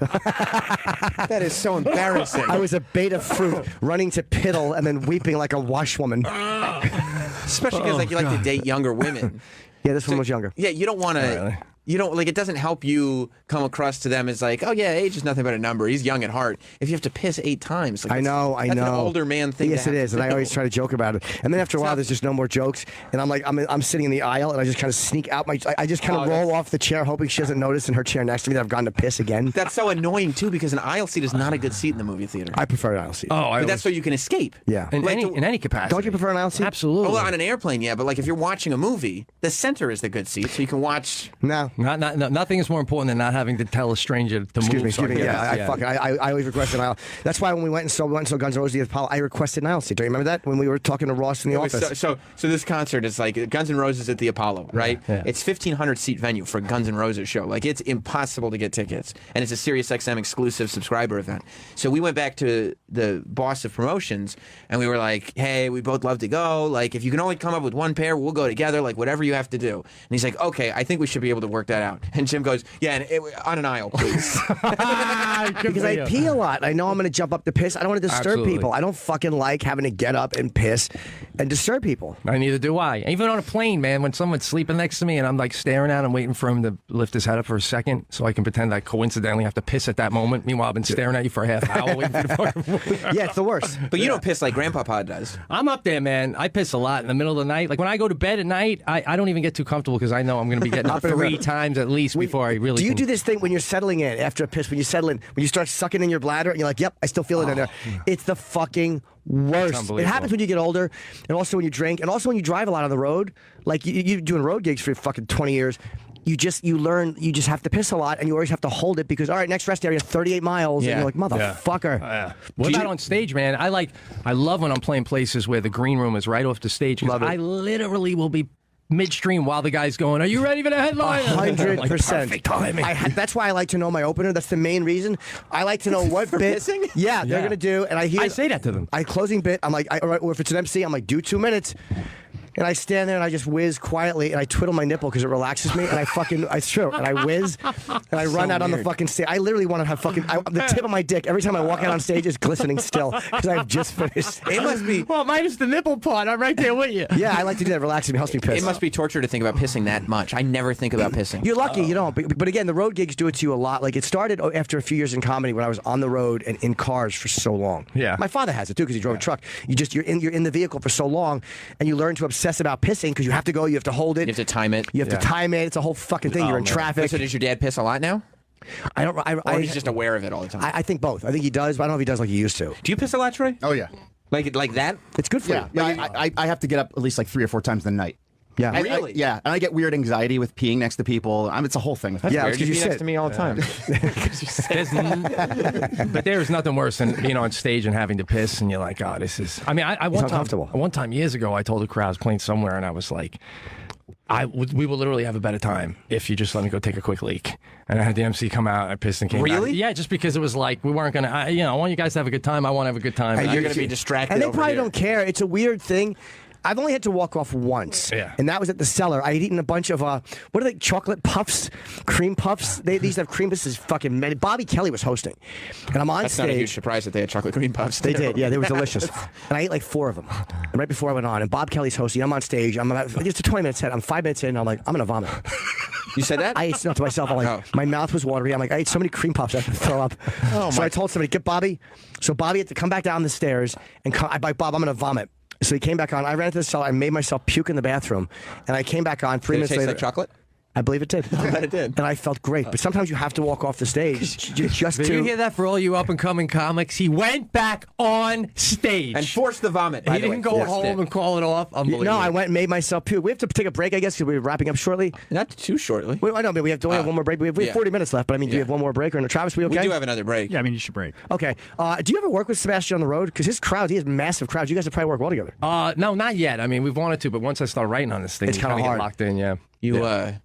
That is so embarrassing. I was a beta fruit running to piddle and then weeping like a washwoman. Especially because like you like to date younger women. Yeah, this one was younger. Yeah, you don't want to... You don't like it doesn't help you come across to them as like, oh yeah, age is nothing but a number. He's young at heart. If you have to piss 8 times, like I know. That's an older man thing. Yes, it is, and I always try to joke about it. And then after a while, there's just no more jokes, and I'm like, I'm sitting in the aisle, and I just kind of sneak out I just kind of roll off the chair, hoping she doesn't notice in her chair next to me that I've gone to piss again. That's so annoying too, because an aisle seat is not a good seat in the movie theater. I prefer an aisle seat. But that's so you can escape. Yeah, in any capacity. Don't you prefer an aisle seat? Absolutely. Well, on an airplane, yeah, but like if you're watching a movie, the center is the good seat, so you can watch. No, nothing is more important than not having to tell a stranger to move. Excuse me. Yeah, I always request an aisle. That's why when we went and saw Guns N' Roses at the Apollo, I requested an aisle seat. Do you remember that when we were talking to Ross in the office? So this concert is like Guns N' Roses at the Apollo, right? Yeah. It's 1,500 seat venue for a Guns N' Roses show. Like it's impossible to get tickets, and it's a SiriusXM exclusive subscriber event. So we went back to the boss of promotions, and we were like, "Hey, we both love to go. Like, if you can only come up with one pair, we'll go together. Like, whatever you have to do." And he's like, "Okay, I think we should be able to work that out." And Jim goes, "Yeah, and on an aisle, please." Because I pee a lot. I know I'm going to jump up to piss. I don't want to disturb people. I don't fucking like having to get up and piss and disturb people. Neither do I. Even on a plane, man, when someone's sleeping next to me and I'm like staring at him, waiting for him to lift his head up for a second so I can pretend I coincidentally have to piss at that moment. Meanwhile, I've been staring at you for a half hour waiting for the fucking Yeah, it's the worst. But you don't piss like Grandpapa does. I'm up there, man. I piss a lot in the middle of the night. Like when I go to bed at night, I don't even get too comfortable because I know I'm going to be getting up 3 times at least before I really Do you do this thing when you're settling in after a piss, when you settle in, when you start sucking in your bladder and you're like, yep, I still feel it in there. It's the fucking worst. It happens when you get older and also when you drink and also when you drive a lot on the road. Like you're doing road gigs for fucking 20 years. You learn you just have to piss a lot and you always have to hold it because all right, next rest area 38 miles and you're like, motherfucker. What about on stage, man? I love when I'm playing places where the green room is right off the stage. I literally will be midstream while the guy's going, "Are you ready for the headline?" 100%. Perfect timing. That's why I like to know my opener. That's the main reason. I like to know what bit. Pissing? Yeah, they're gonna do, and I say that to them. Closing bit. I'm like, or if it's an MC, I'm like, do 2 minutes. And I stand there and I just whiz quietly and I twiddle my nipple because it relaxes me and it's true. And I whiz and I run out on the fucking stage. I literally want to have the tip of my dick every time I walk out on stage is glistening still because I've just finished. It must be. Well, minus the nipple part. I'm right there with you. Yeah, I like to do that. Relaxes me, helps me piss. It must be torture to think about pissing that much. I never think about pissing. You're lucky you don't. But again, the road gigs do it to you a lot. Like it started after a few years in comedy when I was on the road and in cars for so long. Yeah. My father has it too because he drove a truck. You're in the vehicle for so long and you learn to obsess obsess about pissing because you have to go, you have to hold it. You have to time it. You have to time it. It's a whole fucking thing. You're in traffic. So does your dad piss a lot now? I don't. Or he's just aware of it all the time. I think both. I think he does, but I don't know if he does like he used to. Do you piss a lot, Troy? Oh yeah. Like that? It's good for you. Yeah, I have to get up at least like 3 or 4 times a night. Yeah. Really? Yeah, and I get weird anxiety with peeing next to people. It's a whole thing. That's weird. You pee next to me all the time. But there's nothing worse than being on stage and having to piss, and you're like, oh, this is. I mean, I one time years ago, I told a crowd I was playing somewhere, and I was like, we will literally have a better time if you just let me go take a quick leak. And I had the MC come out, I pissed and came Really? back. Yeah, just because it was like we weren't gonna. I want you guys to have a good time. I want to have a good time. And you're gonna be distracted. And they over probably here. don't care. It's a weird thing. I've only had to walk off once, and that was at the Cellar. I had eaten a bunch of what are they? Chocolate puffs, cream puffs. These have cream. This is fucking. Bobby Kelly was hosting, and I'm on That's stage. not a huge surprise that they had chocolate cream puffs. They did, yeah, they were delicious. And I ate like 4 of them. And right before I went on, and Bob Kelly's hosting. I'm on stage. I'm about just a 20 minutes in. I'm 5 minutes in. And I'm like, I'm gonna vomit. You said that? I ate stuff to myself. I'm like, my mouth was watery. I'm like, I ate so many cream puffs I had to throw up. So I told somebody, get Bobby. So Bobby had to come back down the stairs and I'm like, Bob, I'm gonna vomit. So he came back on. I ran into the Cellar. I made myself puke in the bathroom, and I came back on 3 minutes Did it taste later. like chocolate? I believe it did. I bet it did. And I felt great. But sometimes you have to walk off the stage just Did to. you hear that for all you up and coming comics? He went back on stage and forced the vomit. He didn't go home and call it off. Unbelievable. No, I went and made myself puke. We have to take a break, I guess, because we're wrapping up shortly. Not too shortly. I know, but we have to only have one more break. We have 40 minutes left, but I mean, do we have one more break? Or no? Travis, we okay? We do have another break. Yeah, I mean, you should break. Okay. Do you ever work with Sebastian on the road? Because his crowd, he has massive crowds. You guys have probably worked well together. No, not yet. I mean, we've wanted to, but once I start writing on this thing, It's kinda kinda hard. get locked in. Yeah.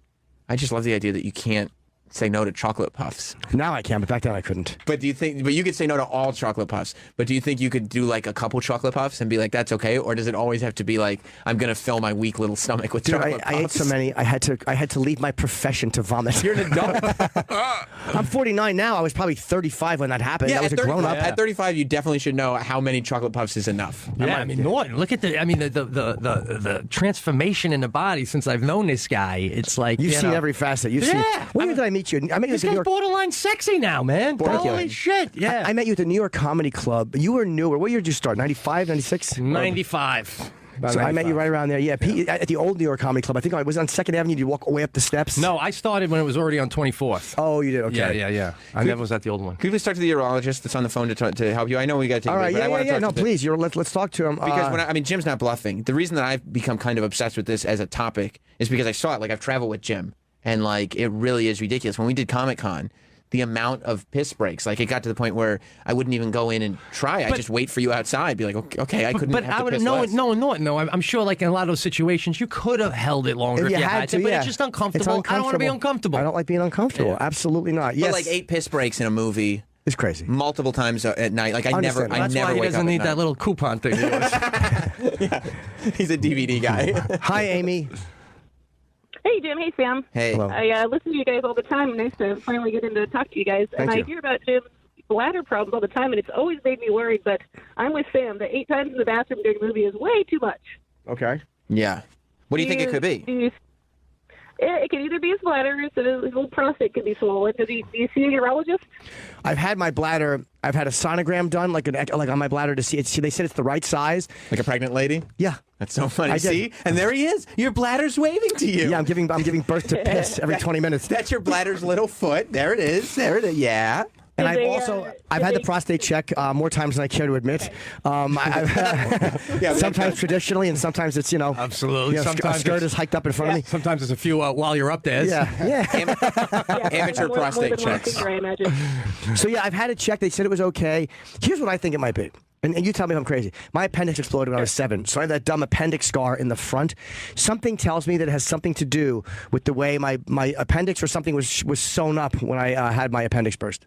I just love the idea that you can't say no to chocolate puffs. Now I can, but back then I couldn't. But you could say no to all chocolate puffs. But do you think you could do like a couple chocolate puffs and be like, that's okay? Or does it always have to be like, I'm gonna fill my weak little stomach with chocolate puffs? I ate so many. I had to leave my profession to vomit. You're an adult. I'm 49 now. I was probably 35 when that happened. Yeah, I was a grown up. At 35, you definitely should know how many chocolate puffs is enough. Yeah, I mean, Norton, look at the transformation in the body since I've known this guy. It's like You've seen every facet. You've seen. When did I meet you? I met you This at the guy's New York. borderline sexy now, man. Holy shit! Yeah, I met you at the New York Comedy Club. You were newer. What year did you start? 95, 96? 95. So I met you right around there. Yeah, Pete, at the old New York Comedy Club. I think I was on 2nd Avenue. Did you walk way up the steps? No, I started when it was already on 24th. Oh, you did? Okay. Yeah. I never was at the old one. Could you please talk to the urologist that's on the phone to help you? I know we got to take All right, a break, but I want to talk no, to please. Let's talk to him. Because Jim's not bluffing. The reason that I've become kind of obsessed with this as a topic is because I saw it. Like, I've traveled with Jim, and like it really is ridiculous. When we did Comic-Con, the amount of piss breaks, like it got to the point where I wouldn't even go in and try. I just wait for you outside, be like, okay, I couldn't. But have I to would piss no, less. no. I'm sure, like in a lot of those situations, you could have held it longer if you had to. But it's just uncomfortable. I don't want to be uncomfortable. I don't like being uncomfortable. Absolutely not. Yes. But like 8 piss breaks in a movie. It's crazy. Multiple times at night. Like I never That's why he wake doesn't up need at that little coupon thing. Yeah. He's a DVD guy. Hi, Amy. Hey, Jim. Hey, Sam. Hey. Hello. I listen to you guys all the time. Nice to finally get in to talk to you guys. Thank I you. hear about Jim's bladder problems all the time, and it's always made me worried, but I'm with Sam. The 8 times in the bathroom during a movie is way too much. Okay. Yeah. What do you think it could be? It could either be his bladder or his little prostate could be swollen. Do you see a urologist? I've had my bladder. I've had a sonogram done, like on my bladder to see it. They said it's the right size. Like a pregnant lady? Yeah. That's so funny. I did. See? And there he is. Your bladder's waving to you. Yeah, I'm giving birth to piss every 20 minutes. That's your bladder's little foot. There it is. There it is. Yeah. And I've had the prostate check more times than I care to admit. Sometimes traditionally, and sometimes it's Absolutely. Sometimes a skirt is hiked up in front of me. Sometimes there's a few while you're up there. Yeah. Amateur prostate checks. I imagine. So yeah, I've had it checked. They said it was okay. Here's what I think it might be. And you tell me if I'm crazy. My appendix exploded when I was 7, so I have that dumb appendix scar in the front. Something tells me that it has something to do with the way my appendix or something was sewn up when I had my appendix burst.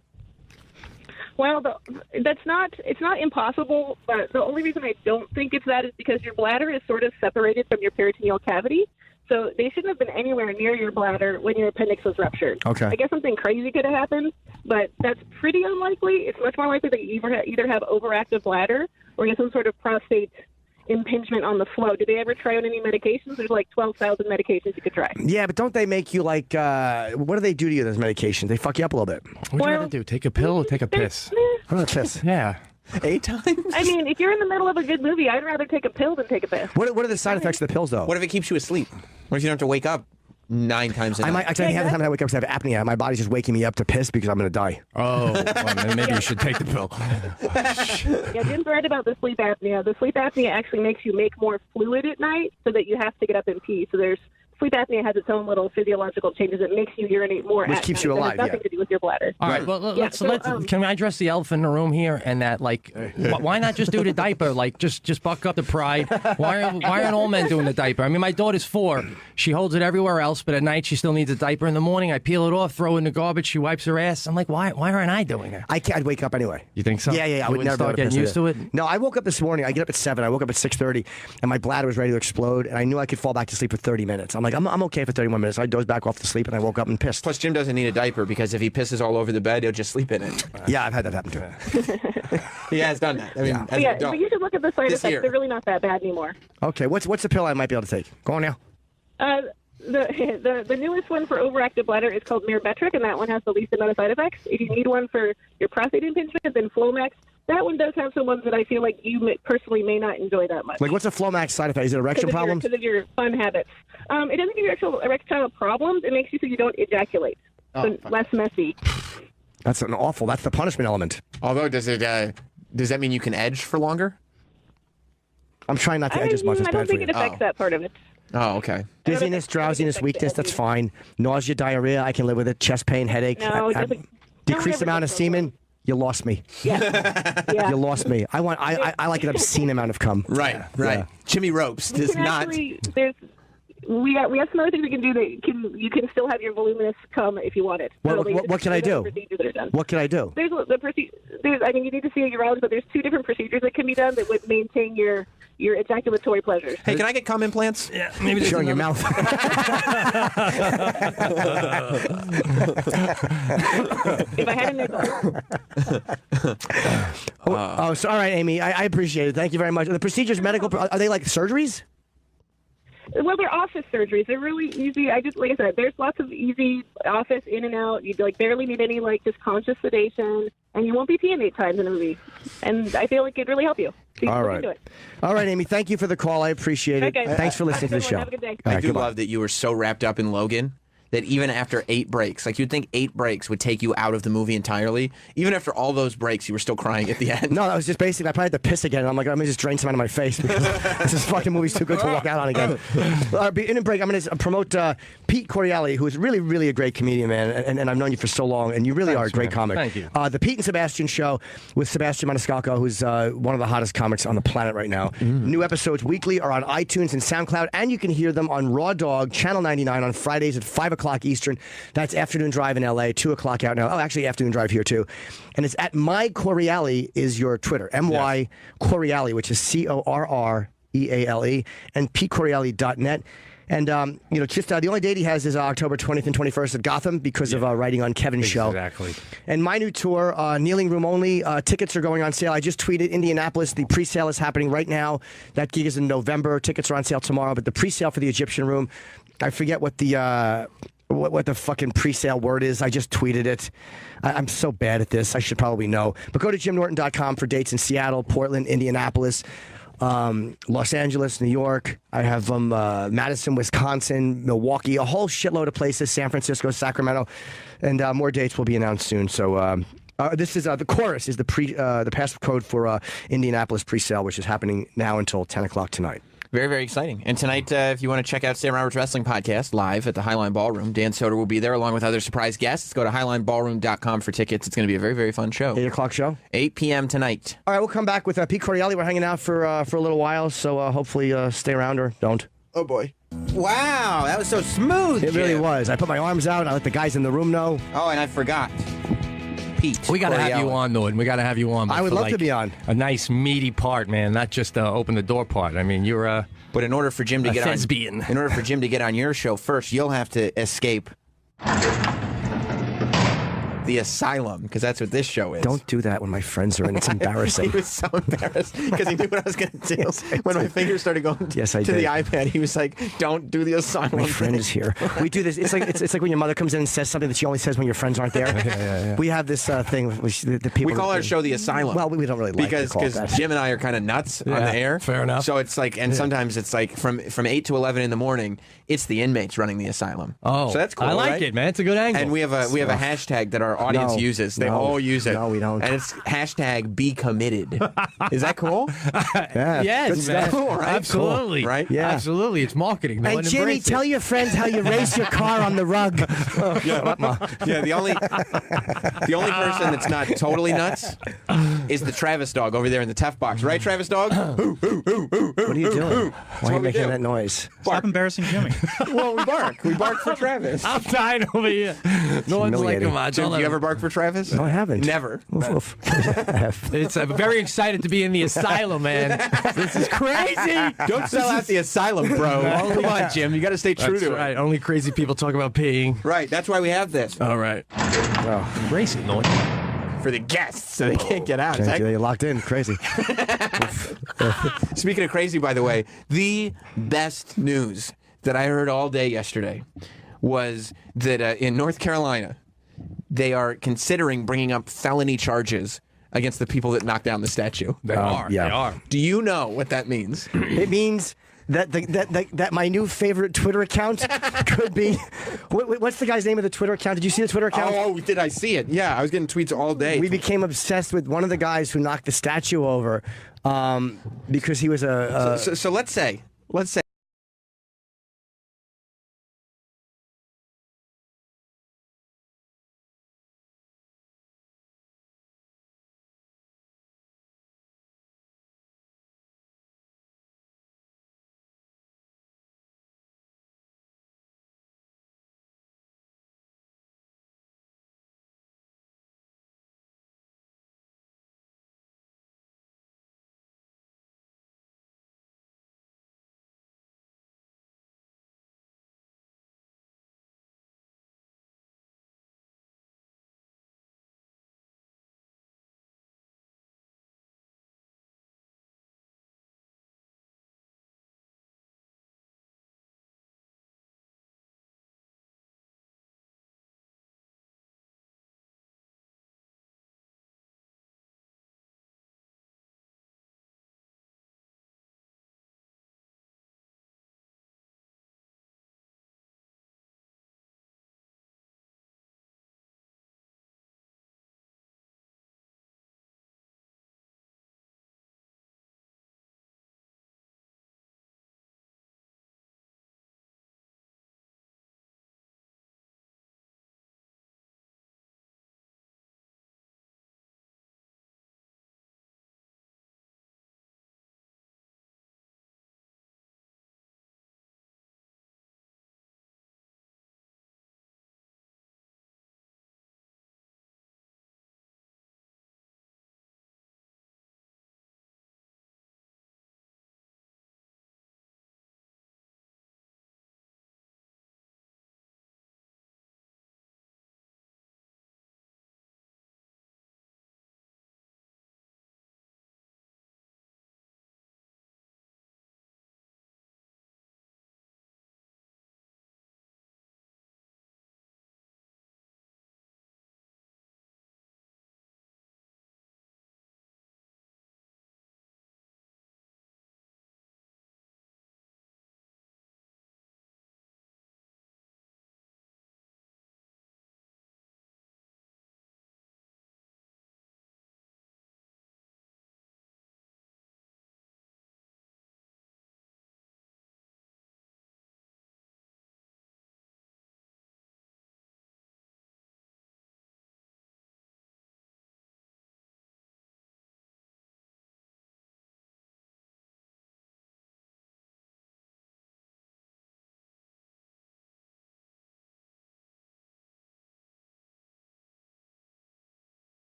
Well, it's not impossible, but the only reason I don't think it's that is because your bladder is sort of separated from your peritoneal cavity. So they shouldn't have been anywhere near your bladder when your appendix was ruptured. Okay. I guess something crazy could have happened, but that's pretty unlikely. It's much more likely that you either have overactive bladder or you have some sort of prostate impingement on the flow. Did they ever try on any medications? There's like 12,000 medications you could try. Yeah, but don't they make you like, what do they do to you, those medications? They fuck you up a little bit. What do you want to do? Take a pill or take a piss? I'm going to piss. Yeah. 8 times? I mean, if you're in the middle of a good movie, I'd rather take a pill than take a piss. What are the side effects of the pills, though? What if it keeps you asleep? What if you don't have to wake up 9 times a night? I might actually have the time I wake up because I have apnea. My body's just waking me up to piss because I'm going to die. Oh, well, then maybe you should take the pill. Yeah, Jim's right about the sleep apnea. The sleep apnea actually makes you make more fluid at night so that you have to get up and pee. So sleep apnea has its own little physiological changes. It makes you urinate more. Which keeps you alive. It has nothing to do with your bladder. All right, well, can I address the elephant in the room here? And that, like, why not just do the diaper? Like, just buck up the pride. Why aren't all men doing the diaper? I mean, my daughter's 4. She holds it everywhere else, but at night she still needs a diaper. In the morning, I peel it off, throw it in the garbage. She wipes her ass. I'm like, why aren't I doing it? I'd wake up anyway. You think so? Yeah. I would never start getting used to it. No, I woke up this morning. I get up at 7. I woke up at 6:30, and my bladder was ready to explode. And I knew I could fall back to sleep for 30 minutes. I'm like, I'm okay for 31 minutes. I dozed back off to sleep, and I woke up and pissed. Plus, Jim doesn't need a diaper because if he pisses all over the bed, he'll just sleep in it. Yeah, I've had that happen to him. He has done that. I mean, but you should look at the side effects. They're really not that bad anymore. Okay, what's the pill I might be able to take? Go on now. The newest one for overactive bladder is called Myrbetriq, and that one has the least amount of side effects. If you need one for your prostate impingement, then Flomax. That one does have some ones that I feel like you personally may not enjoy that much. Like, what's a Flomax side effect? Is it erection problems? Because of your fun habits. It doesn't give you actual erectile problems. It makes you so you don't ejaculate. So less messy. That's that's the punishment element. Although, does that mean you can edge for longer? I'm trying not to edge as much as I don't think it affects that part of it. Oh, okay. Dizziness, drowsiness, weakness, that's fine. Nausea, diarrhea, I can live with it. Chest pain, headache. No, it doesn't. Decreased amount of semen. You lost me. Yeah. You lost me. I like an obscene amount of cum. Right. Yeah. Jimmy Ropes does not. We have some other things we can do that you can still have your voluminous cum if you want it. What can I do? What can I do? There's I mean, you need to see a urologist, but there's 2 different procedures that can be done that would maintain your ejaculatory pleasures. Hey, can I get cum implants? Yeah, maybe sure in your mouth. If I had a nickel. So all right, Amy, I appreciate it. Thank you very much. The procedures, medical, are they like surgeries? Well, they're office surgeries. They're really easy. Like I said, there's lots of easy office in and out. You barely need any just conscious sedation, and you won't be peeing 8 times in a movie. And I feel like it'd really help you. So All right. All right, Amy. Thank you for the call. I appreciate it. Okay. Thanks for listening to the show. Have a good day. I do love that you were so wrapped up in Logan that even after 8 breaks, like you'd think 8 breaks would take you out of the movie entirely. Even after all those breaks, you were still crying at the end. No, that was just basically, I probably had to piss again. And I'm like, let me just drain some out of my face because this fucking movie's too good to walk out on again. In a break, I'm going to promote Pete Correale, who is really, really a great comedian, man. And I've known you for so long, and you really are a great comic. Thank you. The Pete and Sebastian Show with Sebastian Maniscalco, who's one of the hottest comics on the planet right now. New episodes weekly are on iTunes and SoundCloud, and you can hear them on Raw Dog, Channel 99 on Fridays at 5 o'clock Eastern. That's Afternoon Drive in LA, 2 o'clock out now. Oh, actually, Afternoon Drive here, too. And it's at My Correale is your Twitter. M-Y Correale, which is C-O-R-R-E-A-L-E, and PeteCorreale.net. And, just the only date he has is October 20th and 21st at Gotham because of writing on Kevin's show. Exactly. And my new tour, Kneeling Room Only, tickets are going on sale. I just tweeted Indianapolis. The pre-sale is happening right now. That gig is in November. Tickets are on sale tomorrow. But the pre-sale for the Egyptian Room, I forget what the... What the fucking pre-sale word is. I just tweeted it. I'm so bad at this. I should probably know. But go to JimNorton.com for dates in Seattle, Portland, Indianapolis, Los Angeles, New York. I have Madison, Wisconsin, Milwaukee, a whole shitload of places, San Francisco, Sacramento. And more dates will be announced soon. So this is the chorus is the passcode for Indianapolis pre-sale, which is happening now until 10 o'clock tonight. Very, very exciting. And tonight, if you want to check out Sam Roberts Wrestling Podcast live at the Highline Ballroom, Dan Soder will be there along with other surprise guests. Go to highlineballroom.com for tickets. It's going to be a very, very fun show. 8 o'clock show? 8 p.m. tonight. All right, we'll come back with Pete Correale. We're hanging out for a little while, so hopefully stay around or don't. Oh, boy. Wow, that was so smooth, It really was. I put my arms out. I let the guys in the room know. Oh, and I forgot. Pete. We got to have you on, Norton. We got to have you on. I would love to be on. A nice, meaty part, man, not just open the door part. I mean, you're But in order for Jim to get thespian. in order for Jim to get on your show first, you'll have to escape the asylum, because that's what this show is. Don't do that when my friends are in. It's embarrassing. He was so embarrassed because he knew what I was going to do. Yes, when my fingers started going to the iPad, he was like, "Don't do the asylum." My friend is here. We do this. It's like when your mother comes in and says something that she only says when your friends aren't there. Yeah. We have this thing with the people. We call our show the asylum. Well, we don't really like because Jim and I are kind of nuts on the air. Fair enough. So it's like, and sometimes it's like from 8 to 11 in the morning, it's the inmates running the asylum. Oh, so that's cool. I like right? it, man. It's a good angle. And we have a hashtag that our audience uses. They all use it. No, we don't. And it's hashtag be committed. Is that cool? Yes, man. Cool, right? Absolutely. Cool, right? Yeah. Absolutely. It's marketing. No Hey, one Jimmy, embraces tell it. your friends how you race your car on the rug. Yeah, the only person that's not totally nuts is the Travis dog over there in the Tef box. Right, Travis dog? What are you doing? Why are you making that noise? Stop embarrassing Jimmy. Well, we bark. We bark for Travis. I'm dying over here. No one's like, come on. Jim, do you ever bark for Travis? No, I haven't. Never. It's very excited to be in the asylum, man. This is crazy. Don't sell out the asylum, bro. Come on, Jim. You got to stay true That's to right. it. Only crazy people talk about peeing. Right. That's why we have this. All right. Racing noise. For the guests, so they can't get out. You're locked in. Crazy. Speaking of crazy, by the way, the best news that I heard all day yesterday was that in North Carolina, they are considering bringing up felony charges against the people that knocked down the statue. They are. Yeah. They are. Do you know what that means? It means that my new favorite Twitter account could be. What's the guy's name of the Twitter account? Did you see the Twitter account? Oh, did I see it? Yeah, I was getting tweets all day. We became obsessed with one of the guys who knocked the statue over because he was So let's say